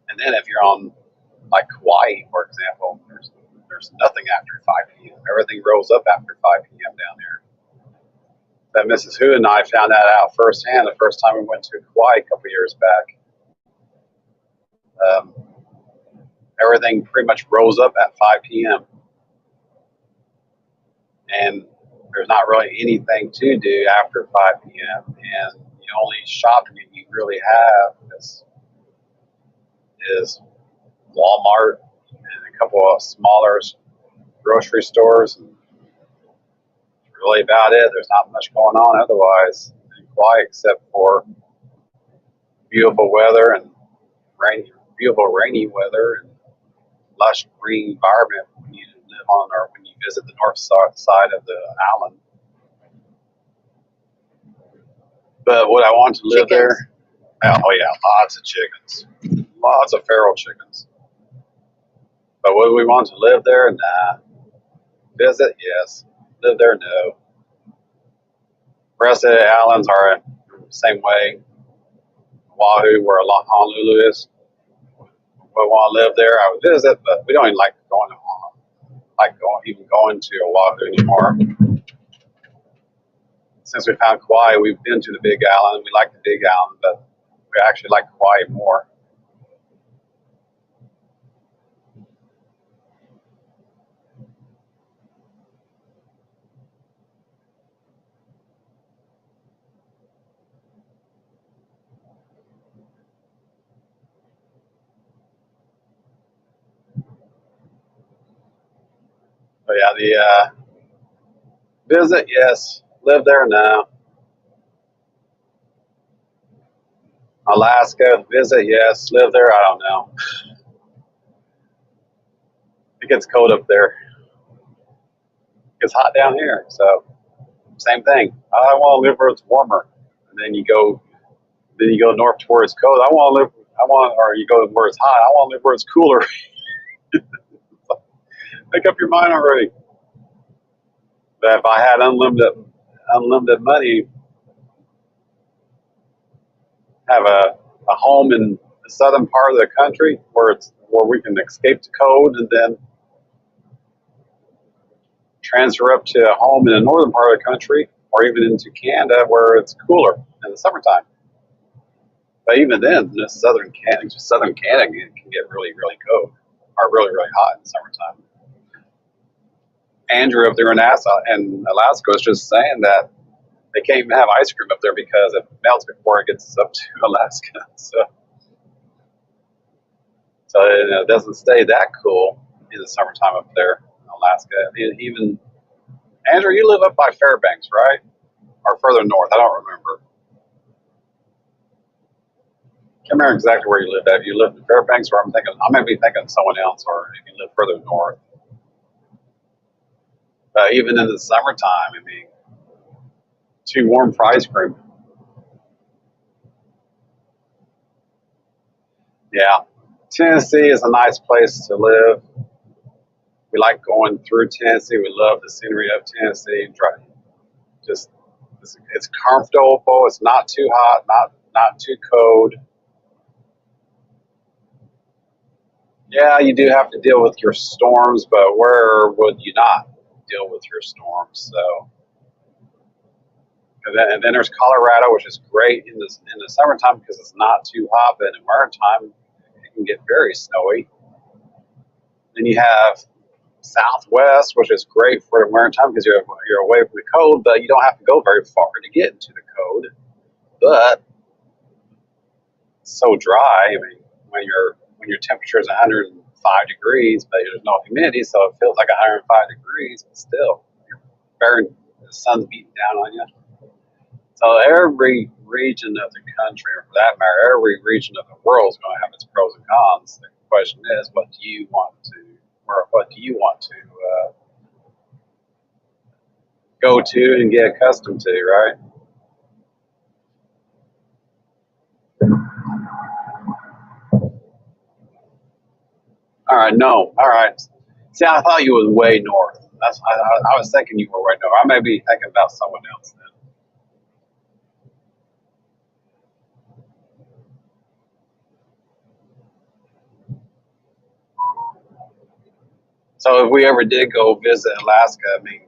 And then if you're on like Hawaii, for example, there's nothing after 5 p.m. Everything rolls up after 5 p.m. down there. That Mrs. Hu and I found that out firsthand the first time we went to Hawaii a couple years back. Everything pretty much rolls up at 5 p.m. And there's not really anything to do after 5 p.m. And the only shopping that you really have is Walmart and a couple of smaller grocery stores. And that's really about it. There's not much going on otherwise in Hawaii except for beautiful weather and beautiful rainy weather and lush green environment when you live on or when you visit the north side of the island. But would I want to live there? Oh yeah, lots of chickens, lots of feral chickens. But would we want to live there? Nah. Visit, yes. Live there, no. The rest of the islands are the same way. Oahu, where Honolulu is. We want to live there. I would visit, but we don't even like going to even going to Oahu anymore. Since we found Kauai, we've been to the Big Island. We like the Big Island, but we actually like Kauai more. But yeah, the visit, yes. Live there, no. Alaska, visit, yes. Live there, I don't know. It gets cold up there. It gets hot down here, so same thing. I want to live where it's warmer. And then you go north to where it's cold. Or you go where it's hot. I want to live where it's cooler. Make up your mind already. But if I had unlimited money, have a home in the southern part of the country where we can escape the cold, and then transfer up to a home in the northern part of the country, or even into Canada where it's cooler in the summertime. But even then, southern Canada can get really, really cold, or really, really hot in the summertime. Andrew up there in Alaska was just saying that they can't even have ice cream up there because it melts before it gets up to Alaska. So it doesn't stay that cool in the summertime up there in Alaska. Even Andrew, you live up by Fairbanks, right? Or further north? I don't remember. Can't remember exactly where you lived at. If you lived in Fairbanks, or I might be thinking of someone else, or if you live further north. But even in the summertime, I mean, too warm for ice cream. Yeah, Tennessee is a nice place to live. We like going through Tennessee. We love the scenery of Tennessee. It's comfortable. It's not too hot, not too cold. Yeah, you do have to deal with your storms, but where would you not deal with your storms? So, and then there's Colorado, which is great in the summertime because it's not too hot, but in the wintertime it can get very snowy. Then you have Southwest, which is great for the wintertime because you're away from the cold, but you don't have to go very far to get into the cold. But it's so dry. I mean, when your temperature is 105 degrees, but there's no humidity, so it feels like 105 degrees, but still, the sun's beating down on you. So every region of the country, or for that matter, every region of the world is going to have its pros and cons. The question is, what do you want to go to and get accustomed to, right? All right, no, all right. See, I thought you was way north. I was thinking you were way north. I may be thinking about someone else then. So if we ever did go visit Alaska, I mean,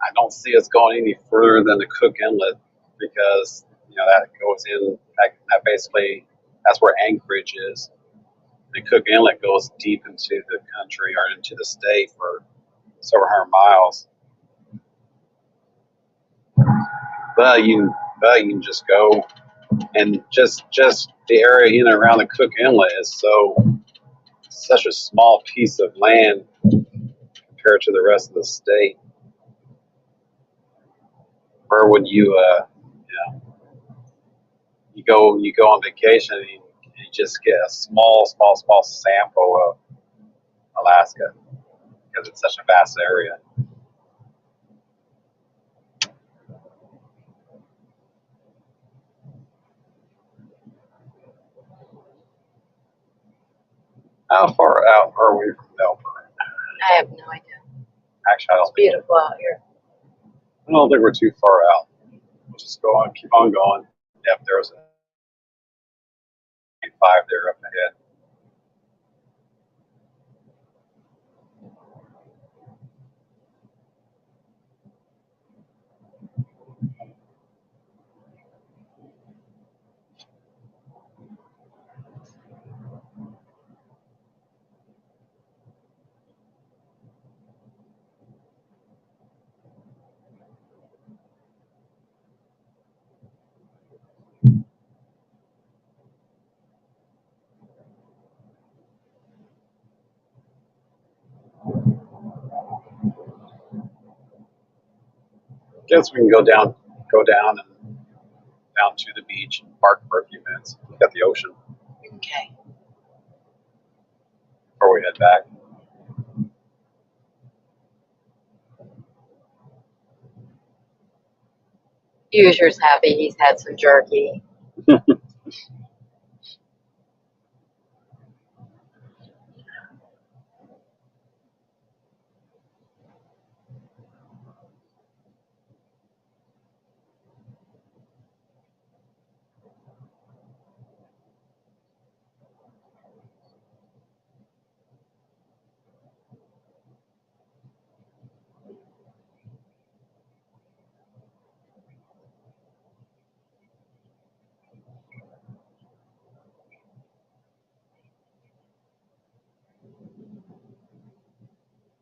I don't see us going any further than the Cook Inlet because that goes in. That basically that's where Anchorage is. The Cook Inlet goes deep into the country or into the state for several hundred miles. But you can just go, and just the area in and around the Cook Inlet is such a small piece of land compared to the rest of the state. Where would you go on vacation and you just get a small sample of Alaska because it's such a vast area. How far out are we from Melbourne? I have no idea. Actually, It's beautiful out here. I don't think we're too far out. We'll just go on, keep on going. Yep, there's a 5 there up ahead. Guess we can go down and down to the beach and park for a few minutes. Look at the ocean Okay. before we head back. User's happy he's had some jerky.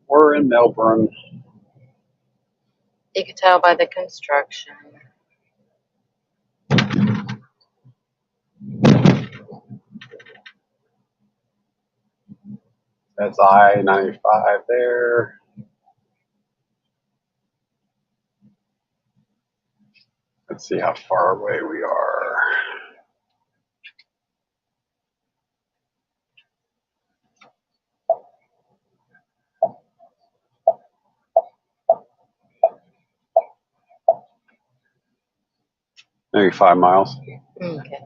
We're in Melbourne. You can tell by the construction. That's I-95 there. Let's see how far away we are. Maybe 5 miles. Okay.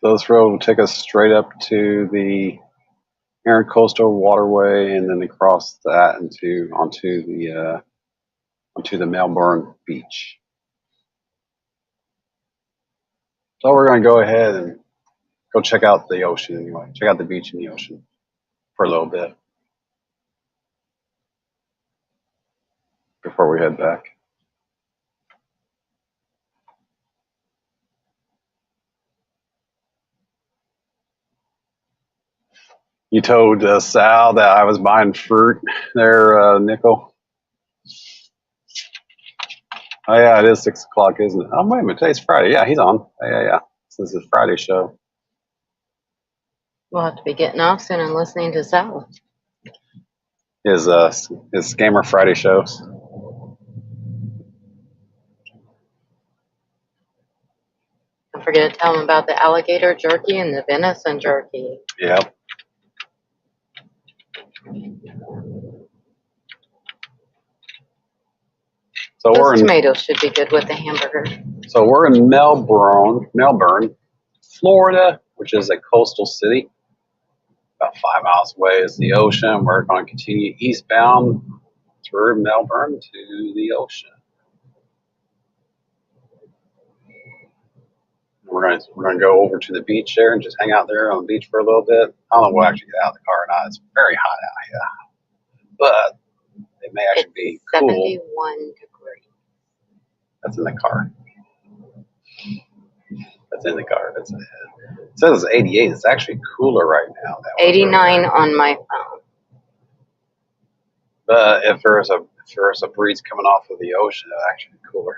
So this road will take us straight up to the Erin Coastal Waterway, and then across that onto the Melbourne Beach. So we're going to go ahead and go check out the ocean anyway. Check out the beach and the ocean for a little bit before we head back. You told Sal that I was buying fruit there, Nickel. Oh yeah, it is 6 o'clock, isn't it? Oh wait a minute, today's Friday. Yeah, he's on. Yeah. This is his Friday show. We'll have to be getting off soon and listening to Sal. His Scammer Friday shows. Don't forget to tell him about the alligator jerky and the venison jerky. Yep. So Those tomatoes should be good with the hamburger. So we're in Melbourne, Florida, which is a coastal city. About 5 miles away is the ocean. We're going to continue eastbound through Melbourne to the ocean. We're going to go over to the beach there and just hang out there on the beach for a little bit. I don't know if we'll actually get out of the car or not. It's very hot out here, but it may actually be cool. 71 degrees. That's in the car. That's in the car. It says it's 88. It's actually cooler right now. 89 on my phone. But if there's a breeze coming off of the ocean, it'll actually be cooler.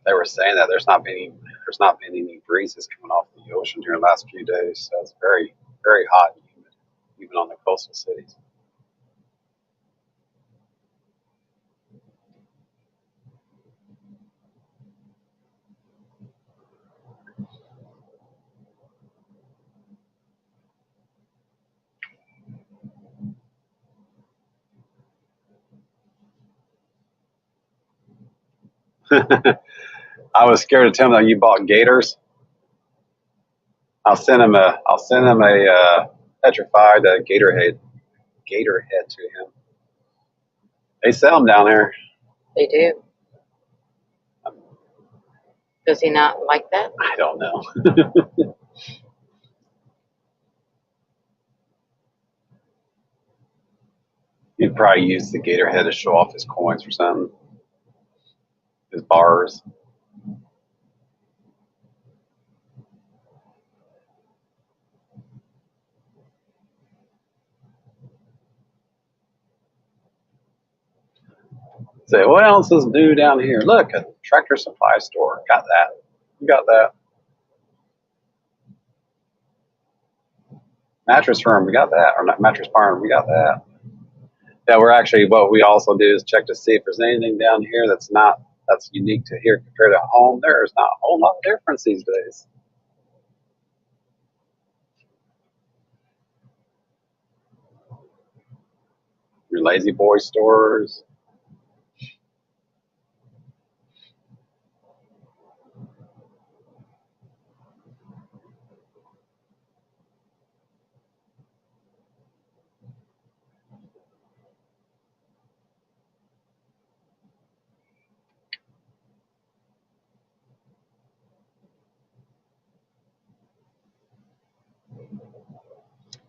They were saying that there's not been any breezes coming off the ocean during the last few days, so it's very, very hot and humid, even on the coastal cities. I was scared to tell them that you bought gators. I'll send him a petrified gator head to him. They sell them down there. They do. Does he not like that? I don't know. He'd probably use the gator head to show off his coins or something. His bars. Say, what else is new down here? Look, a Tractor Supply store. Got that. You got that. Mattress Firm. We got that. Or not Mattress Farm. We got that. Yeah, we're actually, what we also do is check to see if there's anything down here that's unique to here compared to home. There's not a whole lot of difference these days. Your lazy boy stores.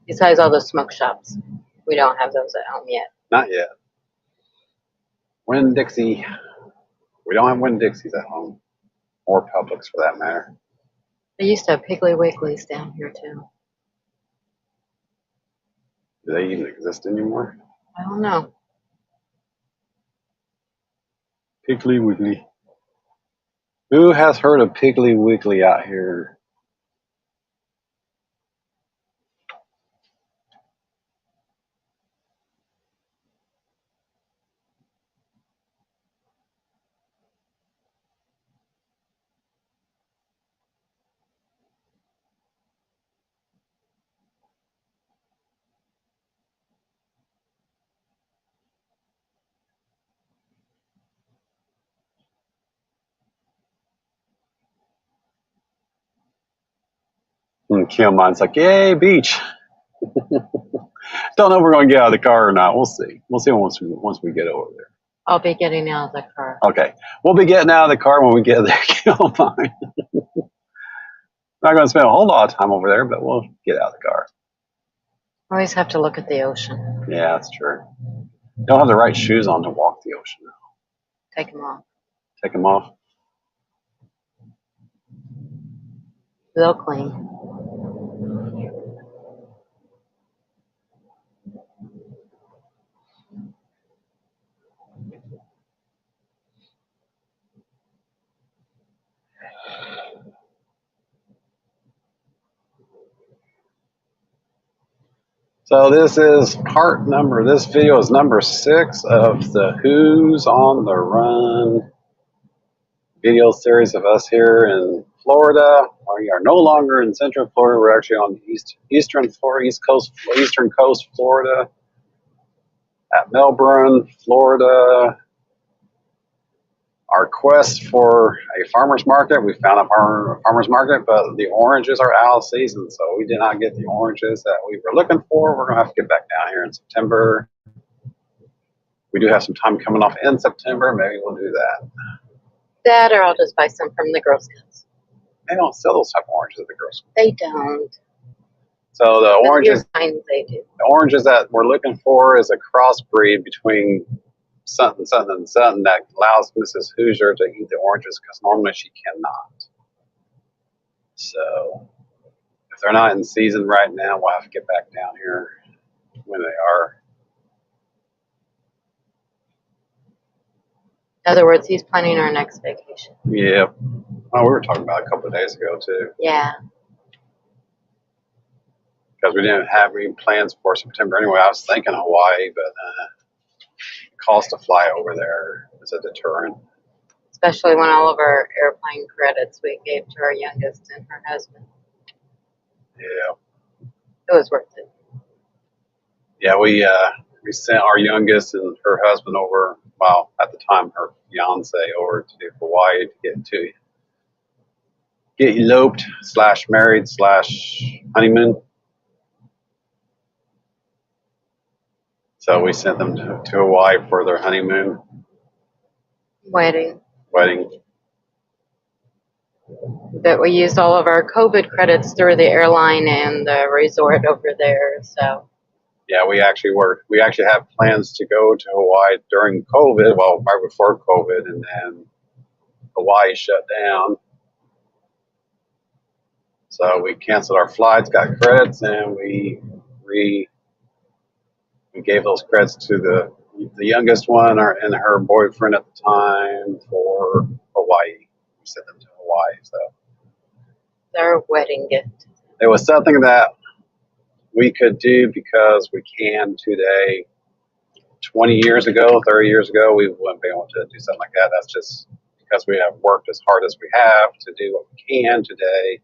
Besides all the smoke shops. We don't have those at home yet. Not yet. Winn-Dixie. We don't have Winn-Dixies at home. Or Publix for that matter. They used to have Piggly Wigglies down here too. Do they even exist anymore? I don't know. Piggly Wiggly. Who has heard of Piggly Wiggly out here? And Kim mine's like, yay, beach. Don't know if we're going to get out of the car or not. We'll see. We'll see once we get over there. I'll be getting out of the car. Okay. We'll be getting out of the car when we get there. Don't mind. Not going to spend a whole lot of time over there, but we'll get out of the car. Always have to look at the ocean. Yeah, that's true. Don't have the right shoes on to walk the ocean. Take them off. Take them off. They'll clean. So this video is number 6 of the Who's on the Run video series of us here in Florida. We are no longer in Central Florida. We're actually on the eastern coast Florida, at Melbourne, Florida. Our quest for a farmer's market. We found a farmer's market, but the oranges are out of season, so we did not get the oranges that we were looking for. We're going to have to get back down here in September. We do have some time coming off in September. Maybe we'll do that. That, or I'll just buy some from the Girl Scouts. They don't sell those type of oranges at the Girl Scouts. They don't. So the oranges, they do. the oranges that we're looking for is a crossbreed between something that allows Mrs. Hoosier to eat the oranges, because normally she cannot. So if they're not in season right now, we'll have to get back down here when they are. In other words, he's planning our next vacation. Yeah. Oh, we were talking about it a couple of days ago too. Yeah. Because we didn't have any plans for September anyway. I was thinking Hawaii, but the cost to fly over there is a deterrent. Especially when all of our airplane credits we gave to our youngest and her husband. Yeah. It was worth it. Yeah, we sent our youngest and her husband over, well, at the time her fiance, over to Hawaii to get to get eloped / married / honeymoon. So we sent them to Hawaii for their honeymoon Wedding. wedding. That we used all of our COVID credits through the airline and the resort over there. So Yeah, we actually had plans to go to Hawaii during COVID, well, right before COVID, and then Hawaii shut down. So we canceled our flights, got credits, and we gave those credits to the youngest one and her boyfriend at the time for Hawaii. We sent them to Hawaii. So their wedding gift. it was something that we could do because we can today. 20 years ago, 30 years ago, we wouldn't be able to do something like that. That's just because we have worked as hard as we have to do what we can today.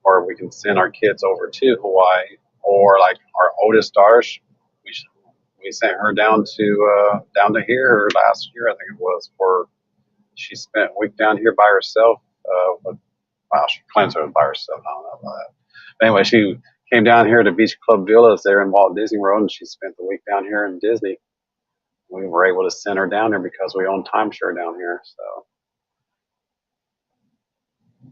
Or we can send our kids over to Hawaii. Or like our oldest daughter, we sent her down to here last year, I think it was, for she spent a week down here by herself. She claims it was by herself. I don't know about that. But anyway, she came down here to Beach Club Villas there in Walt Disney World, and she spent the week down here in Disney. We were able to send her down there because we own timeshare down here. So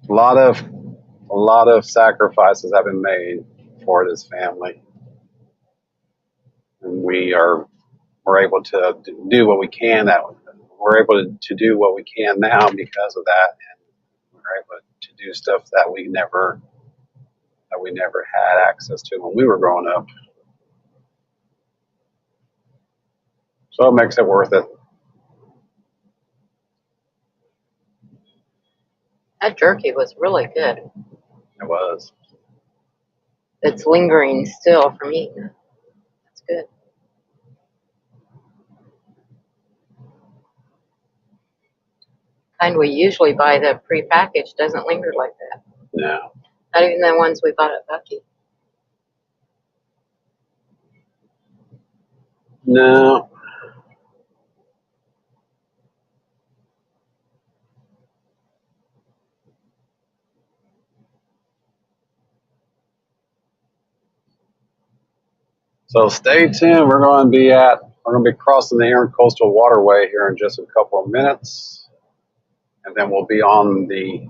a lot of sacrifices have been made for this family, and we're able to do what we can. We're able to do what we can now because of that, and we're able to do stuff that we never had access to when we were growing up. So it makes it worth it. That jerky was really good. It was. It's lingering still from eating. That's good. Kind we usually buy the prepackaged doesn't linger like that. No. Not even the ones we bought at Bucky. No. So stay tuned. We're going to be crossing the Intercoastal Waterway here in just a couple of minutes, and then we'll be on the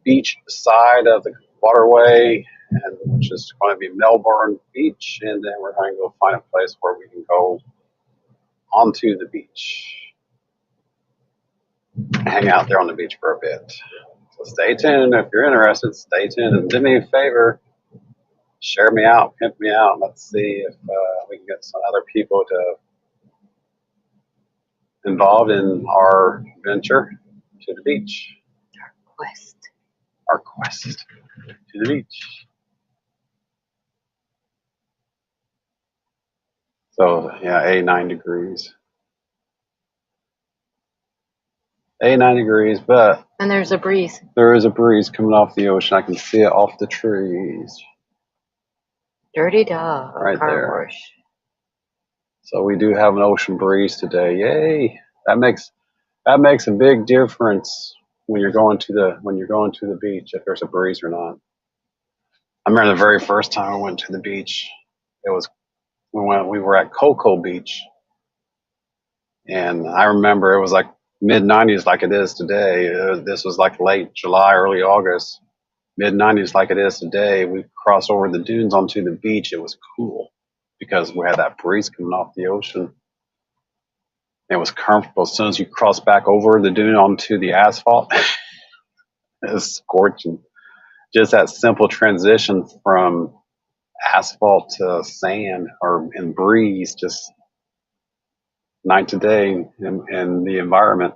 beach side of the waterway, and which is going to be Melbourne Beach, and then we're going to go find a place where we can go onto the beach, hang out there on the beach for a bit. So stay tuned. If you're interested, stay tuned, and do me a favor. Share me out, pimp me out. Let's see if we can get some other people involved in our venture to the beach. Our quest to the beach. So yeah, 9 degrees. 9 degrees, but and there's a breeze. There is a breeze coming off the ocean. I can see it off the trees. Dirty dog. Right there. Horse. So we do have an ocean breeze today. Yay! That makes a big difference when you're going to the beach, if there's a breeze or not. I remember the very first time I went to the beach. We were at Cocoa Beach, and I remember it was like mid-90s like it is today. This was like late July, early August. Mid-90s like it is today. We crossed over the dunes onto the beach. It was cool because we had that breeze coming off the ocean. It was comfortable. As soon as you cross back over the dune onto the asphalt, it was scorching. Just that simple transition from asphalt to sand and breeze, just night to day in the environment.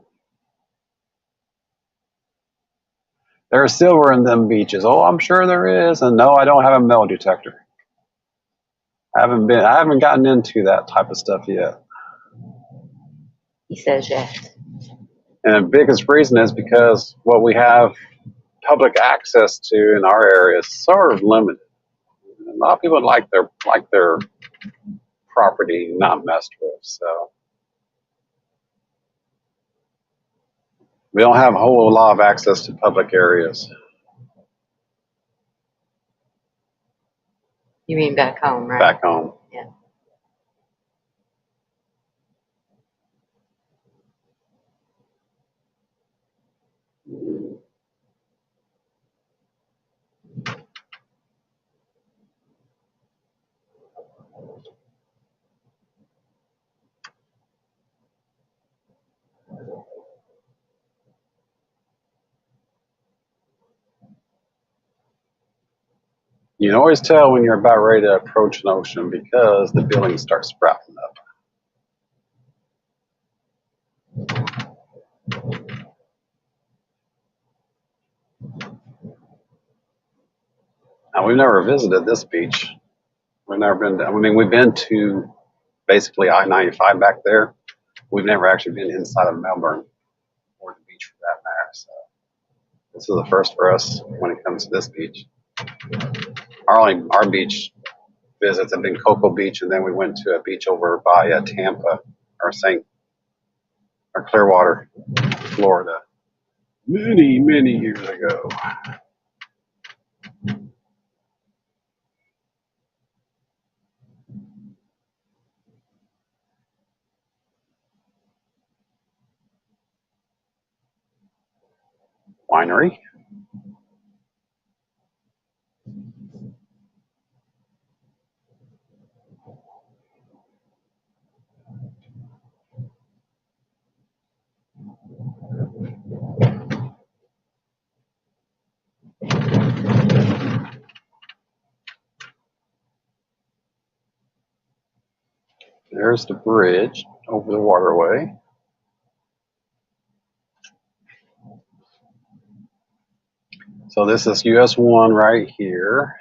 There's silver in them beaches. Oh, I'm sure there is. And no, I don't have a metal detector. I haven't gotten into that type of stuff yet. He says yes. And the biggest reason is because what we have public access to in our area is sort of limited. A lot of people like their property not messed with. So We don't have a whole lot of access to public areas. You mean back home, right? Back home. Yeah. You can always tell when you're about ready to approach an ocean because the buildings start sprouting up. Now, we've never visited this beach. We've never been to, I mean, we've been to basically I-95 back there. We've never actually been inside of Melbourne or the beach for that matter. So this is the first for us when it comes to this beach. Our beach visits have been Cocoa Beach, and then we went to a beach over by Tampa or Clearwater, Florida, many years ago. Winery. There's the bridge over the waterway. So this is US 1 right here.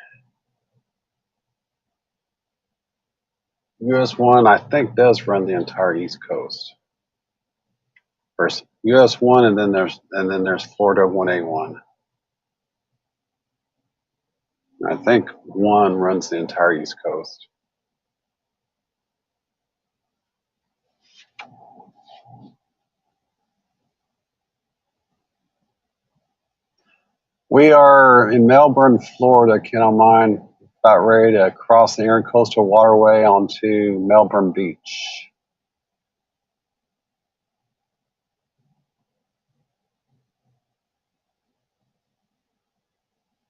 US 1, I think, does run the entire East Coast. First US 1, and then there's Florida 1A1. I think 1 runs the entire East Coast. We are in Melbourne, Florida, Ken on mine, about ready to cross the Intercoastal Waterway onto Melbourne Beach.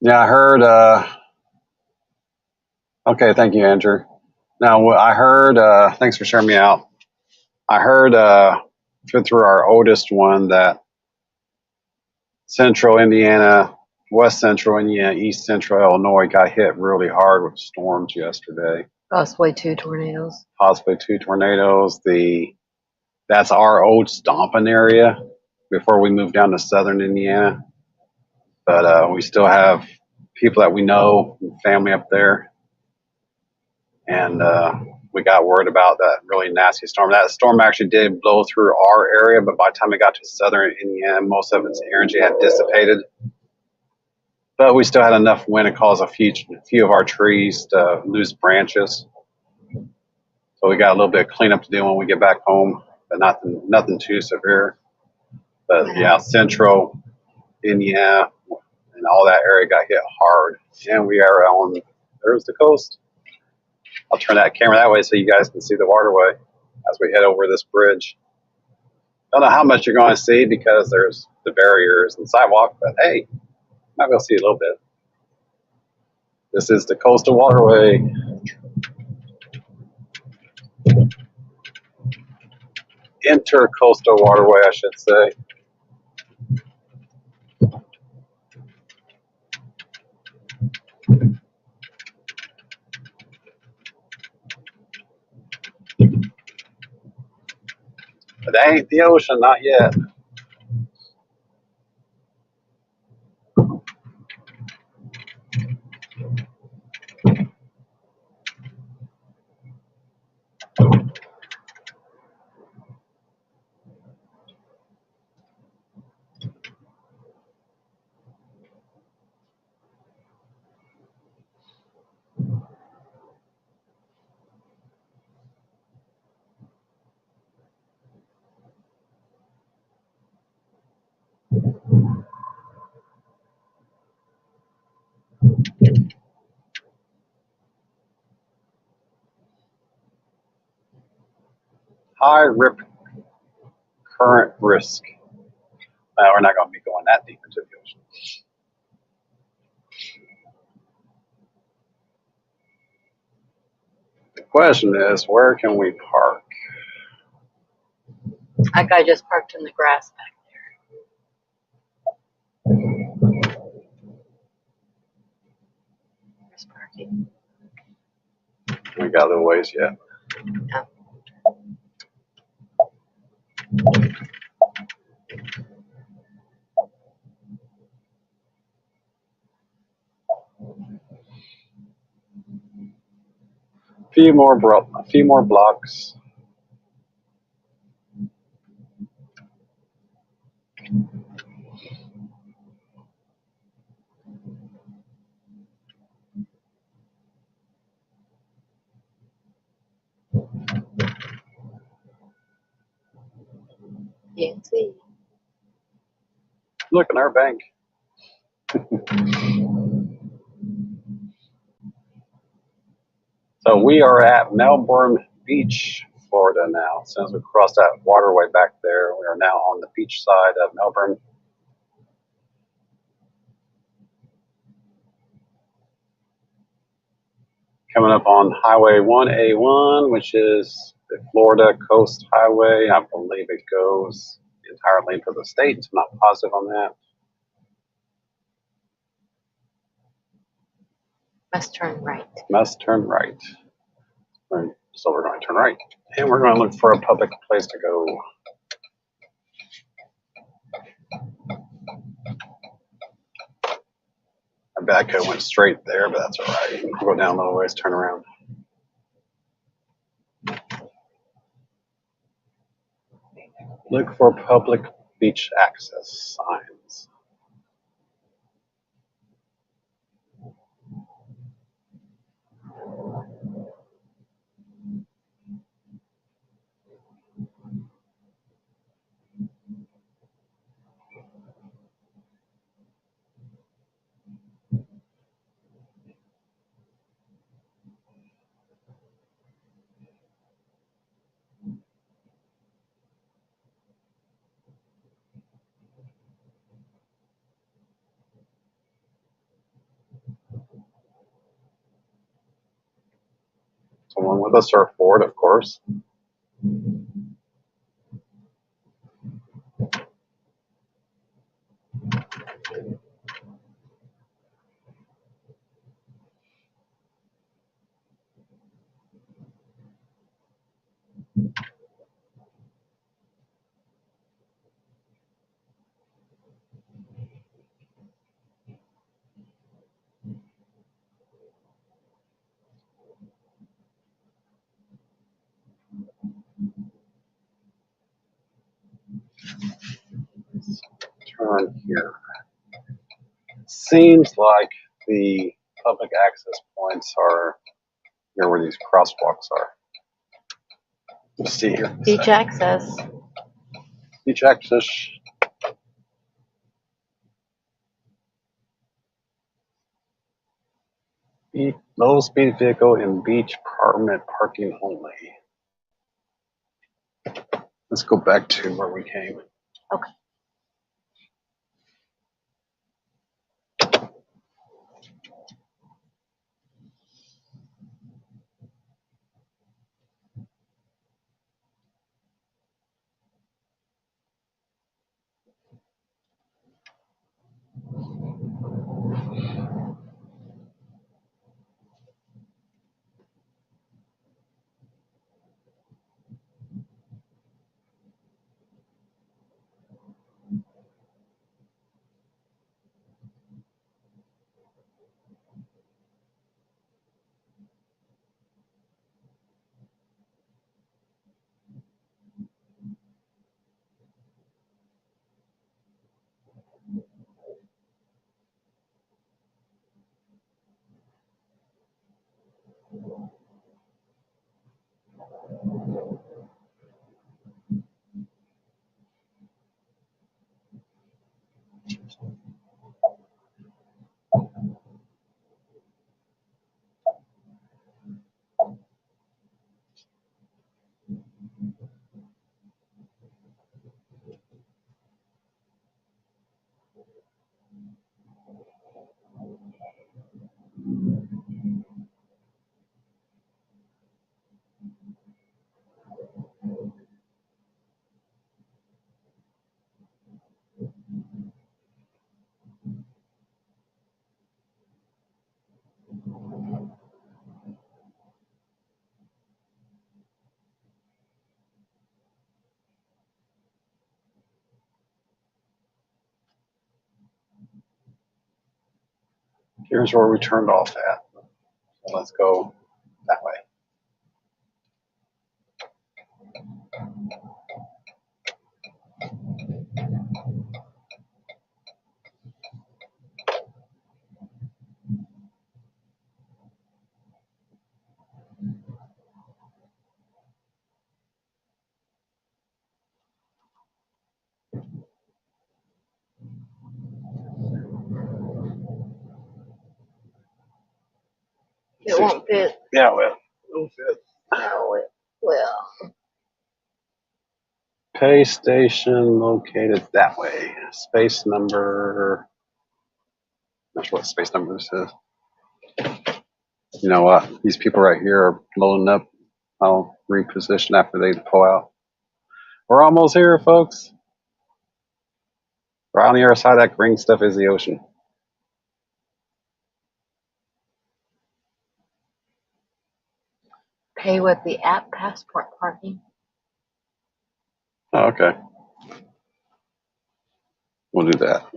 Yeah, I heard, okay, thank you, Andrew. Now, I heard, thanks for sharing me out. I heard through our oldest one that Central Indiana, West Central Indiana, East Central Illinois got hit really hard with storms yesterday. Possibly 2 tornadoes. Possibly 2 tornadoes. That's our old stomping area before we moved down to southern Indiana. But we still have people that we know, family up there. And we got worried about that really nasty storm. That storm actually did blow through our area, but by the time it got to southern Indiana, most of its energy had dissipated. But we still had enough wind to cause a few of our trees to lose branches. So we got a little bit of cleanup to do when we get back home, but nothing too severe. But yeah, central Indiana and all that area got hit hard. And we are there's the coast. I'll turn that camera that way so you guys can see the waterway as we head over this bridge. Don't know how much you're going to see because there's the barriers and sidewalk, but hey, might be able to see a little bit. This is the coastal waterway. Intercoastal waterway, I should say. But that ain't the ocean, not yet. High rip current risk. Now we're not going to be going that deep into the ocean. The question is, where can we park? That guy just parked in the grass back there. There's parking. We got a little ways yet. Yeah. A few more blocks. Can't see. Look in our bank. So we are at Melbourne Beach, Florida now. Since we crossed that waterway back there, we are now on the beach side of Melbourne. Coming up on Highway 1A1, which is the Florida Coast Highway. I believe it goes the entire length of the state. I'm not positive on that. Must turn right. Must turn right. So we're going to turn right. And we're going to look for a public place to go. My backhoe went straight there, but that's all right. I'll go down a little ways, turn around. Look for public beach access signs. Someone with a surfboard, of course. Turn here. Seems like the public access points are here where these crosswalks are. Let's see here. Beach access. Beach access. Low speed vehicle and beach permit parking only. Let's go back to where we came. Okay. Here's where we turned off at. So let's go that way. It won't fit. Yeah, well, it'll fit. Oh, it will. Pay station located that way. Space number. Not sure what space number this is. You know what? These people right here are loading up. I'll reposition after they pull out. We're almost here, folks. Right on the other side of that green stuff is the ocean. Pay with the app passport parking. Oh, okay. We'll do that.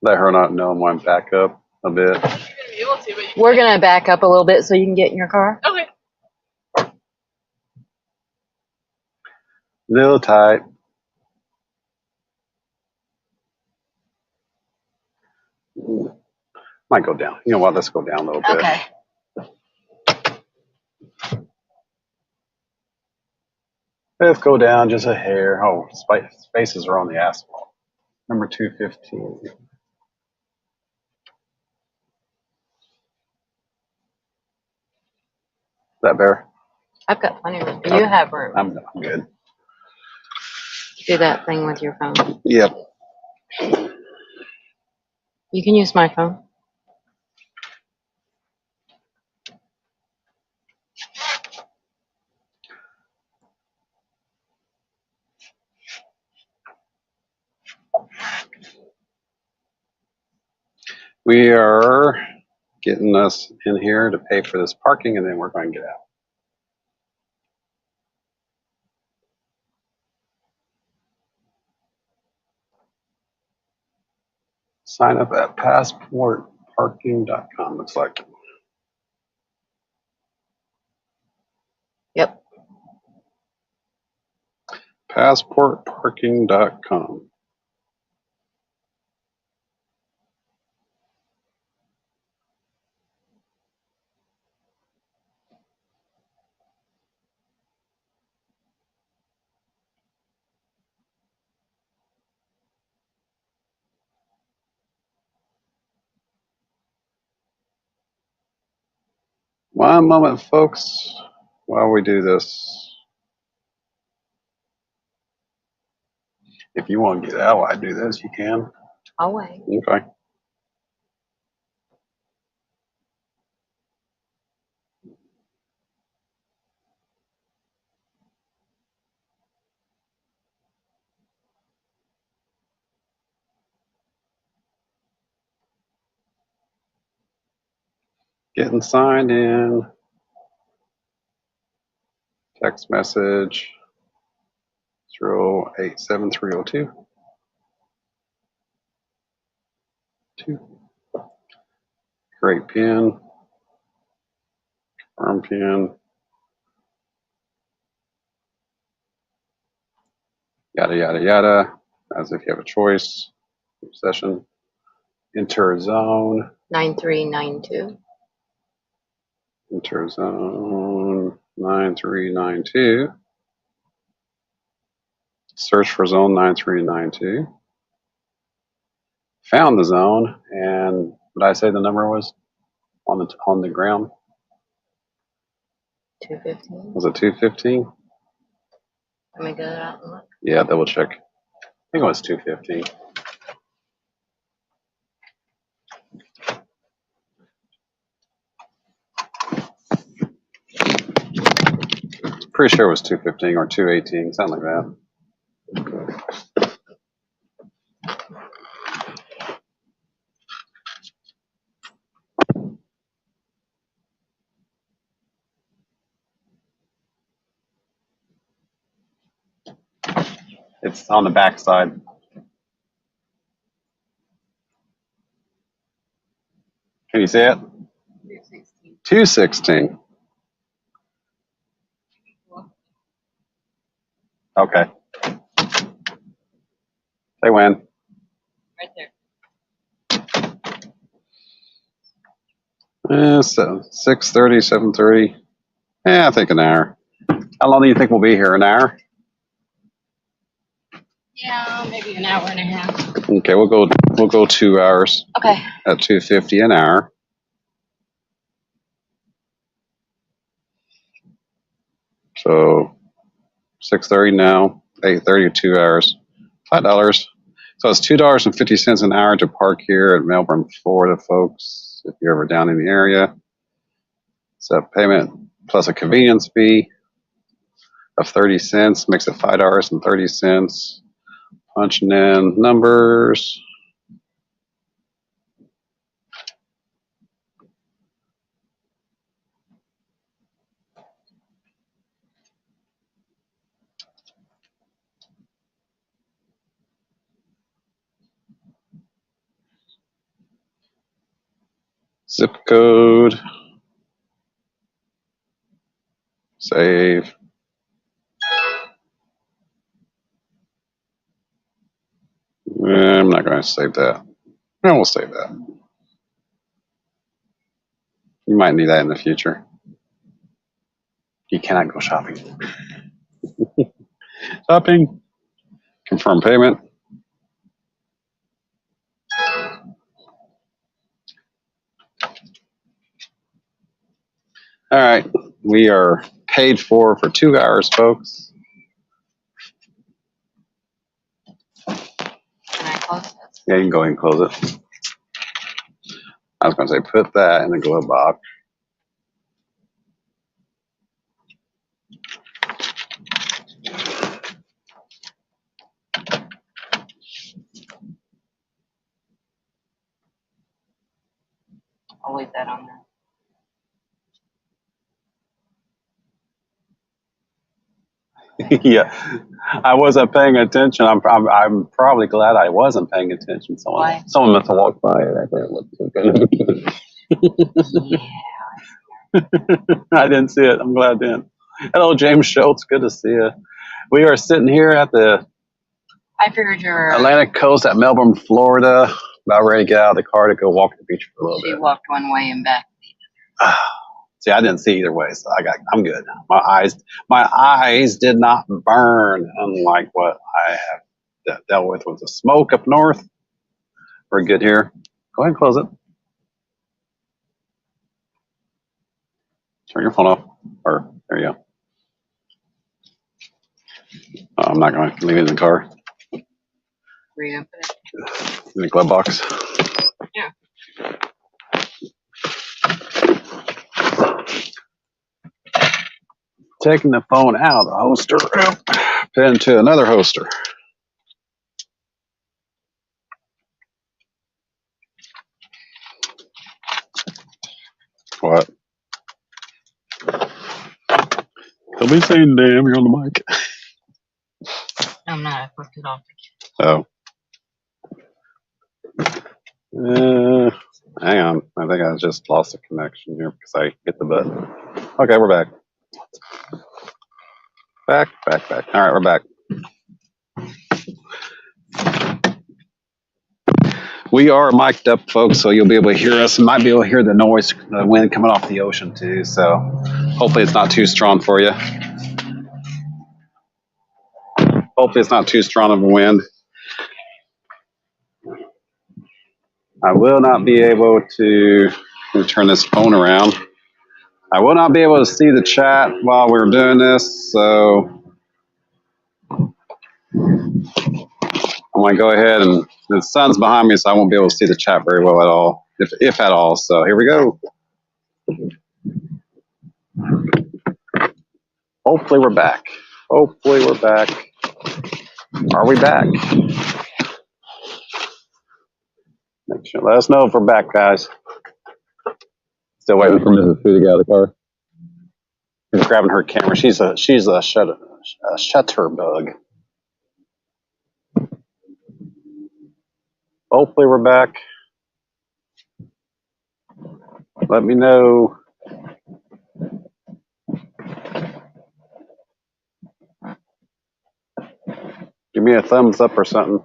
Let her not know I'm going back up a bit. We're going to back up a little bit so you can get in your car. Okay. Little tight. Might go down. You know what? Let's go down a little bit. Okay. Let's go down just a hair. Oh, spaces are on the asphalt. Number 215. Is that better? I've got plenty of room. You have room. I'm good. Do that thing with your phone. Yep. You can use my phone. We are getting us in here to pay for this parking, and then we're going to get out. Sign up at passportparking.com, looks like. Yep. Passportparking.com. One moment, folks, while we do this. If you want to get out, I do this, you can. I'll wait. Okay. Getting signed in. Text message 087302. Great pin. Confirm pin. Yada, yada, yada. As if you have a choice. Session. Enter zone. 9392. Enter zone 9392. Search for zone 9392. Found the zone, and what did I say the number was on the ground? 215. Was it 215? Let me go out and look. Yeah, double check. I think it was 215. Pretty sure it was 215 or 218, something like that. It's on the back side. Can you see it? 216. Okay. They win. Right there. So 6:30, 7:30. Yeah, I think an hour. How long do you think we'll be here? An hour? Yeah, maybe an hour and a half. Okay, we'll go 2 hours Okay. at $2.50 an hour. So 6:30 now, 8:30, 2 hours, $5. So it's $2.50 an hour to park here at Melbourne, Florida, folks. If you're ever down in the area, it's a payment plus a convenience fee of 30 cents, makes it $5.30. Punching in numbers. Zip code. Save. I'm not going to save that. No, we'll save that. You might need that in the future. You cannot go shopping. Shopping. Confirm payment. All right. We are paid for 2 hours, folks. Can I close this? Yeah, you can go ahead and close it. I was going to say put that in the glove box. I'll leave that on there. Yeah, I wasn't paying attention. I'm probably glad I wasn't paying attention. Why? Someone must have walked by it. I thought it looked so good. I didn't see it. I'm glad I didn't. Hello, James Schultz. Good to see you. We are sitting here at the I figured you were. Atlantic coast at Melbourne, Florida. About ready to get out of the car to go walk the beach for a little She bit. walked one way and back. See, I didn't see either way, so I'm good. My eyes did not burn, unlike what I have dealt with the smoke up north. We're good here. Go ahead and close it. Turn your phone off. Or there you go. I'm not going to leave it in the car. Where you gonna put it? In the glove box. Yeah. Taking the phone out of the holster, put it into another holster. What? Don't be saying damn, you're on the mic. I'm not. I flipped it off. Oh. Hang on. I think I just lost the connection here because I hit the button. Okay, we're back. Back. All right, we're back. We are mic'd up, folks, so you'll be able to hear us. You might be able to hear the noise, the wind coming off the ocean, too. So hopefully it's not too strong for you. Hopefully it's not too strong of a wind. I will not be able to turn this phone around. I will not be able to see the chat while we're doing this, so I'm going to go ahead and the sun's behind me, so I won't be able to see the chat very well at all, if at all. So here we go. Hopefully we're back. Hopefully we're back. Are we back? Make sure. Let us know if we're back, guys. Still waiting for Mrs. Fu to get out of the car. She's grabbing her camera. She's a shutterbug. hopefully we're back. Let me know. Give me a thumbs up or something.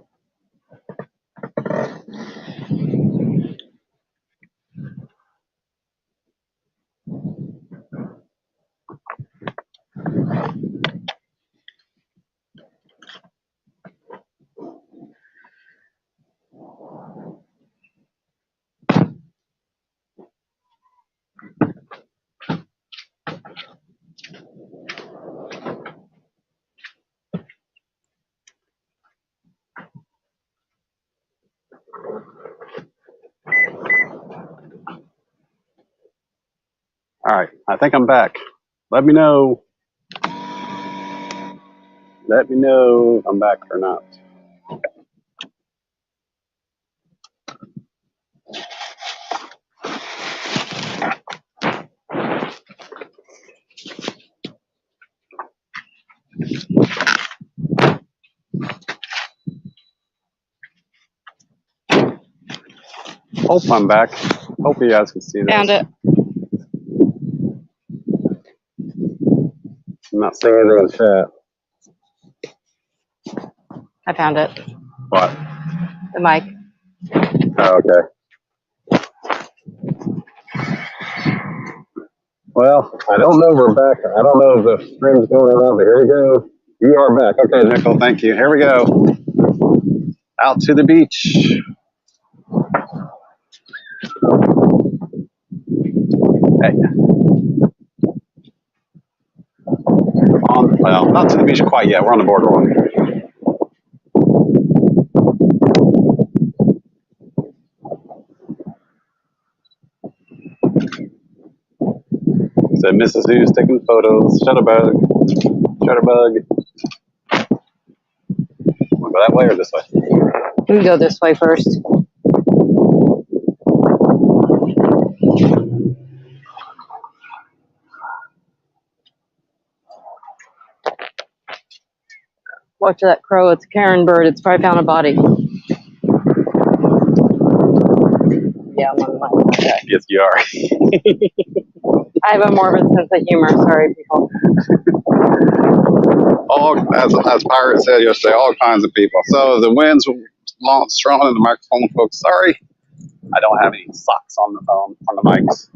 All right, I think I'm back. Let me know. Let me know if I'm back or not. Hope I'm back. Hope you guys can see this. Found it. I'm not seeing anything in the chat. I found it. What? The mic. Oh, okay. Well, I don't know if we're back. I don't know if the stream's going on, but here we go. You are back. Okay, Nicole, thank you. Here we go. Out to the beach. Hey. Well, not to the beach quite yet. We're on the boardwalk. So Mrs. Who's taking photos. Shutterbug. Shutterbug. Want to go that way or this way? We can go this way first. Watch that crow. It's a Karen bird. It's probably found a body. Yeah, I'm on the mic. Okay. Yes, you are. I have a morbid sense of humor. Sorry, people. All, as Pirate said yesterday, all kinds of people. So the wind's strong in the microphone, folks. Sorry, I don't have any socks on the phone on the mics.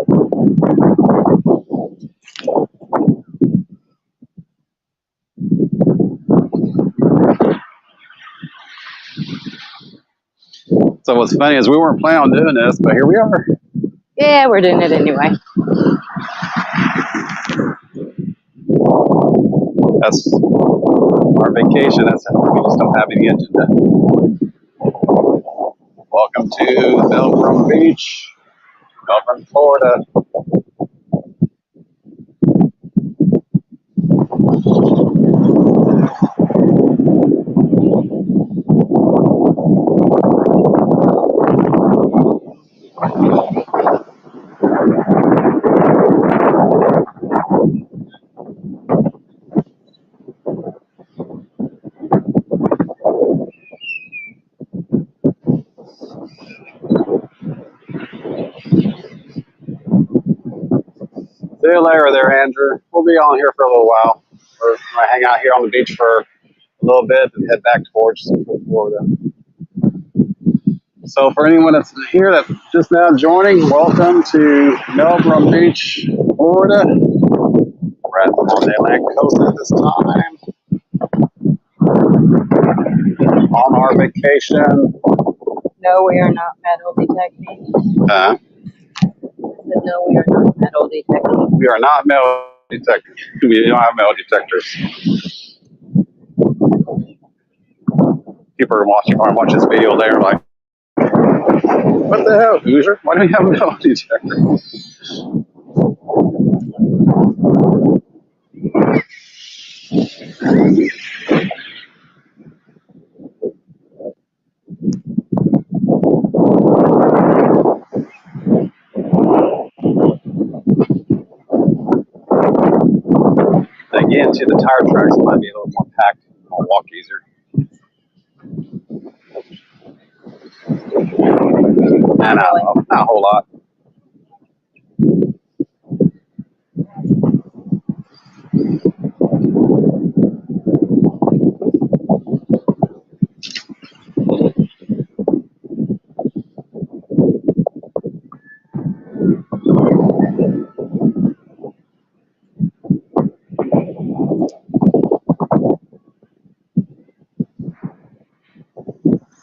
So what's funny is we weren't planning on doing this, but here we are. Yeah, we're doing it anyway. That's our vacation. That's it. We just don't have any agenda. Welcome to Melbourne Beach, Melbourne, Florida. See you later there, Andrew. We'll be on here for a little while. We're going to hang out here on the beach for a little bit and head back towards Central Florida. So for anyone that's here that's just now joining, welcome to Melbourne Beach, Florida. We're on the Atlantic coast at this time. On our vacation. No, we are not metal detecting. Huh? No, we are not metal detecting. We are not metal detectors. We don't have metal detectors. People are watching this video. They're like, "What the hell, Hoosier? Why do we have a metal detector?" Again, to the tire tracks, it might be a little more packed. I'll walk easier. Not really. Not a whole lot.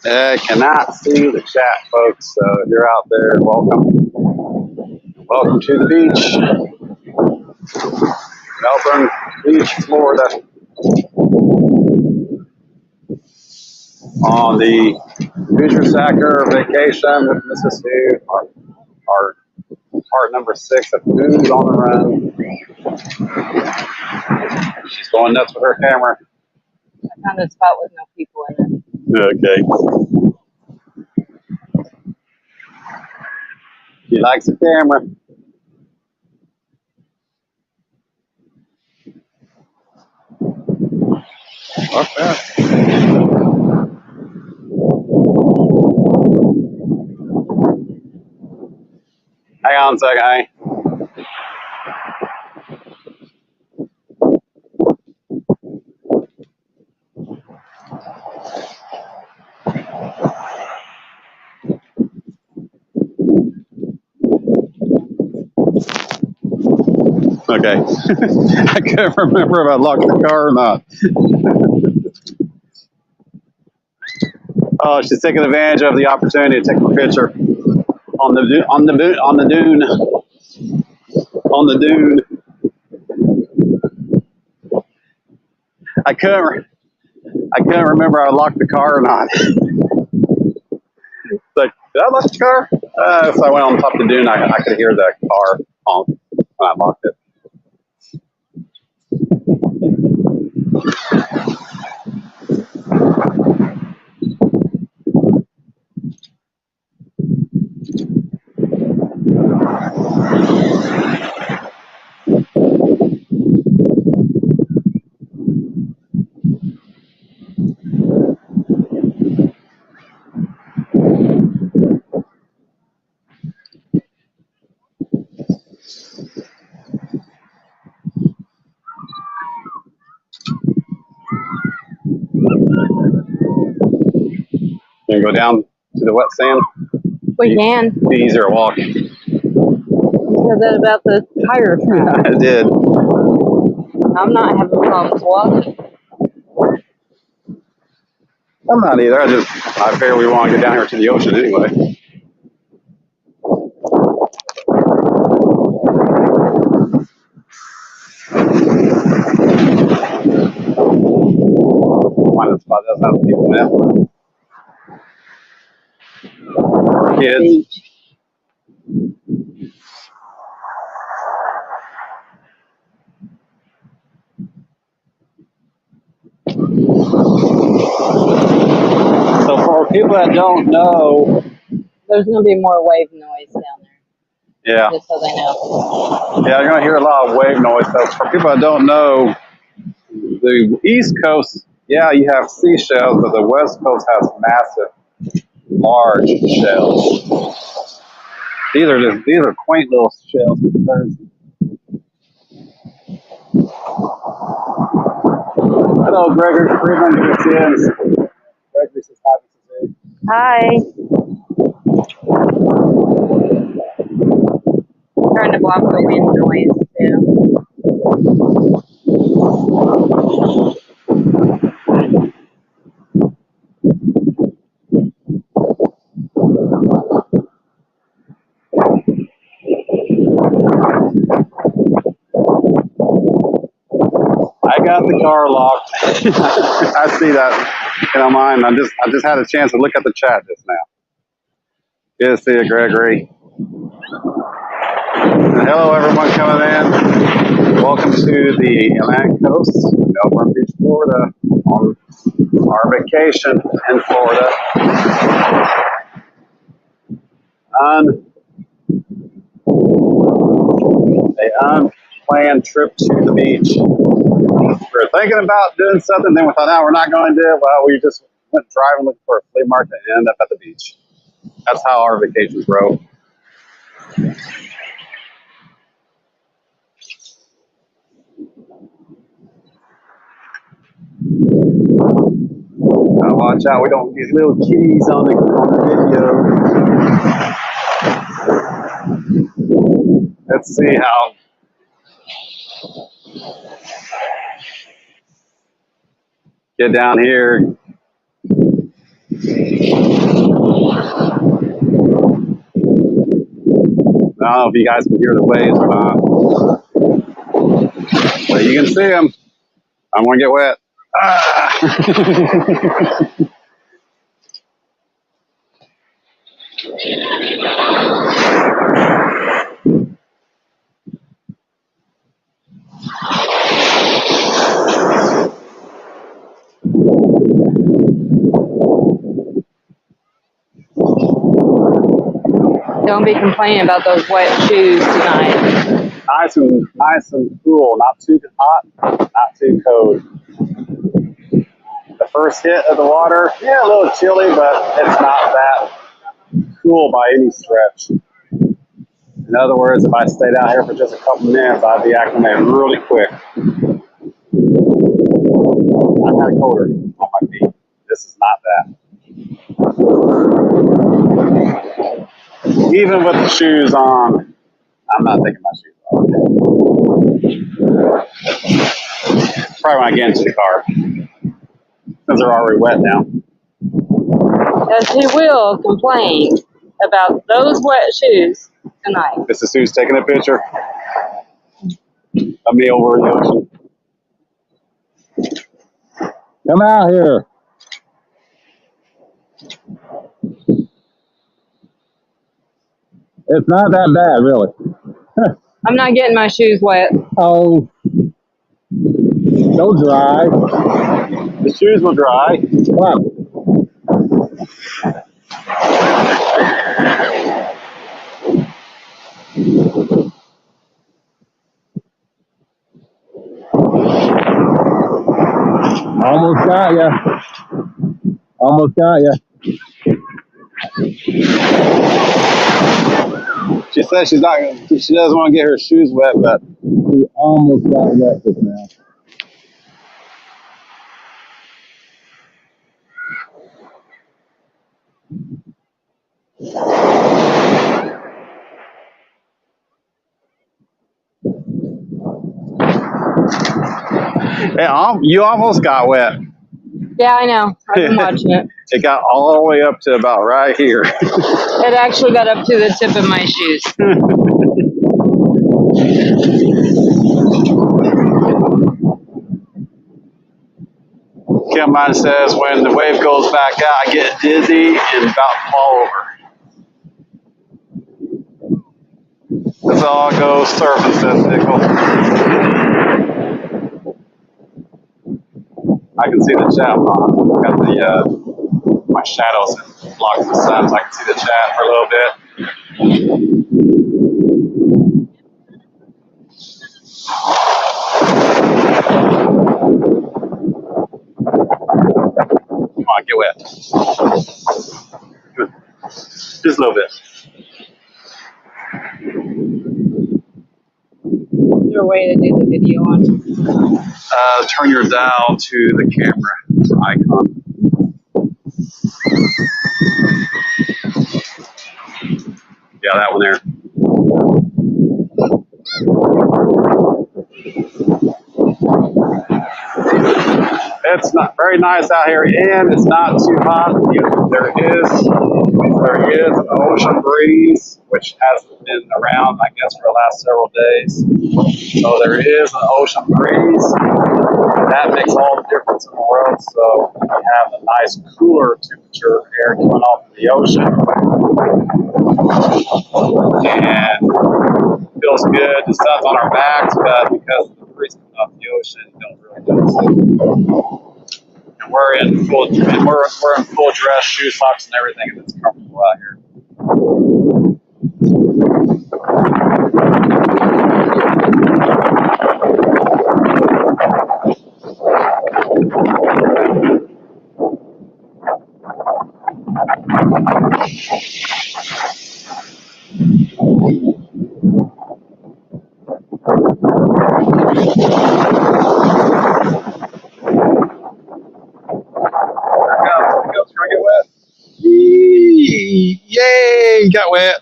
I cannot see the chat, folks. So if you're out there, welcome. Welcome to the beach. Melbourne Beach, Florida. On the Cruiser Sacker vacation with Mrs. Sue, our part number 6 of Who's on the Run. She's going nuts with her camera. I found a spot with no people in it. Okay. She likes the camera. What's that? Hang on a second, hey. Okay. I couldn't remember if I locked the car or not. Oh, she's taking advantage of the opportunity to take a picture on the dune. I couldn't remember if I locked the car or not. Like, did I lock the car? So I went on top of the dune. I could hear the car honk when I locked it. Can you go down to the wet sand? We can. Be easier walking. You said that about the tire track. I did. I'm not having problems walking. I'm not either. I figure we want to get down here to the ocean anyway. Find a spot that doesn't have people in it. Or kids. Beach. So for people that don't know, There's going to be more wave noise down there. yeah, Just so they know. yeah, you're gonna hear a lot of wave noise. So for people that don't know, the East Coast, yeah, you have seashells, but the West Coast has massive, large shells. These are quaint little shells. Hello, Gregory Freeman. Good to see you. Gregory says hi. Hi. Trying to block the wind noise too. I got the car locked. I see that. You don't mind. I just had a chance to look at the chat just now. Good to see you, Gregory. And hello, everyone coming in. Welcome to the Atlantic Coast, Melbourne Beach, Florida, on our vacation in Florida. An unplanned trip to the beach. We were thinking about doing something, then we thought, no, we're not going to do it. Well, we just went driving looking for a flea market and ended up at the beach. That's how our vacations grow. Now watch out, we don't get little kitties on the video. Let's see how. Get down here. I don't know if you guys can hear the waves or not, but you can see them. I'm gonna get wet. Ah. Don't be complaining about those wet shoes tonight. Nice and cool. Not too hot, not too cold. The first hit of the water, yeah, a little chilly, but it's not that cool by any stretch. In other words, if I stayed out here for just a couple minutes, I'd be acclimated really quick. I'm kind of colder on my feet. This is not that. Even with the shoes on, I'm not taking my shoes off. Probably when I get into the car, since they're already wet now. Because he will complain about those wet shoes tonight. This is who's taking a picture of me over in the ocean. Come out here. It's not that bad, really. I'm not getting my shoes wet. Oh, they'll dry. The shoes will dry. Wow. Almost got ya. Almost got ya. She says she doesn't want to get her shoes wet, but she almost got wet just now. Yeah, you almost got wet. Yeah, I know. I've been watching it. It got all the way up to about right here. It actually got up to the tip of my shoes. Kim mine says when the wave goes back out, I get dizzy and about to fall over. That's all goes surfing, says Nickel. I can see the chat on. Got the my shadows blocking the sun, so I can see the chat for a little bit. Come on, get wet. Just a little bit. Is there a way to do the video on? Turn your dial to the camera icon. Yeah, that one there. It's not very nice out here, and it's not too hot. There is an ocean breeze, which hasn't been around, I guess, for the last several days. So there is an ocean breeze. That makes all the difference in the world. So we have a nice cooler temperature air coming off of the ocean. And it feels good. The sun's on our backs, but because of the breeze coming off the ocean, it don't really notice it. And we're in full dress, shoes, socks, and everything, and it's comfortable out here. It's gonna get wet. Yay! Got wet.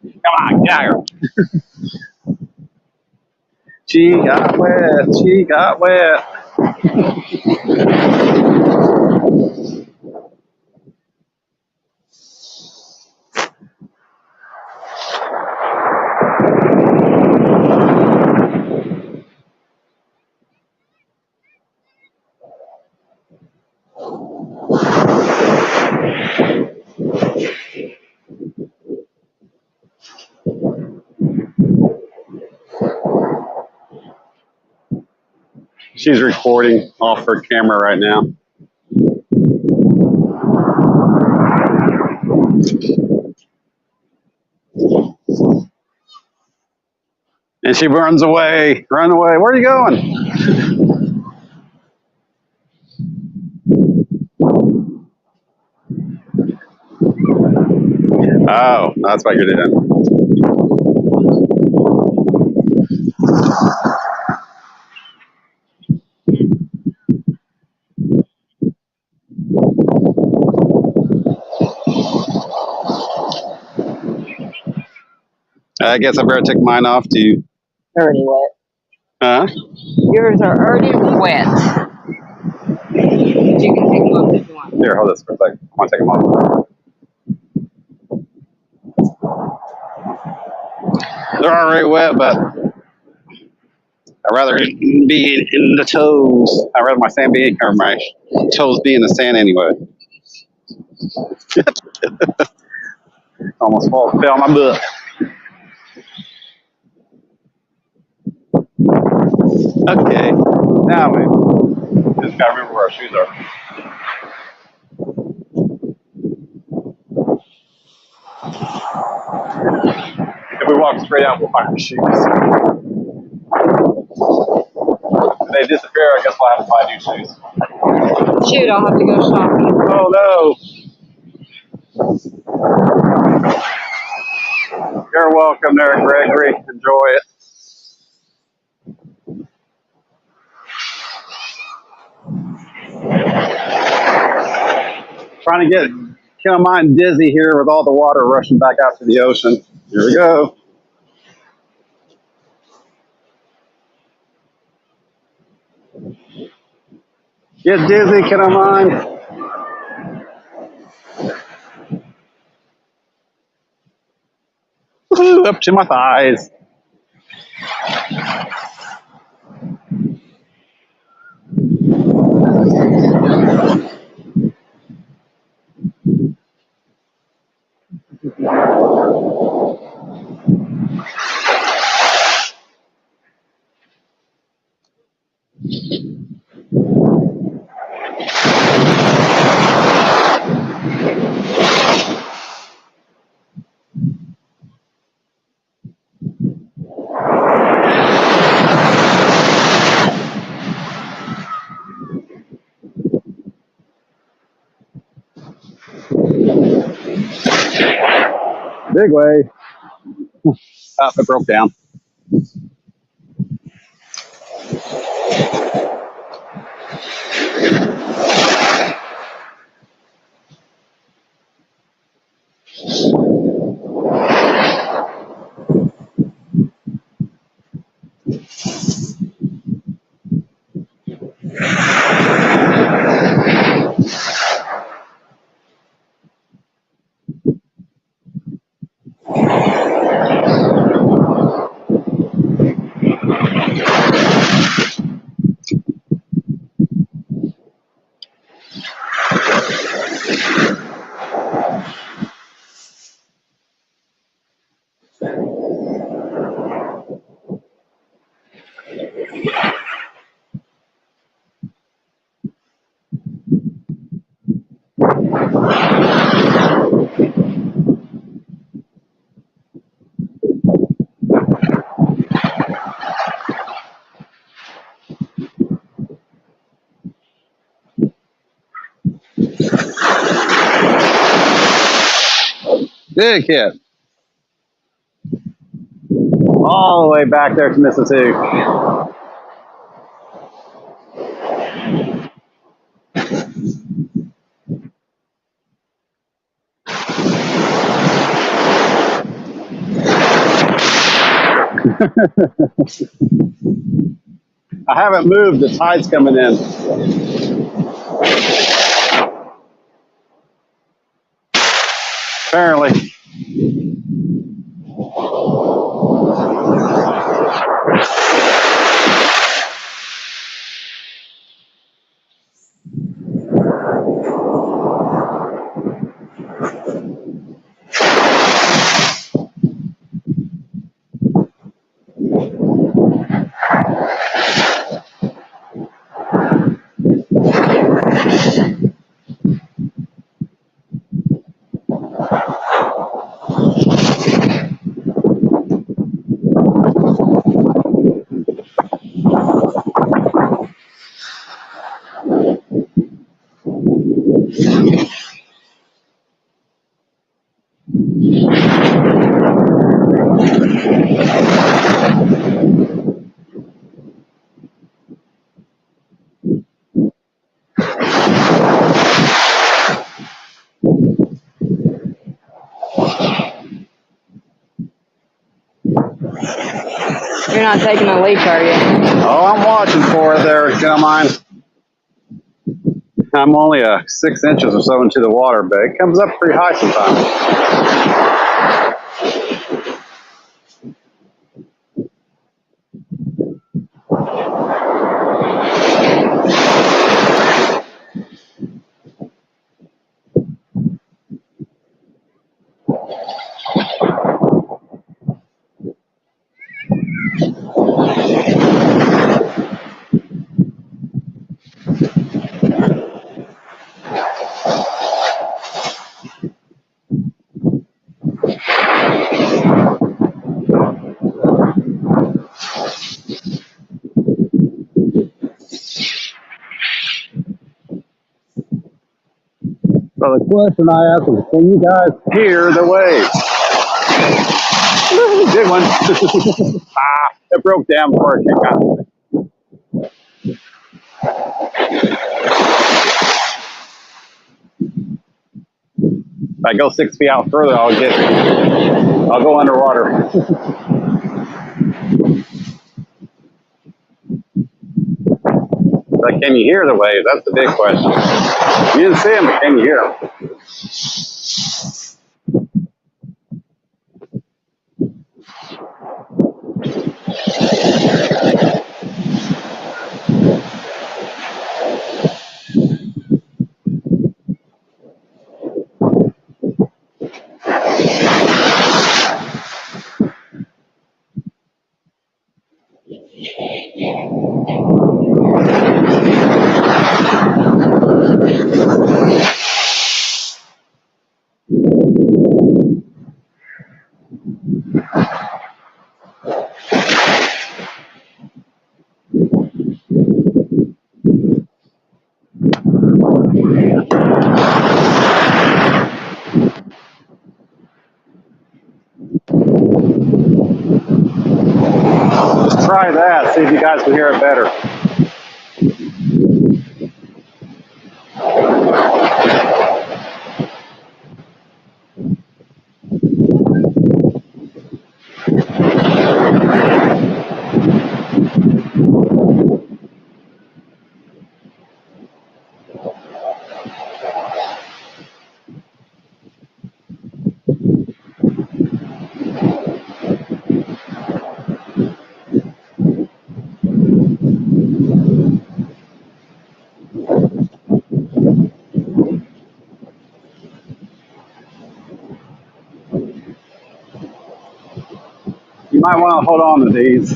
Come on, get out here. She got wet. She got wet. She's recording off her camera right now. And she runs away. Run away. Where are you going? Oh, that's what you're doing. I guess I better take mine off too. Already wet. Huh? Yours are already wet. But you can take them off if you want. Here, hold this for a second. I want to take them off. They're already wet, but I'd rather be in the toes. I'd rather my sand be or my toes be in the sand anyway. Almost fell on my butt. Okay, now we just gotta remember where our shoes are. If we walk straight out, we'll find our shoes. If they disappear, I guess we'll have to buy new shoes. Shoot, I'll have to go shopping. Oh no! You're welcome there, Gregory. Enjoy it. Trying to get Kim mine dizzy here with all the water rushing back out to the ocean. Here we go. Get dizzy, can I mine? Woo, up to my thighs. Big wave. Oh, it broke down. Big hit. All the way back there to Mississippi. I haven't moved, the tide's coming in. Apparently. You're not taking a leak, are you? Oh, I'm watching for it there, Carmine. I'm only 6 inches or so into the water, but it comes up pretty high sometimes. So the question I asked was, can you guys hear the waves? Good one. It broke down before it came out. If I go 6 feet out further, I'll go underwater. But can you hear the waves? That's the big question. You didn't see them, but can you hear them? Just try that, see if you guys can hear it better. You might want to hold on to these.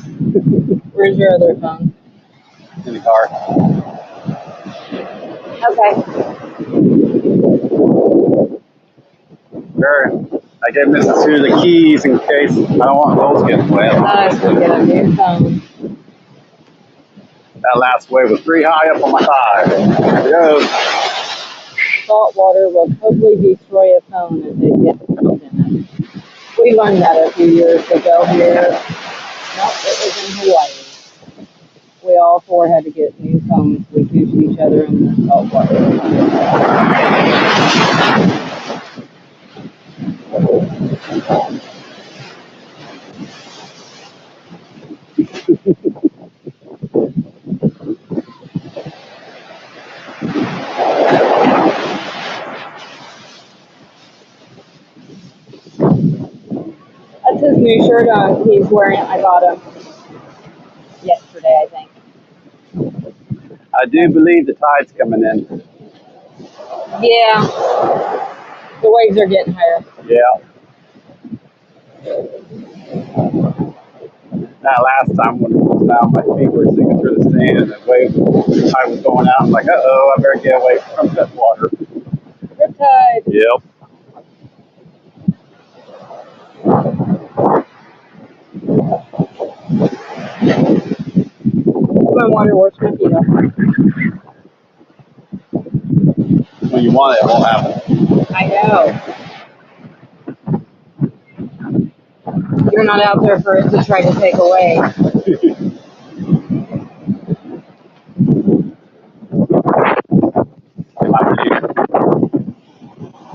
Where's your other phone? In the car. Okay. Sure. I gave Mrs. Sue the keys in case I don't want those getting wet. I forget a new phone. That last wave was pretty high up on my thigh. There it goes. salt water will totally destroy a phone if it gets soaked in it. We learned that a few years ago here. Nope, it was in Hawaii. We all four had to get new phones. We pushed each other in the salt water. That's his new shirt on. He's wearing it. I got him yesterday, I think. I do believe the tide's coming in. Yeah. The waves are getting higher. Yeah. That last time when it was down, my feet were sinking through the sand and the wave tide was going out. I'm like, uh-oh, I better get away from that water. Rip tide. Yep. I'm wondering where's my feet are. When you want it, it won't happen. I know. You're not out there for it to try to take away.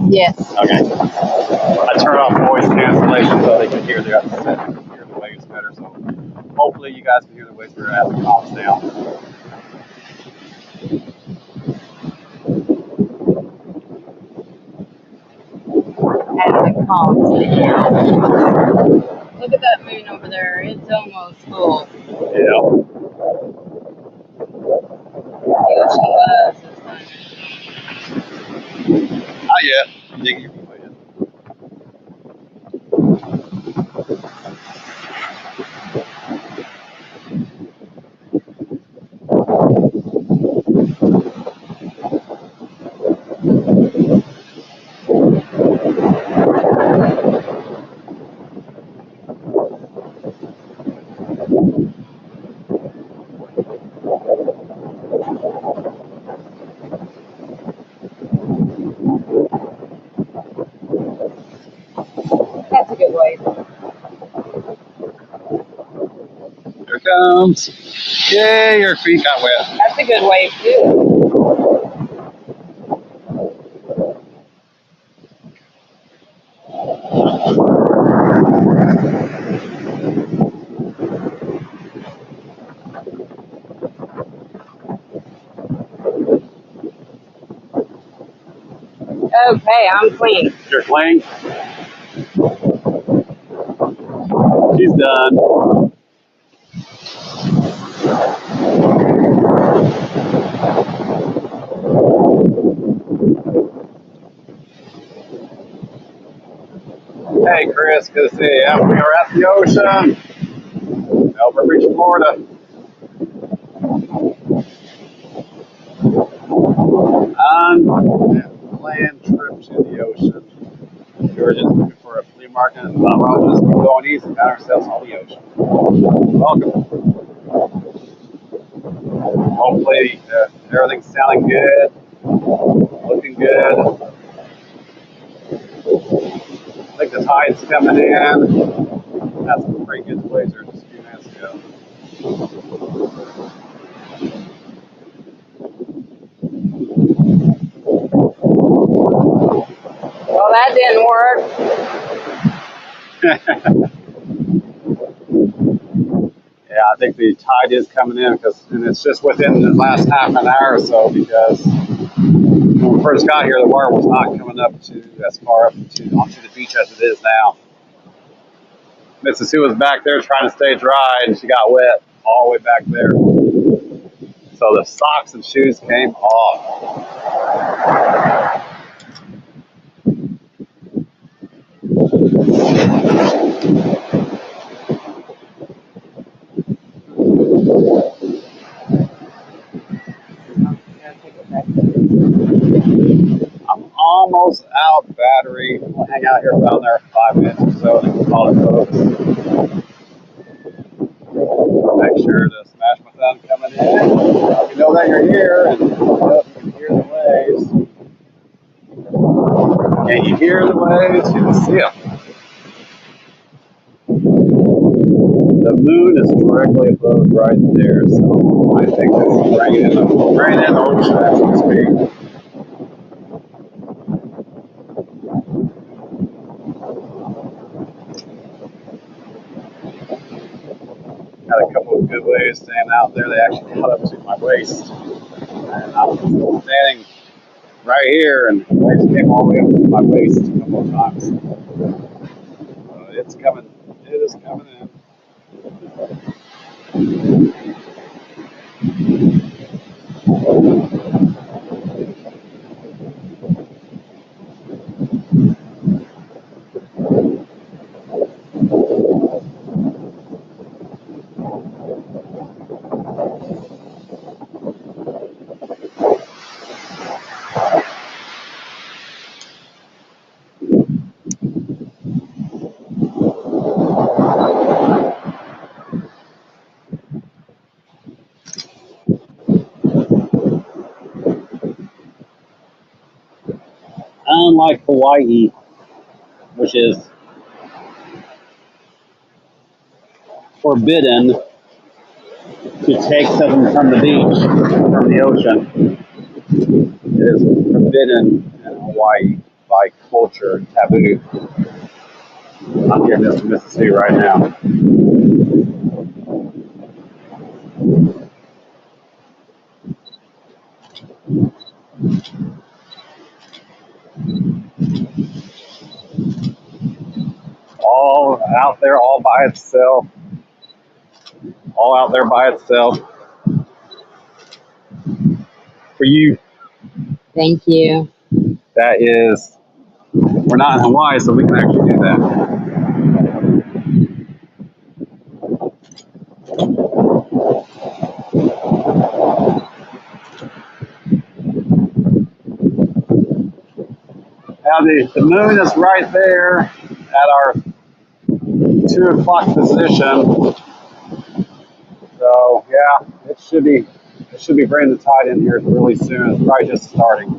Yes. Okay. I turned off voice cancellation so they can hear the waves better. So hopefully you guys can hear the waves better as it calms down. As it calms down. Look at that moon over there. It's almost full. Yeah. Here she was this time. Not yet. You can get me way in. That's a good wave. Here it comes. Yay, your feet got wet. That's a good wave too. Okay, I'm clean. You're clean? She's done. Hey, Chris, good to see you. We are at the ocean. Melbourne Beach, Florida. Unplanned trip to the ocean. We were just looking for a flea market and thought, well, we'll just keep going east and got ourselves on the ocean. Welcome. Hopefully, everything's sounding good, looking good. I think the tide's coming in. That's some pretty good waves there just a few minutes ago. Well, that didn't work. Yeah, I think the tide is coming in and it's just within the last half an hour or so because when we first got here, the water was not coming up to as far up onto the beach as it is now. Mrs. Sue was back there trying to stay dry and she got wet all the way back there. So the socks and shoes came off. I'm almost out of battery. We'll hang out here for another 5 minutes or so and call it folks. Make sure to smash my thumb coming in. You know that you're here and you can hear the waves. And you hear the waves, you can see them. The moon is directly above right there, so I think it's bringing in the ocean as we speak. Had a couple of good waves standing out there. They actually got up to my waist. And I was standing right here, and the waves came all the way up to my waist a couple of times. It's coming. It is coming in. Unlike Hawaii, which is forbidden to take something from the beach, from the ocean, it is forbidden in Hawaii by culture, taboo. I'm here in Mississippi right now. All out there, all by itself. All out there by itself. For you, Thank you. that is, we're not in Hawaii, so we can actually do that. Now the moon is right there at our 2 o'clock position. So yeah, it should be bringing the tide in here really soon. It's probably just starting.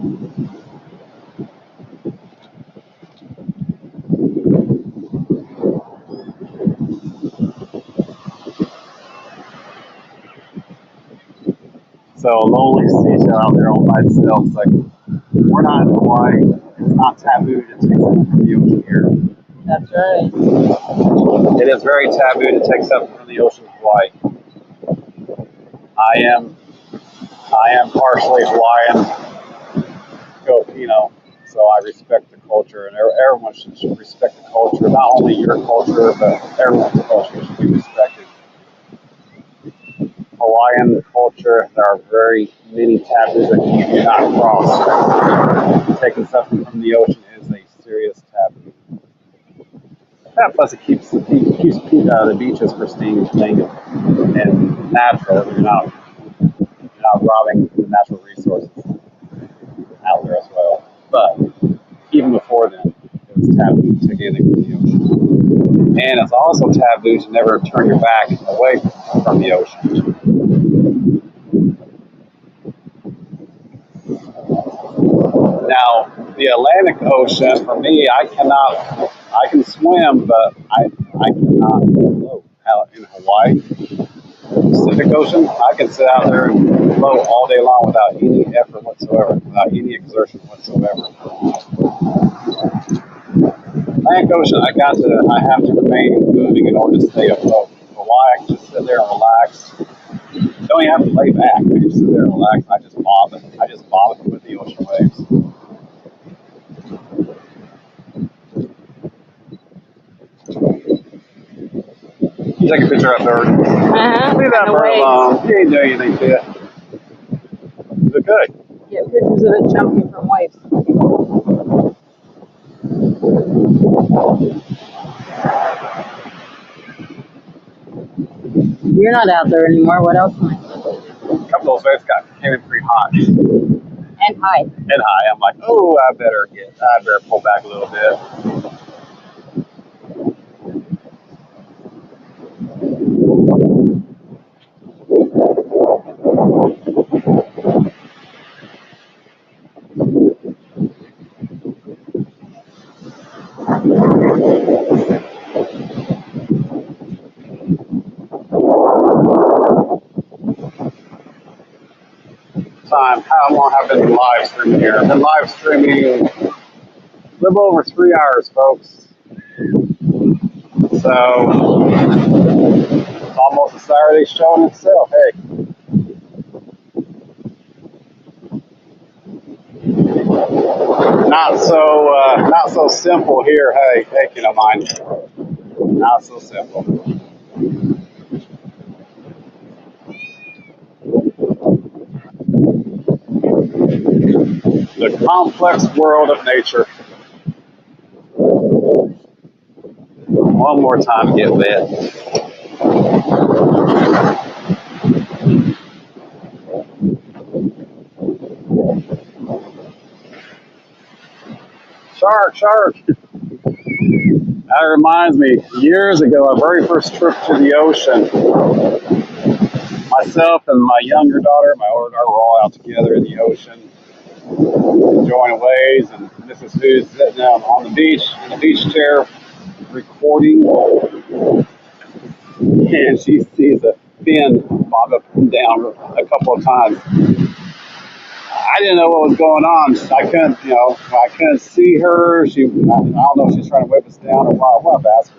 So a lonely seashell out there all by itself. It's like, we're not in Hawaii. It's not taboo to take something from the ocean here. That's right. It is very taboo to take something from the ocean in Hawaii. I am partially Hawaiian, Filipino, so I respect the culture, and everyone should respect the culture. Not only your culture, but everyone's culture should be respected. Hawaiian culture, there are very many taboos that you do not cross. Taking something from the ocean is a serious taboo. Yeah, plus it keeps the beaches pristine, clean, and natural. You're not robbing the natural resources out there as well. But even before then, it was taboo to get anything from the ocean. And it's also taboo to never turn your back away from the ocean. Now, the Atlantic Ocean, for me, I can swim, but I cannot float out in Hawaii. The Pacific Ocean, I can sit out there and float all day long without any effort whatsoever, without any exertion whatsoever. Atlantic Ocean, I have to remain moving in order to stay afloat. Hawaii, I can just sit there and relax. Don't even have to lay back. I can just sit there and relax. I just bob it with the ocean waves. You take a picture of that bird. Leave that bird alone. He ain't doing anything to it. Look good. Get pictures of it jumping from waves. You're not out there anymore. What else am I supposed to do? A couple of those waves came in pretty hot. And high. I'm like, oh, I better pull back a little bit. How long have I been live streaming here? I've been live streaming a little over 3 hours, folks. So it's almost a Saturday show in itself. Hey, not so simple here. Hey, you don't mind. Not so simple. The complex world of nature. One more time, get wet. Shark. That reminds me, years ago, our very first trip to the ocean, myself and my younger daughter, my older daughter, were all out together in the ocean, enjoying waves, and Mrs. Who's sitting down on the beach, in the beach chair, recording, and she sees a fin bob up and down a couple of times. I didn't know what was going on. I couldn't see her. I don't know if she's trying to whip us down or what. I want to ask her.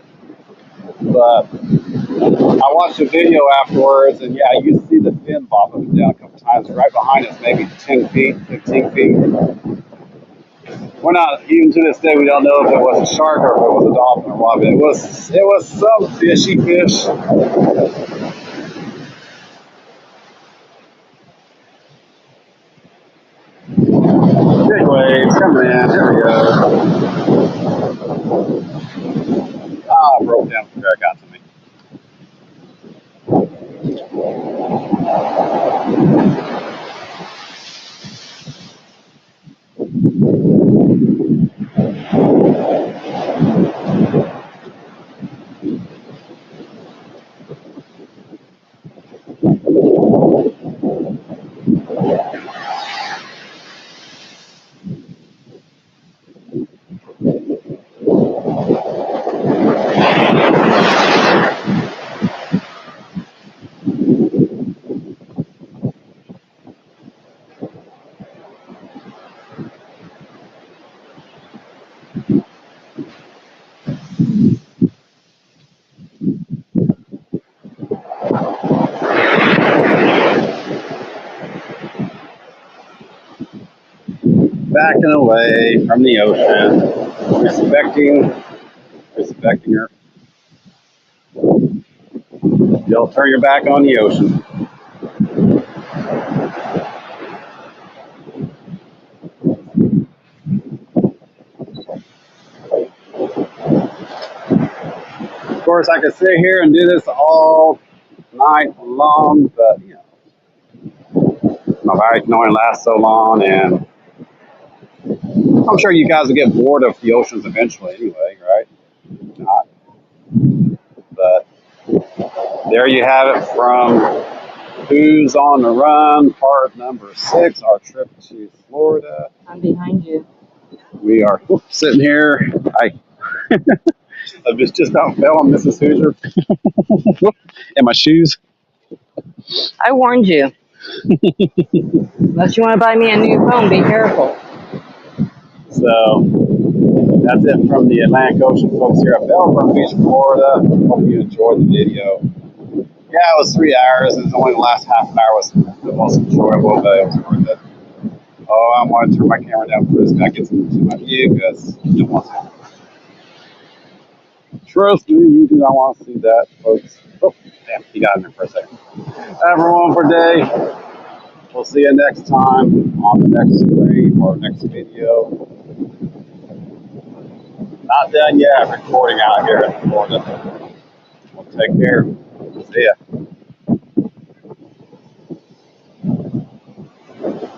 But I watched the video afterwards, and yeah, you see the fin bob up and down a couple times. Right behind us, maybe 10 feet, 15 feet. We're not, even to this day, we don't know if it was a shark or if it was a dolphin or what, but it was some fishy fish. Big waves coming in. Here we go. I broke down before it got to me. Backing away from the ocean, respecting her. Don't turn your back on the ocean. Of course, I could sit here and do this all night long, but my battery can only last so long, and I'm sure you guys will get bored of the oceans eventually anyway, right? Not. But there you have it from Who's on the Run, part number 6, our trip to Florida. I'm behind you. We are sitting here. I just about fell on Mrs. Hoosier in my shoes. I warned you. Unless you want to buy me a new phone, be careful. So that's it from the Atlantic Ocean folks here at Melbourne Beach, Florida. Hope you enjoyed the video. Yeah, it was 3 hours, and only the last half an hour was the most enjoyable, but it was worth it. Oh, I want to turn my camera down for this guy gets into my view because you don't want to. Trust me, you do not want to see that, folks. Oh, damn, he got in there for a second. Everyone for day. We'll see you next time on the next stream or next video. Not done yet recording out here in Florida. Well, take care. See ya.